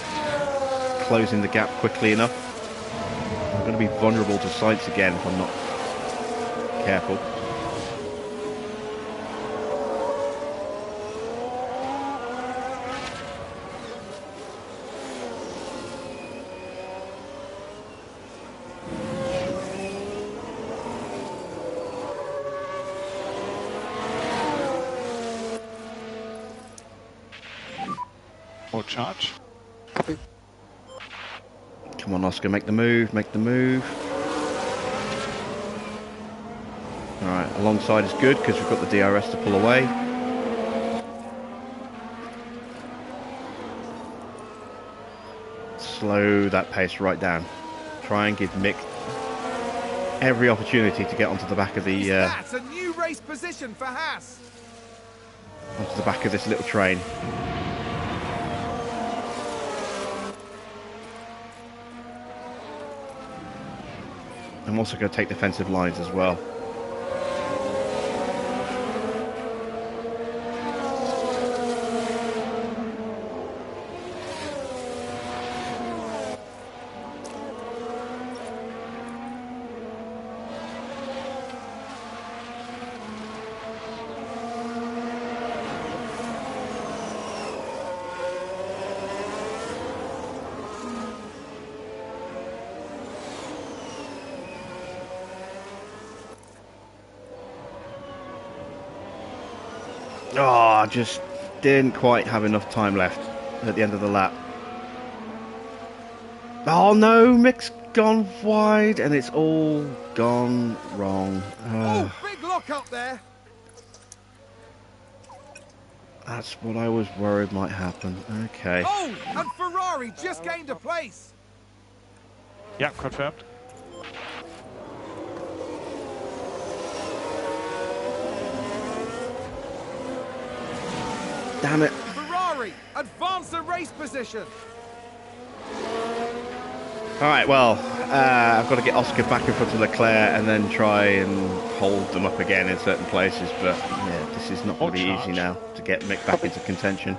S1: closing the gap quickly enough. I'm going to be vulnerable to Sainz again if I'm not careful.
S3: More charge.
S6: Copy.
S1: Come on, Oscar, make the move, make the move. Alright, alongside is good because we've got the DRS to pull away. Slow that pace right down. Try and give Mick every opportunity to get onto the back of the
S2: That's a new race position for Haas.
S1: onto the back of this little train. I'm also going to take defensive lines as well. Oh, I just didn't quite have enough time left at the end of the lap. Oh no, Mick's gone wide and it's all gone wrong.
S2: Oh, big lock up there.
S1: That's what I was worried might happen. Okay.
S2: Oh, and Ferrari just gained a place.
S3: Yeah, confirmed.
S1: Damn it.
S2: Ferrari advance the race position.
S1: Alright, well, I've got to get Oscar back in front of Leclerc and then try and hold them up again in certain places, but yeah, this is not going to be easy now to get Mick back into contention.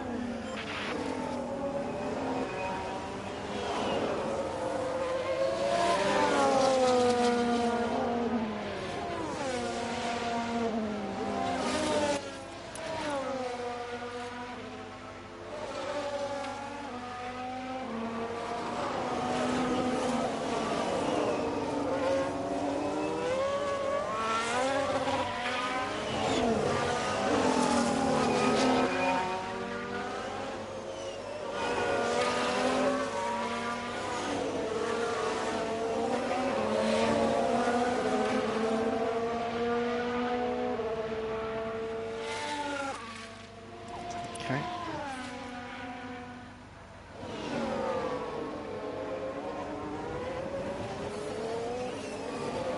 S1: Okay.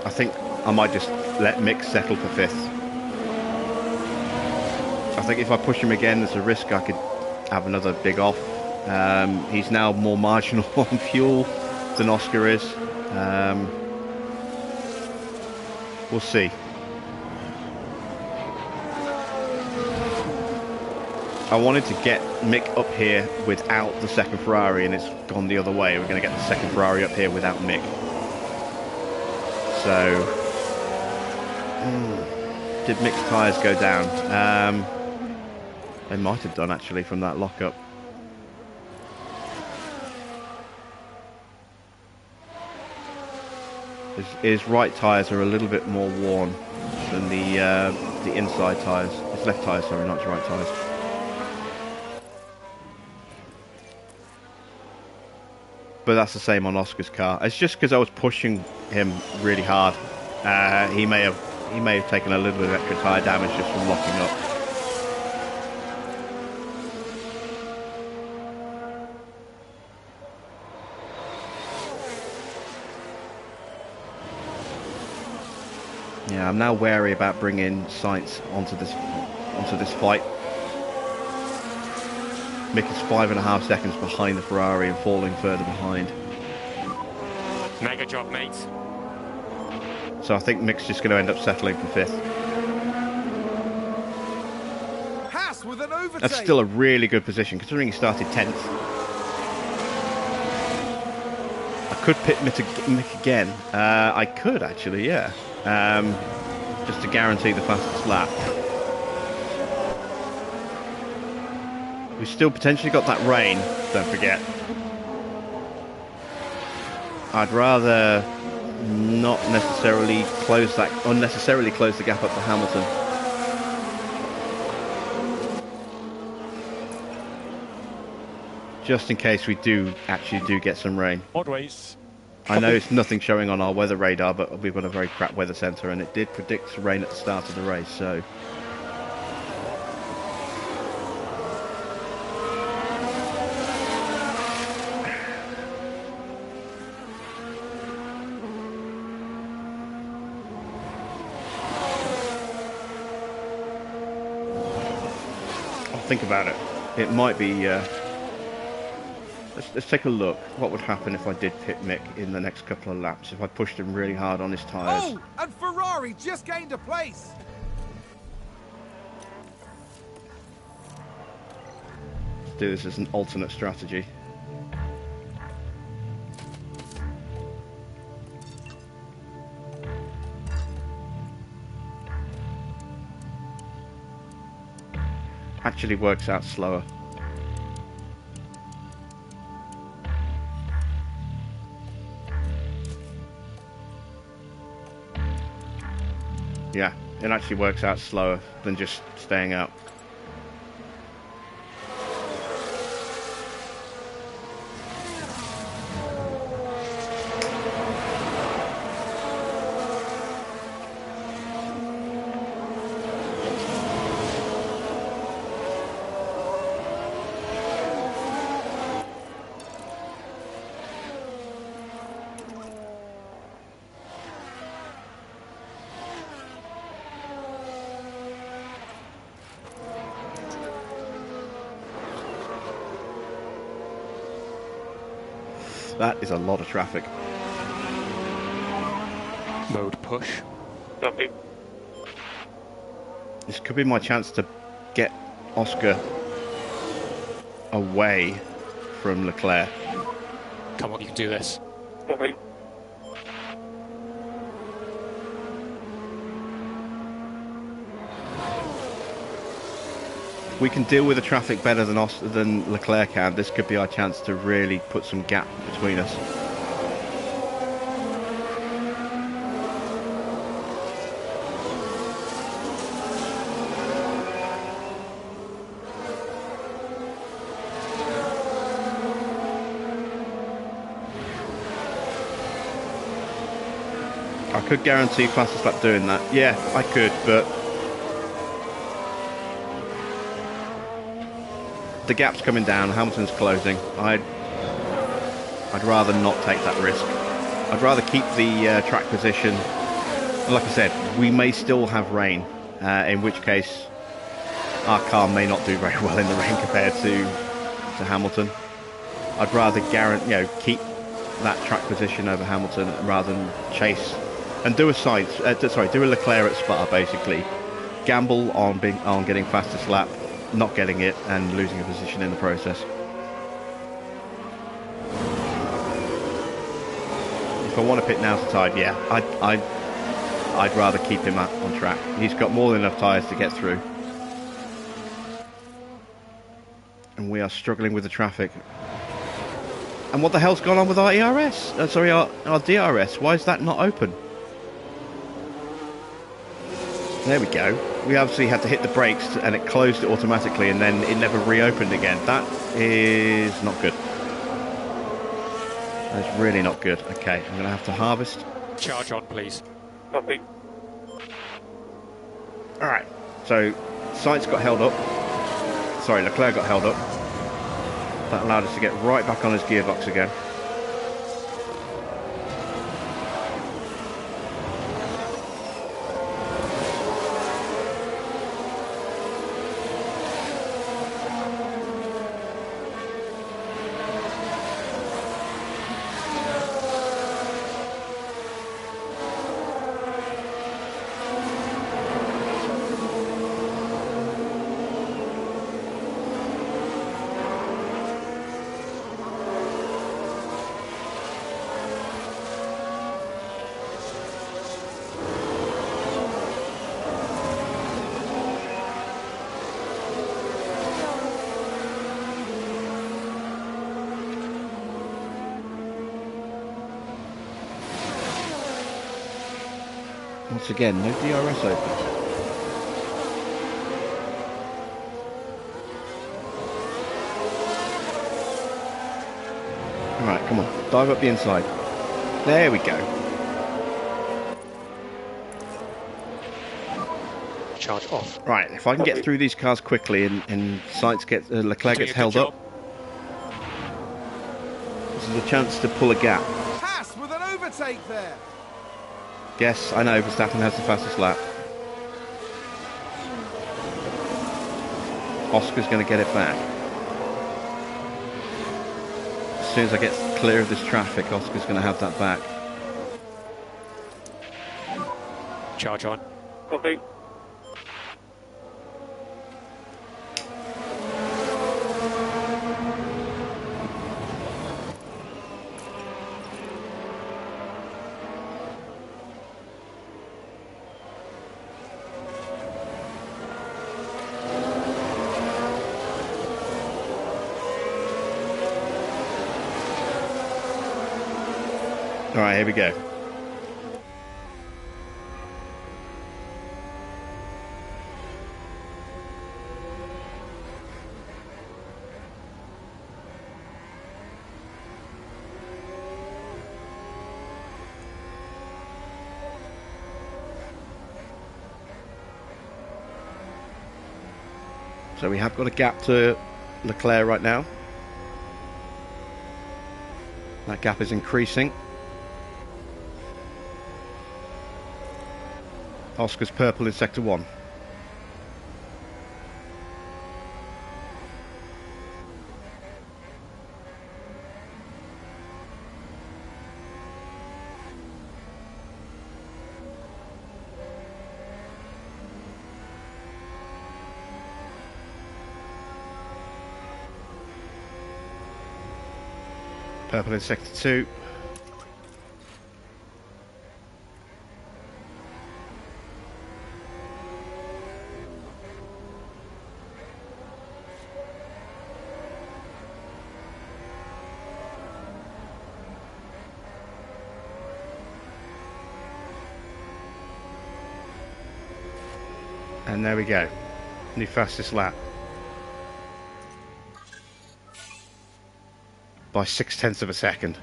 S1: I think I might just let Mick settle for 5th. I think if I push him again, there's a risk I could have another big off. He's now more marginal on fuel than Oscar is. We'll see. I wanted to get Mick up here without the second Ferrari, and it's gone the other way. We're going to get the second Ferrari up here without Mick. So, did Mick's tyres go down? They might have done, actually, from that lockup. His right tyres are a little bit more worn than the inside tyres. His left tyres, sorry, not his right tyres. But that's the same on Oscar's car. It's just because I was pushing him really hard. He may have taken a little bit of extra tyre damage just from locking up. Yeah, I'm now wary about bringing Sainz onto this fight. Mick is 5.5 seconds behind the Ferrari and falling further behind.
S7: Mega job, mates.
S1: So I think Mick's just going to end up settling for 5th.
S2: HAAS with an overtake.
S1: That's still a really good position, considering he started 10th. I could pit Mick again. I could, actually, yeah. Just to guarantee the fastest lap. We've still potentially got that rain, don't forget. I'd rather not unnecessarily close the gap up to Hamilton. Just in case we actually do get some rain.
S3: Mod race.
S1: I know it's nothing showing on our weather radar, but we've got a very crap weather centre and it did predict rain at the start of the race, so... Think about it. It might be. Let's take a look. What would happen if I did pit Mick in the next couple of laps? If I pushed him really hard on his tyres.
S2: Oh, and Ferrari just gained a place.
S1: Let's do this as an alternate strategy. Actually works out slower. Yeah, it actually works out slower than just staying out. That is a lot of traffic.
S7: Mode push.
S4: Copy.
S1: This could be my chance to get Oscar away from Leclerc.
S7: Come on, you can do this.
S4: Copy.
S1: If we can deal with the traffic better than Leclerc can, this could be our chance to really put some gap between us. I could guarantee fastest lap doing that. Yeah, I could, but the gap's coming down, Hamilton's closing. I'd rather not take that risk. I'd rather keep the track position. Like I said, we may still have rain, in which case our car may not do very well in the rain compared to Hamilton. I'd rather keep that track position over Hamilton rather than chase and do a do a Leclerc at Spa, basically. Gamble on getting fastest lap, not getting it, and losing a position in the process. If I want to pit now's the time, yeah, I'd rather keep him on track. He's got more than enough tyres to get through. And we are struggling with the traffic. And what the hell's gone on with our ERS? Our DRS. Why is that not open? There we go. We obviously had to hit the brakes and it closed it automatically and then it never reopened again. That is not good. That's really not good. Okay, I'm going to have to harvest.
S7: Charge on, please.
S4: Copy.
S1: Alright, so Sainz got held up. Sorry, Leclerc got held up. That allowed us to get right back on his gearbox again. Once again, no DRS open. Alright, come on. Dive up the inside. There we go.
S7: Charge off.
S1: Right, if I can get through these cars quickly and Leclerc gets held up, this is a chance to pull a gap.
S2: HAAS with an overtake there.
S1: Yes, I know Verstappen has the fastest lap. Oscar's going to get it back. As soon as I get clear of this traffic, Oscar's going to have that back.
S7: Charge on.
S4: Copy.
S1: Alright, here we go. So we have got a gap to Leclerc right now. That gap is increasing. Oscar's purple in sector 1. Purple in sector 2. And there we go. New fastest lap. By 0.6 of a second.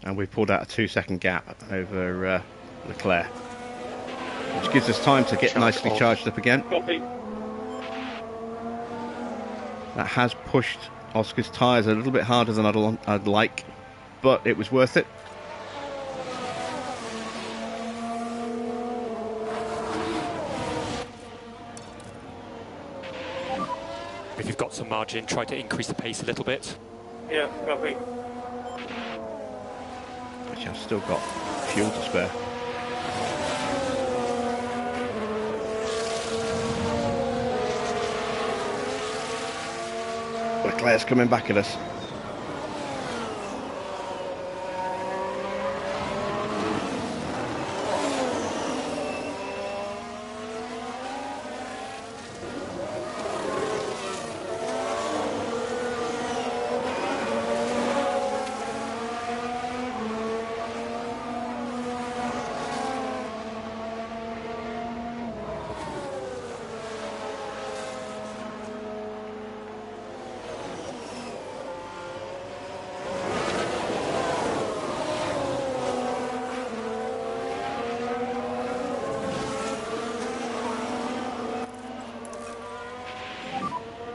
S1: And we pulled out a 2-second gap over Leclerc, which gives us time to get nicely charged up again.
S4: Copy.
S1: That has pushed Oscar's tyres a little bit harder than I'd like, but it was worth it.
S7: If you've got some margin, try to increase the pace a little bit.
S4: Yeah, copy.
S1: Actually, I've still got fuel to spare. Leclerc's coming back at us.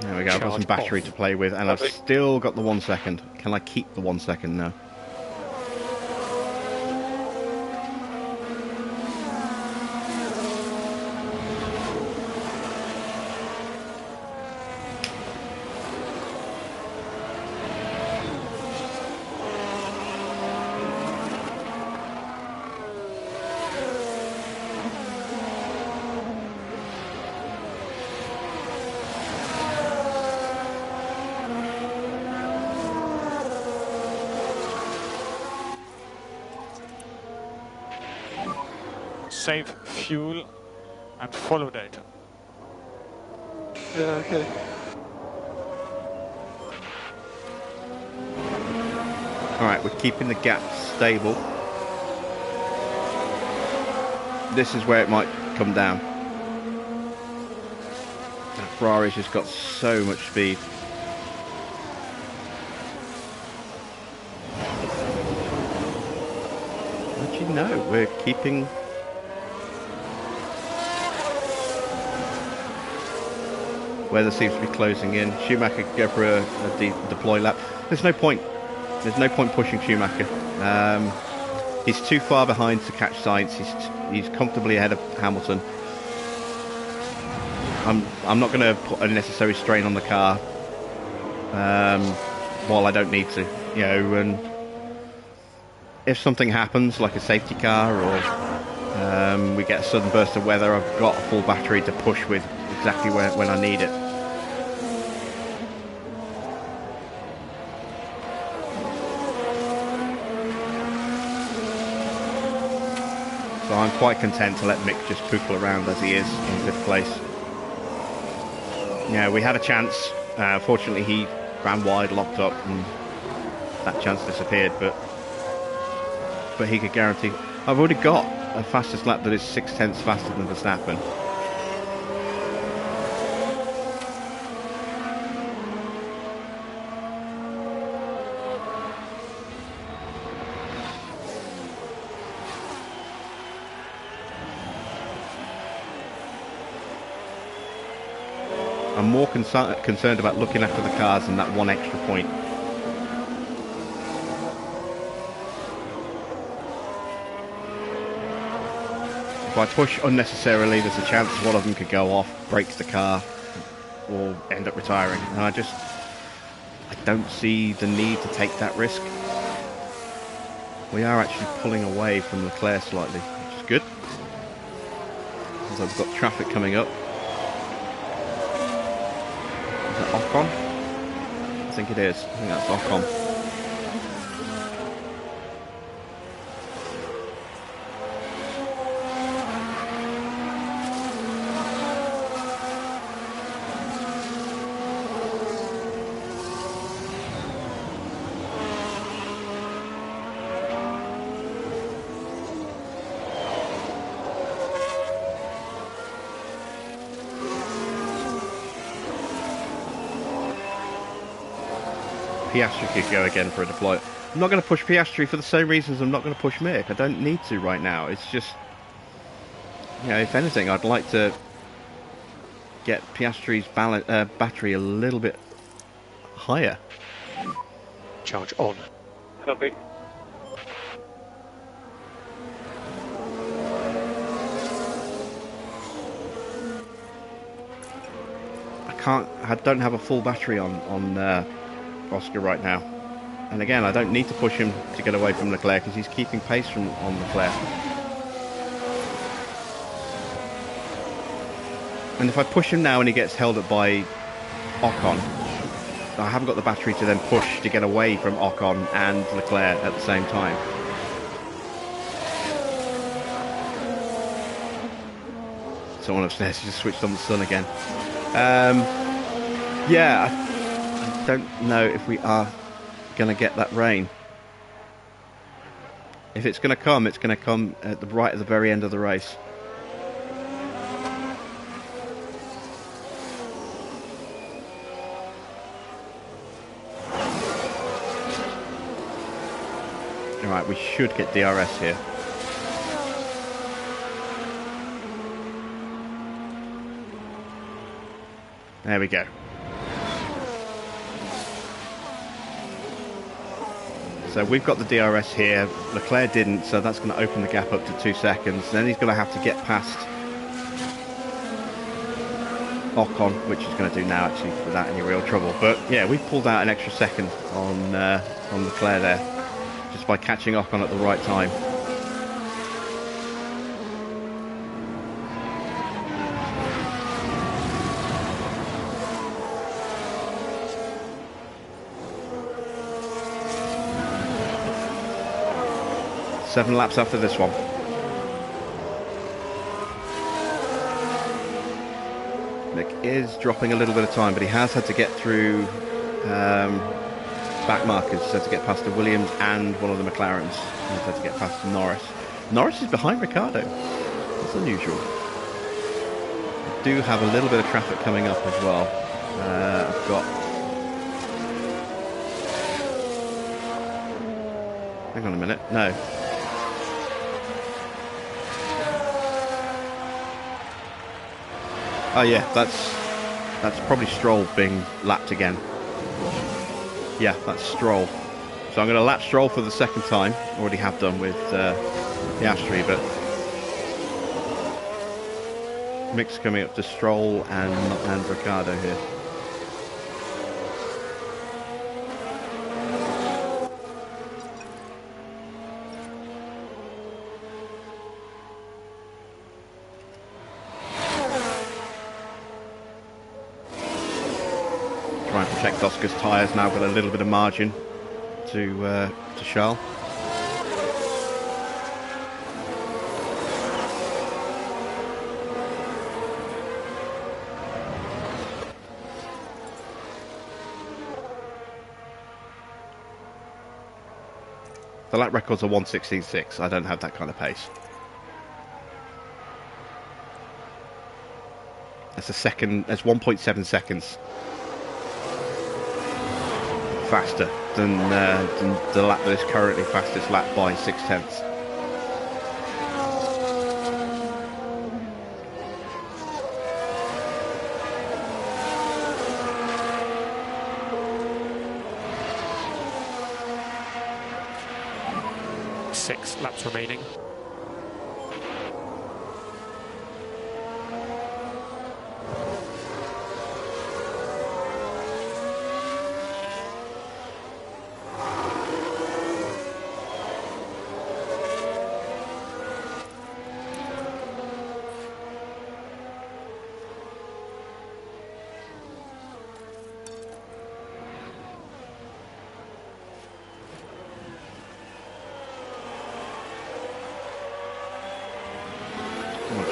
S1: There we go, I've got some battery to play with, and I've still got the 1 second. Can I keep the 1 second now?
S3: Save fuel and follow data.
S6: Yeah, okay.
S1: Alright, we're keeping the gap stable. This is where it might come down. That Ferrari's just got so much speed. How'd you know? We're keeping... Weather seems to be closing in. Schumacher could go for a deploy lap. There's no point. There's no point pushing Schumacher. He's too far behind to catch Sainz. He's comfortably ahead of Hamilton. I'm not going to put unnecessary strain on the car while I don't need to. You know, and if something happens, like a safety car, or we get a sudden burst of weather, I've got a full battery to push with exactly when I need it. So I'm quite content to let Mick just pookle around as he is in 5th place. Yeah, we had a chance. Fortunately, he ran wide, locked up, and that chance disappeared. But he could guarantee. I've already got a fastest lap that is 0.6 faster than Verstappen. I'm more concerned about looking after the cars than that one extra point. If I push unnecessarily, there's a chance one of them could go off, break the car, or end up retiring. And I don't see the need to take that risk. We are actually pulling away from Leclerc slightly, which is good. So we've got traffic coming up. Is that Ocon? I think it is. I think that's Ocon. Piastri could go again for a deploy. I'm not going to push Piastri for the same reasons I'm not going to push Mick. I don't need to right now. It's just, you know, if anything, I'd like to get Piastri's battery a little bit higher.
S7: Charge on.
S4: Copy.
S1: I don't have a full battery on Oscar right now. And again, I don't need to push him to get away from Leclerc because he's keeping pace on Leclerc. And if I push him now and he gets held up by Ocon, I haven't got the battery to then push to get away from Ocon and Leclerc at the same time. Someone upstairs just switched on the sun again. Yeah, I don't know if we are going to get that rain. If it's going to come, it's going to come at the very end of the race. Alright, we should get DRS here. There we go. So we've got the DRS here. Leclerc didn't, so that's going to open the gap up to 2 seconds. Then he's going to have to get past Ocon, which he's going to do now actually without any real trouble. But yeah, we've pulled out an extra second on Leclerc there, just by catching Ocon at the right time. Seven laps after this one. Mick is dropping a little bit of time, but he has had to get through back markers. He's had to get past the Williams and one of the McLarens. He's had to get past Norris. Norris is behind Ricciardo. That's unusual. I do have a little bit of traffic coming up as well. I've got... Hang on a minute. No. Oh yeah, that's probably Stroll being lapped again. Yeah, that's Stroll. So I'm going to lap Stroll for the second time. Already have done with Piastri, but Mick's coming up to Stroll and Ricciardo here. Protect Oscar's tyres now, got a little bit of margin to Charles. The lap records are 1:16.6. I don't have that kind of pace. That's a second. That's 1.7 seconds faster than the lap that is currently fastest lap by 0.6.
S7: Six laps remaining.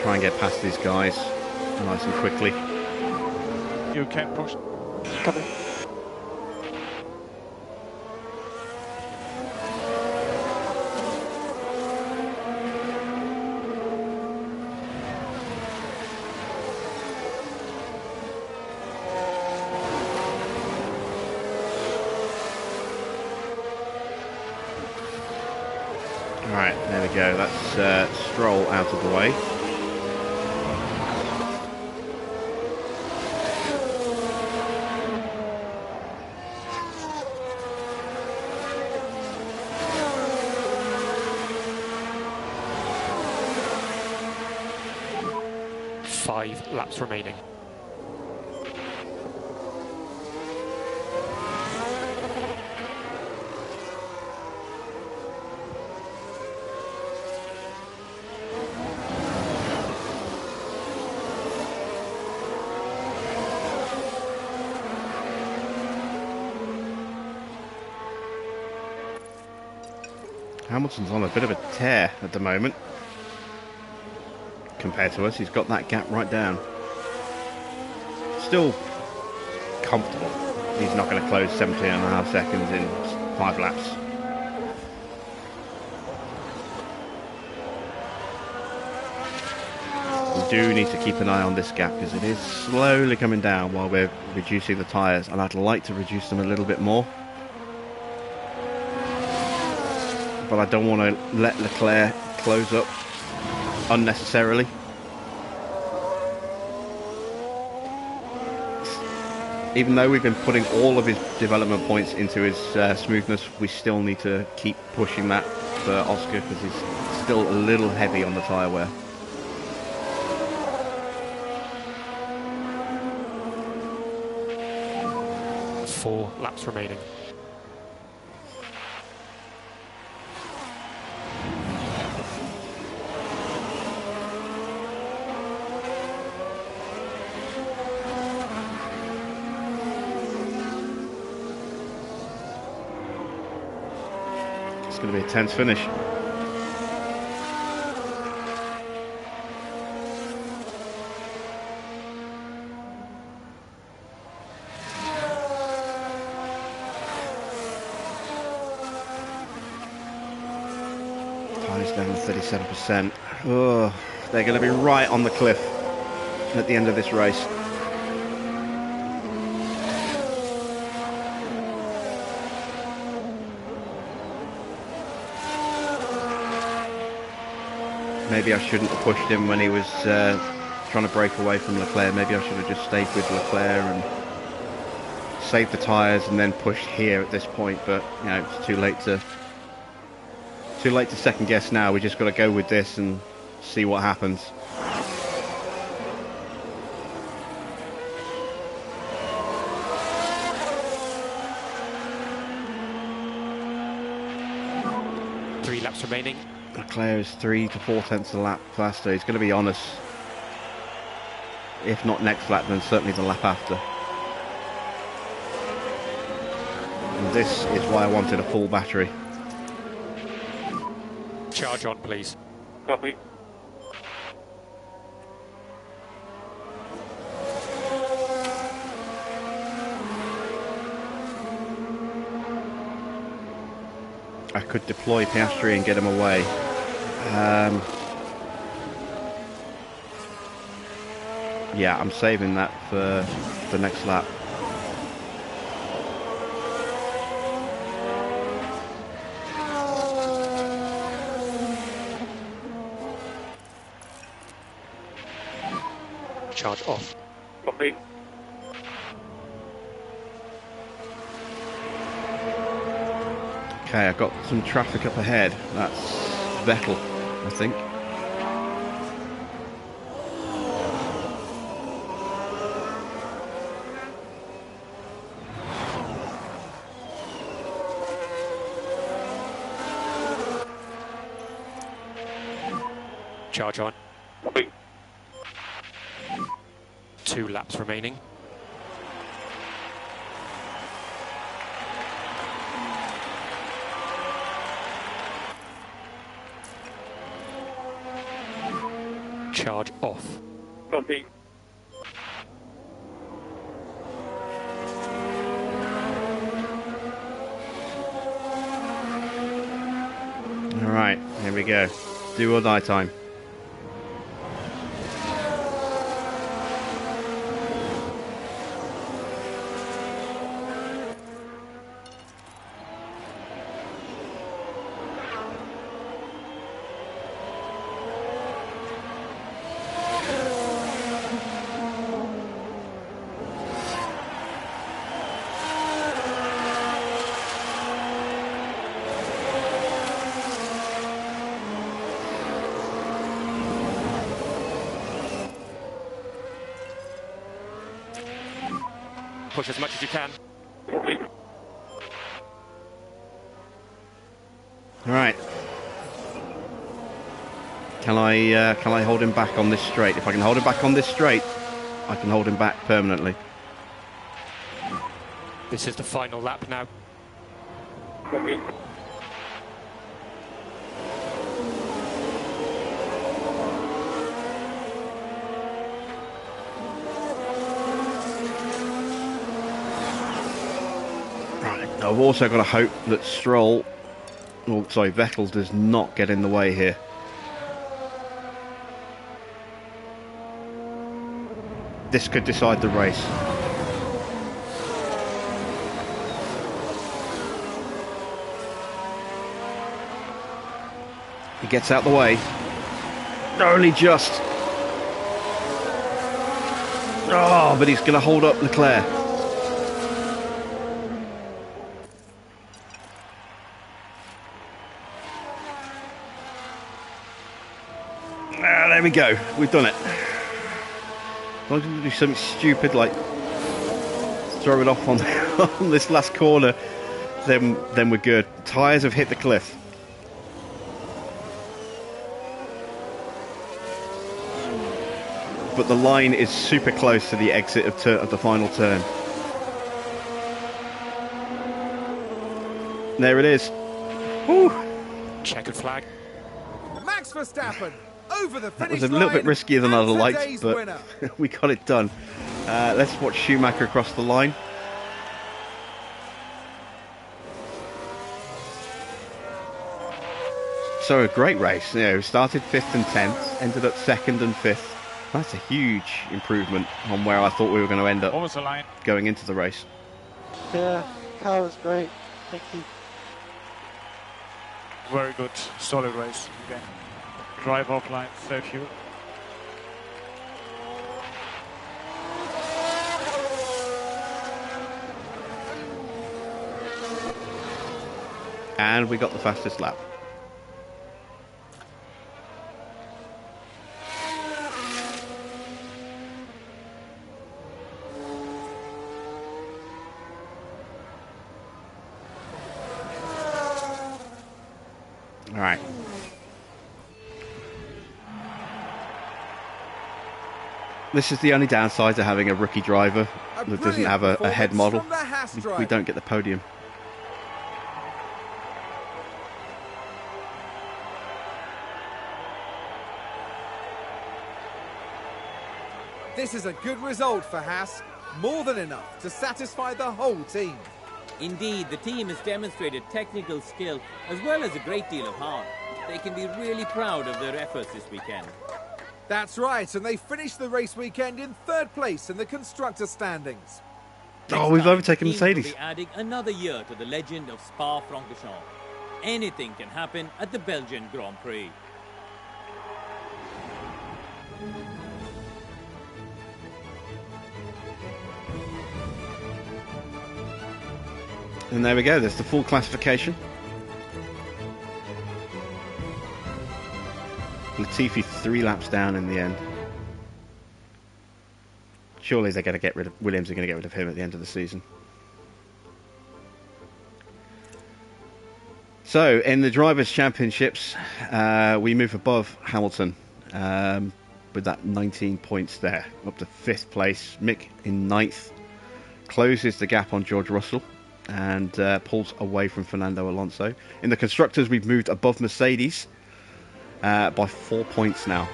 S1: try and get past these guys nice and quickly.
S3: You can push.
S6: Copy.
S1: Alright, there we go. That's Stroll out of the way.
S7: Five laps remaining.
S1: Hamilton's on a bit of a tear at the moment. Compared to us, he's got that gap right down. Still comfortable. He's not going to close 17.5 seconds in 5 laps. We do need to keep an eye on this gap because it is slowly coming down while we're reducing the tyres, and I'd like to reduce them a little bit more. But I don't want to let Leclerc close up unnecessarily. Even though we've been putting all of his development points into his smoothness, we still need to keep pushing that for Oscar because he's still a little heavy on the tyre wear.
S7: Four laps remaining.
S1: It's going to be a tense finish. Tyres down to 37%. Oh, they're going to be right on the cliff at the end of this race. Maybe I shouldn't have pushed him when he was trying to break away from Leclerc. Maybe I should have just stayed with Leclerc and saved the tyres and then pushed here at this point. But you know, it's too late to second guess now. We just got to go with this and see what happens.
S7: Three laps remaining.
S1: Leclerc is 3 to 4 tenths a lap faster. He's going to be on us. If not next lap, then certainly the lap after. And this is why I wanted a full battery.
S7: Charge on, please.
S4: Copy.
S1: I could deploy Piastri and get him away. Yeah, I'm saving that for the next lap.
S7: Charge off.
S4: Copy.
S1: Okay, I've got some traffic up ahead. That's Vettel, I think.
S7: Charge on.
S4: Copy.
S7: 2 laps remaining. charge off.
S4: Copy.
S1: Alright, here we go. Do or die time.
S7: Push as much as you can.
S1: Alright. Can I hold him back on this straight? If I can hold him back on this straight, I can hold him back permanently.
S7: This is the final lap now.
S4: Copy.
S1: I've also got to hope that Vettel does not get in the way here. This could decide the race. He gets out the way. Only just. Oh, but he's going to hold up Leclerc. There we go. We've done it. As long as we do something stupid like throw it off on, on this last corner, then we're good. Tyres have hit the cliff. But the line is super close to the exit of the final turn. There it is. Woo.
S7: Checkered flag.
S2: Max Verstappen over the
S1: That
S2: finish
S1: was a little bit
S2: line
S1: riskier than I'd
S2: and
S1: have liked,
S2: today's
S1: but
S2: winner.
S1: we got it done. Let's watch Schumacher across the line. So a great race. You know, started 5th and 10th, ended up 2nd and 5th. That's a huge improvement on where I thought we were going to end up
S3: Almost a line.
S1: going into the race.
S6: Yeah, car was great. Thank you.
S3: Very good, solid race again. Drive offline, save fuel.
S1: And we got the fastest lap. All right. This is the only downside to having a rookie driver that doesn't have a head model. We don't get the podium.
S2: This is a good result for HAAS, more than enough to satisfy the whole team.
S5: Indeed, the team has demonstrated technical skill as well as a great deal of heart. They can be really proud of their efforts this weekend.
S2: That's right, and they finished the race weekend in 3rd place in the constructor standings.
S1: Oh, we've overtaken
S5: The team will
S1: Mercedes.
S5: be adding another year to the legend of Spa-Francorchamps. Anything can happen at the Belgian Grand Prix.
S1: And there we go, there's the full classification. Latifi 3 laps down in the end. Surely they're going to get rid of Williams. Are going to get rid of him at the end of the season. So in the drivers' championships, we move above Hamilton with that 19 points there, up to 5th place. Mick in 9th, closes the gap on George Russell and pulls away from Fernando Alonso. In the constructors, we've moved above Mercedes by 4 points now.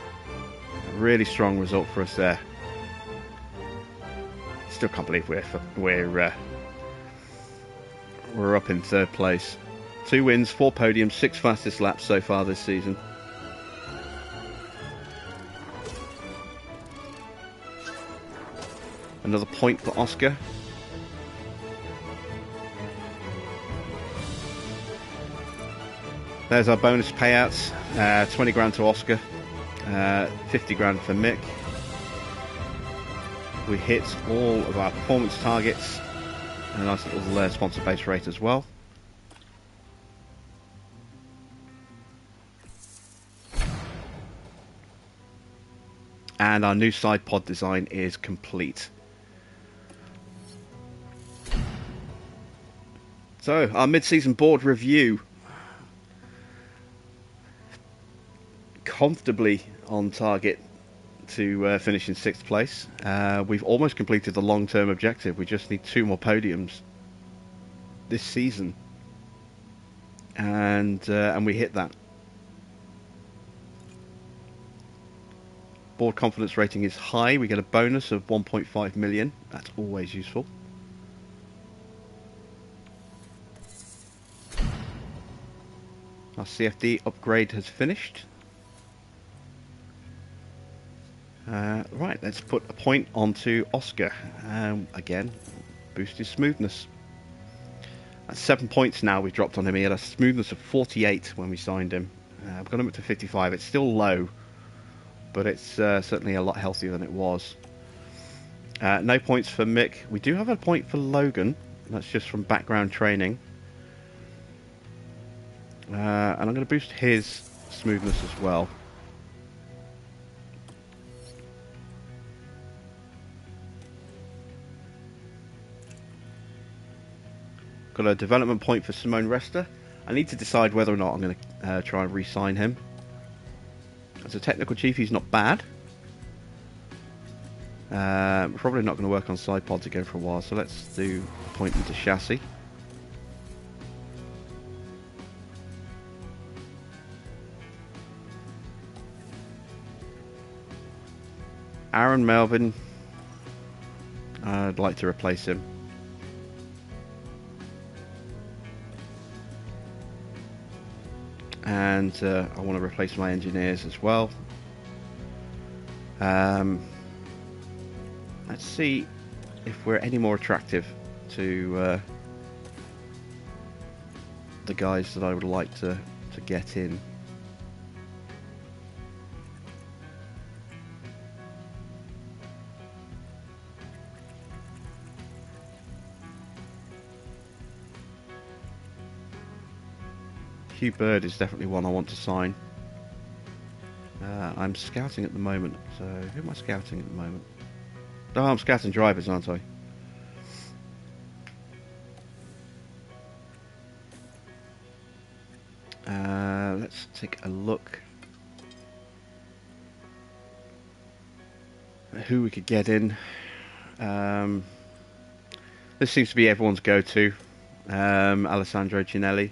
S1: really strong result for us there. Still can't believe we're up in third place. 2 wins, 4 podiums, 6 fastest laps so far this season. Another point for Oscar. There's our bonus payouts. 20 grand to Oscar, 50 grand for Mick. We hit all of our performance targets. A nice little sponsor base rate as well. And our new side pod design is complete. So, our mid-season board review. Comfortably on target to finish in 6th place. We've almost completed the long-term objective. We just need 2 more podiums this season. And we hit that. Board confidence rating is high. We get a bonus of 1.5 million. That's always useful. Our CFD upgrade has finished. Right, let's put a point onto Oscar. Again, boost his smoothness. That's 7 points now we've dropped on him. He had a smoothness of 48 when we signed him. I've got him up to 55. It's still low, but it's certainly a lot healthier than it was. No points for Mick. We do have a point for Logan. That's just from background training. And I'm going to boost his smoothness as well. Got a development point for Simone Resta. I need to decide whether or not I'm going to try and re-sign him. As a technical chief, he's not bad. Probably not going to work on side pods again for a while, so let's do a point into chassis. Aaron Melvin, I'd like to replace him. And I want to replace my engineers as well. Let's see if we're any more attractive to the guys that I would like to get in. Hugh Bird is definitely one I want to sign. I'm scouting at the moment, so who am I scouting at the moment? Oh, I'm scouting drivers, aren't I? Let's take a look at who we could get in. This seems to be everyone's go-to. Alessandro Ginelli.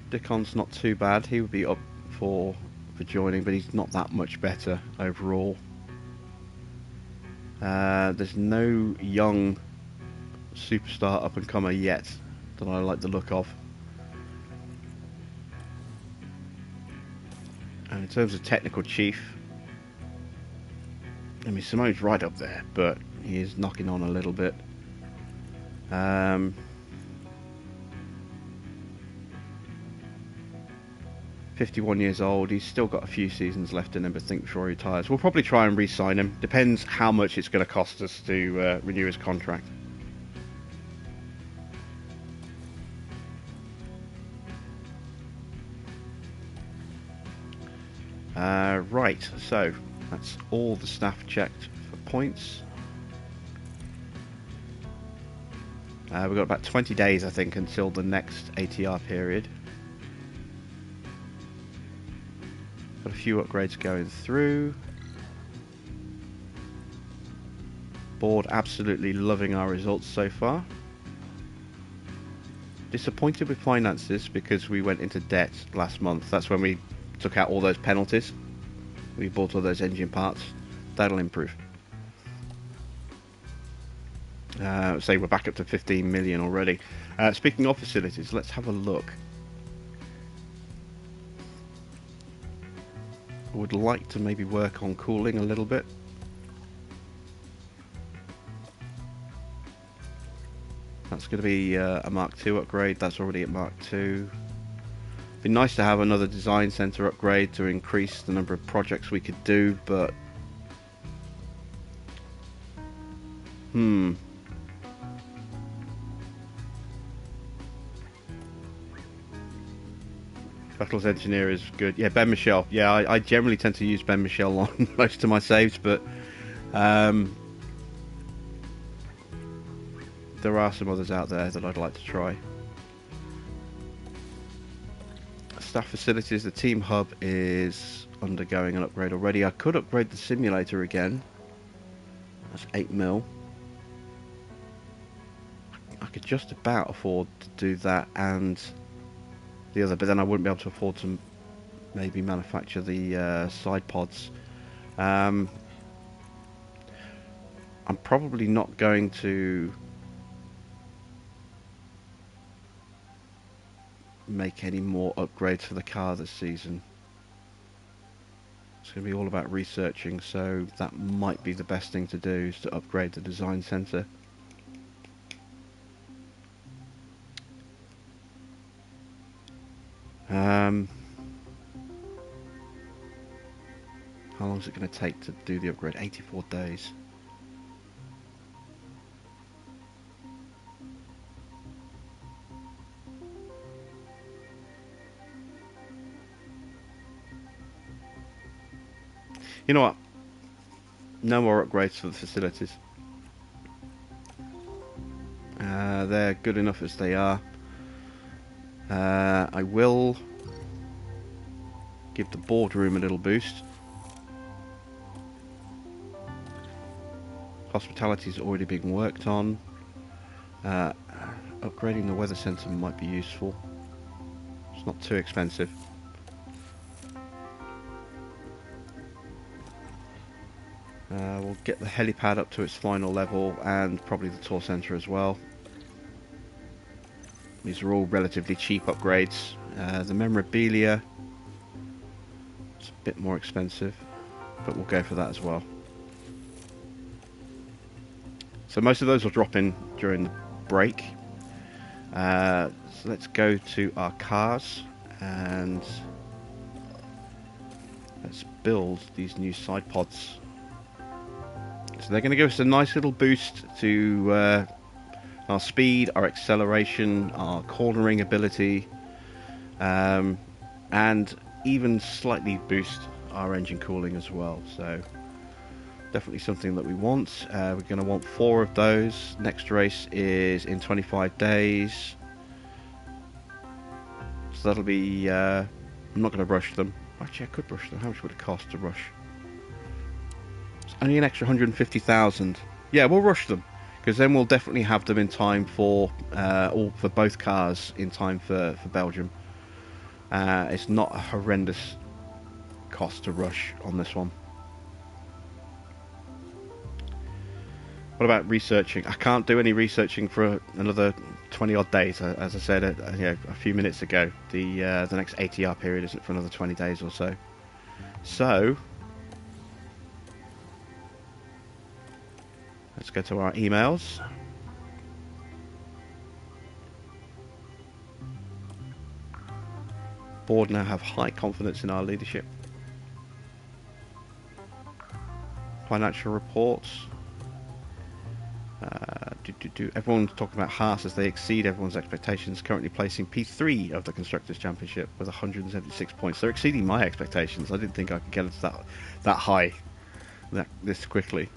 S1: Dickon's not too bad. He would be up for joining, but he's not that much better overall. There's no young superstar up and comer yet that I like the look of. And in terms of technical chief, I mean, Simone's right up there, but he is knocking on a little bit. 51 years old, he's still got a few seasons left in him, but think before he retires. We'll probably try and re-sign him. Depends how much it's going to cost us to renew his contract. Right, so that's all the staff checked for points. We've got about 20 days, I think, until the next ATR period. Got a few upgrades going through. Board absolutely loving our results so far. disappointed with finances because we went into debt last month. That's when we took out all those penalties. We bought all those engine parts. That'll improve. Say we're back up to 15 million already. Speaking of facilities, let's have a look. I would like to maybe work on cooling a little bit. That's going to be a Mark II upgrade. That's already at Mark II. Be nice to have another design center upgrade to increase the number of projects we could do, but Battles Engineer is good. Yeah, Ben Michel. Yeah, I generally tend to use Ben Michel on most of my saves, but there are some others out there that I'd like to try. Staff facilities, the team hub is undergoing an upgrade already. I could upgrade the simulator again. That's 8 mil. I could just about afford to do that and the other, but then I wouldn't be able to afford to maybe manufacture the side pods. I'm probably not going to make any more upgrades for the car this season. It's going to be all about researching, so that might be the best thing to do, is to upgrade the design center. How long is it going to take to do the upgrade? 84 days. You know what? No more upgrades for the facilities. They're good enough as they are. I will give the boardroom a little boost. Hospitality is already being worked on. Upgrading the weather centre might be useful. It's not too expensive. We'll get the helipad up to its final level and probably the tour centre as well. These are all relatively cheap upgrades. The memorabilia is a bit more expensive, but we'll go for that as well. So most of those will drop in during the break. So let's go to our cars and let's build these new side pods. So they're going to give us a nice little boost to our speed, our acceleration, our cornering ability, and even slightly boost our engine cooling as well. So definitely something that we want. We're going to want 4 of those. Next race is in 25 days. So that'll be... I'm not going to rush them. Actually, I could rush them. How much would it cost to rush? It's only an extra 150,000. Yeah, we'll rush them, because then we'll definitely have them in time for for both cars in time for Belgium. It's not a horrendous cost to rush on this one. What about researching? I can't do any researching for another 20 odd days. As I said a few minutes ago, the next ATR period isn't for another 20 days or so. So let's go to our emails. Board now have high confidence in our leadership. Financial reports. Everyone's talking about HAAS as they exceed everyone's expectations, currently placing P3 of the Constructors' Championship with 176 points. They're exceeding my expectations. I didn't think I could get it that high this quickly.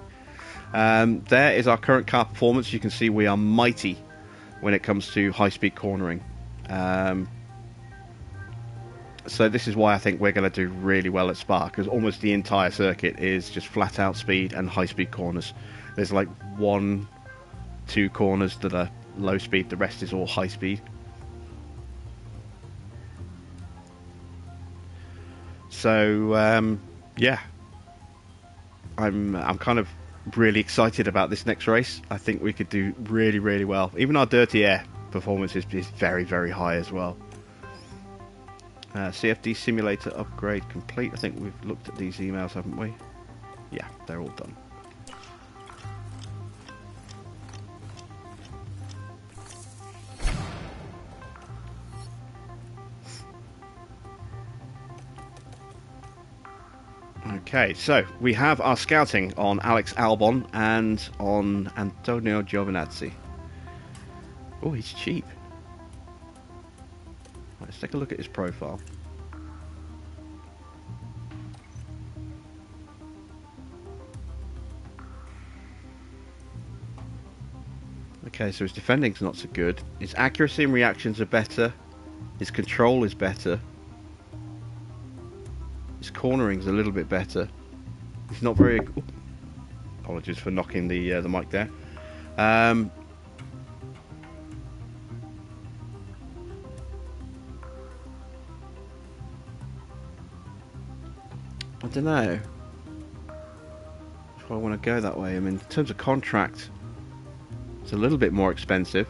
S1: There is our current car performance. You can see we are mighty when it comes to high-speed cornering. So this is why I think we're going to do really well at Spa, because almost the entire circuit is just flat-out speed and high-speed corners. There's like 1-2 corners that are low speed, the rest is all high speed. So yeah, I'm kind of really excited about this next race. I think we could do really, really well. Even our dirty air performance is very, very high as well. CFD simulator upgrade complete. I think we've looked at these emails, haven't we? Yeah, they're all done. Okay, so we have our scouting on Alex Albon and on Antonio Giovinazzi. Oh, he's cheap. Let's take a look at his profile. Okay, so his defending's not so good. His accuracy and reactions are better. His control is better. His cornering's a little bit better. He's not very... Ooh, apologies for knocking the mic there. I don't know if I want to go that way. I mean, in terms of contract, it's a little bit more expensive.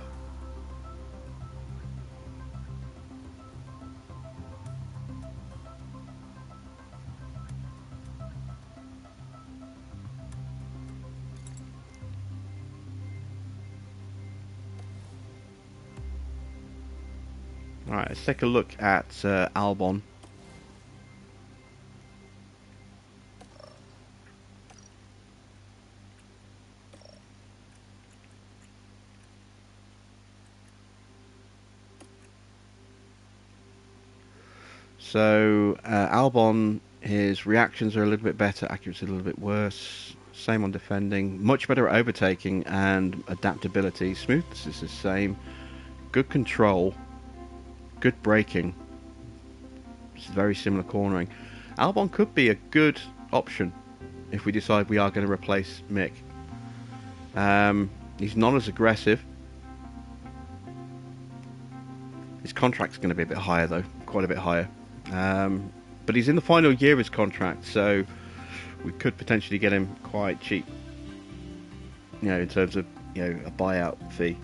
S1: Alright, let's take a look at Albon. So Albon, his reactions are a little bit better, accuracy a little bit worse. Same on defending, much better at overtaking and adaptability. Smoothness is the same. Good control, good braking. It's very similar cornering. Albon could be a good option if we decide we are going to replace Mick. He's not as aggressive. His contract's going to be a bit higher though, quite a bit higher. But he's in the final year of his contract, so we could potentially get him quite cheap, you know, in terms of, you know, a buyout fee.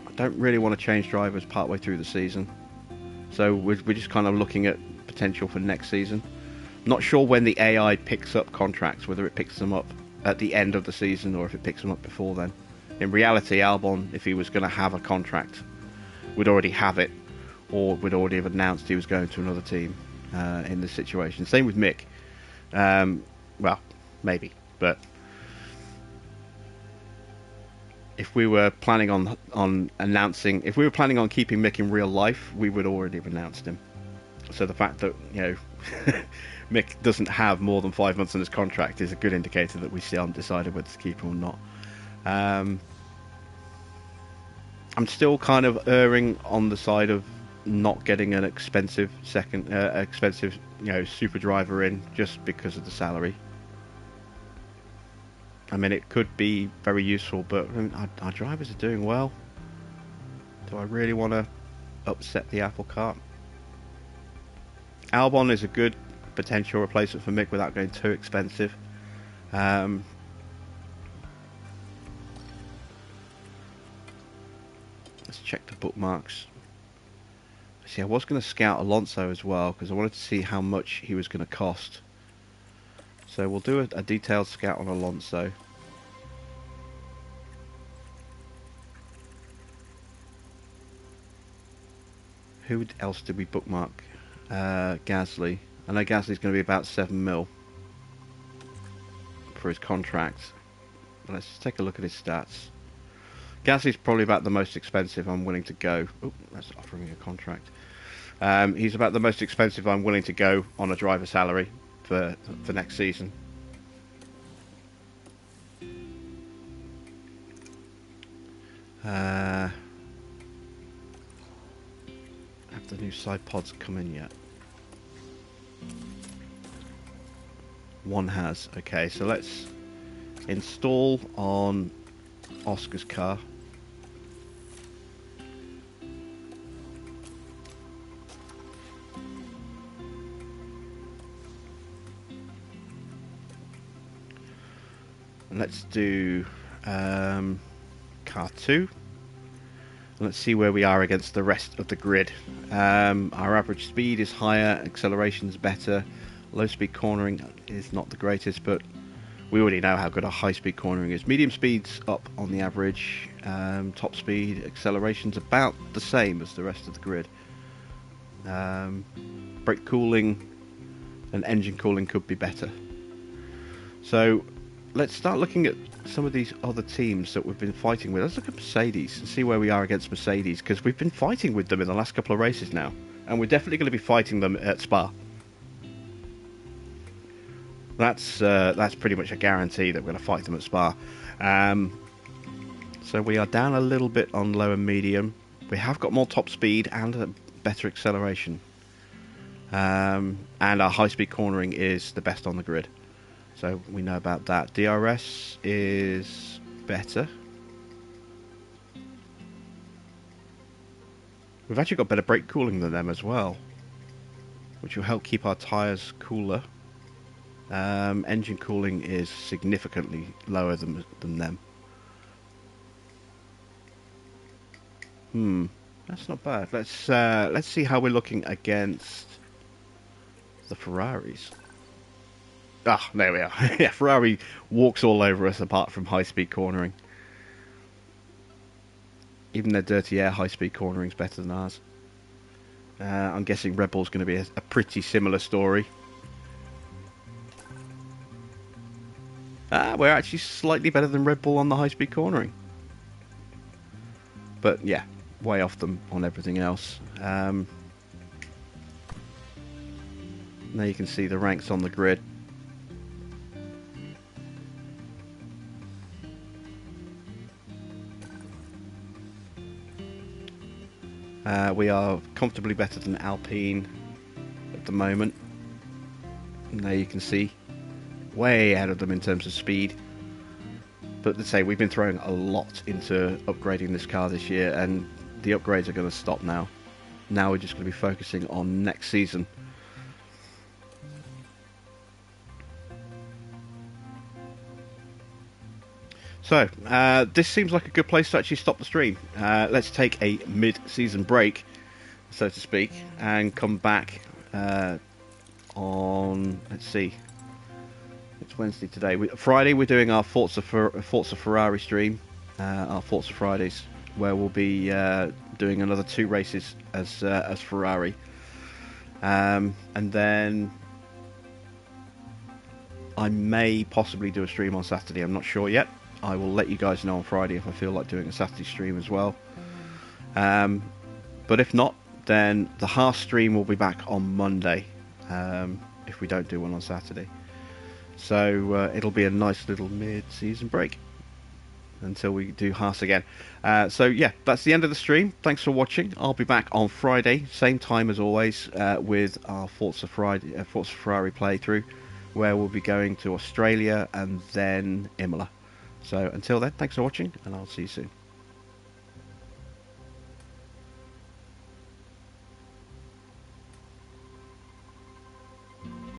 S1: I don't really want to change drivers partway through the season, so we're just kind of looking at potential for next season. Not sure when the AI picks up contracts, whether it picks them up at the end of the season or if it picks them up before then. In reality, Albon, if he was going to have a contract, would already have it, or would already have announced he was going to another team in this situation. Same with Mick. Well, maybe, but if we were planning on announcing, if we were planning on keeping Mick in real life, we would already have announced him. So the fact that, you know, Mick doesn't have more than 5 months on his contract is a good indicator that we still haven't decided whether to keep him or not. I'm still kind of erring on the side of not getting an expensive you know, super driver in just because of the salary. I mean, it could be very useful, but I mean, our drivers are doing well. Do I really want to upset the apple cart? Albon is a good potential replacement for Mick without going too expensive. Let's check the bookmarks. See, I was going to scout Alonso as well because I wanted to see how much he was going to cost. So we'll do a detailed scout on Alonso. Who else did we bookmark? Gasly. I know Gasly's going to be about 7 mil for his contract. But let's just take a look at his stats. Gasly's probably about the most expensive I'm willing to go. Oh, that's offering me a contract. He's about the most expensive I'm willing to go on a driver salary for next season. Have the new side pods come in yet? One has. Okay, so let's install on Oscar's car. let's do car 2. Let's see where we are against the rest of the grid. Our average speed is higher, acceleration's better, low speed cornering is not the greatest, but we already know how good our high speed cornering is. Medium speed's up on the average, top speed, acceleration's about the same as the rest of the grid. Brake cooling and engine cooling could be better. So let's start looking at some of these other teams that we've been fighting with. Let's look at Mercedes and see where we are against Mercedes, because we've been fighting with them in the last couple of races now, and we're definitely going to be fighting them at Spa. That's pretty much a guarantee that we're going to fight them at Spa. So we are down a little bit on low and medium. We have got more top speed and a better acceleration, and our high speed cornering is the best on the grid. So we know about that. DRS is better. We've actually got better brake cooling than them as well, which will help keep our tyres cooler. Engine cooling is significantly lower than them. That's not bad. Let's see how we're looking against the Ferraris. Ah, there we are. Yeah, Ferrari walks all over us apart from high-speed cornering. Even their dirty air high-speed cornering is better than ours. I'm guessing Red Bull's going to be a pretty similar story. We're actually slightly better than Red Bull on the high-speed cornering. But yeah, way off them on everything else. Now you can see the ranks on the grid. We are comfortably better than Alpine at the moment. And there you can see, way ahead of them in terms of speed. But let's say we've been throwing a lot into upgrading this car this year, and the upgrades are going to stop now. Now we're just going to be focusing on next season. So, this seems like a good place to actually stop the stream. Let's take a mid-season break, so to speak, and come back on, let's see, it's Wednesday today. Friday we're doing our Forza Ferrari stream, our Forza Fridays, where we'll be doing another 2 races as Ferrari. And then I may possibly do a stream on Saturday, I'm not sure yet. I will let you guys know on Friday if I feel like doing a Saturday stream as well. But if not, then the HAAS stream will be back on Monday, if we don't do one on Saturday. So it'll be a nice little mid-season break until we do HAAS again. So yeah, that's the end of the stream. Thanks for watching. I'll be back on Friday, same time as always, with our Forza Ferrari playthrough, where we'll be going to Australia and then Imola. So until then, thanks for watching, and I'll see you soon.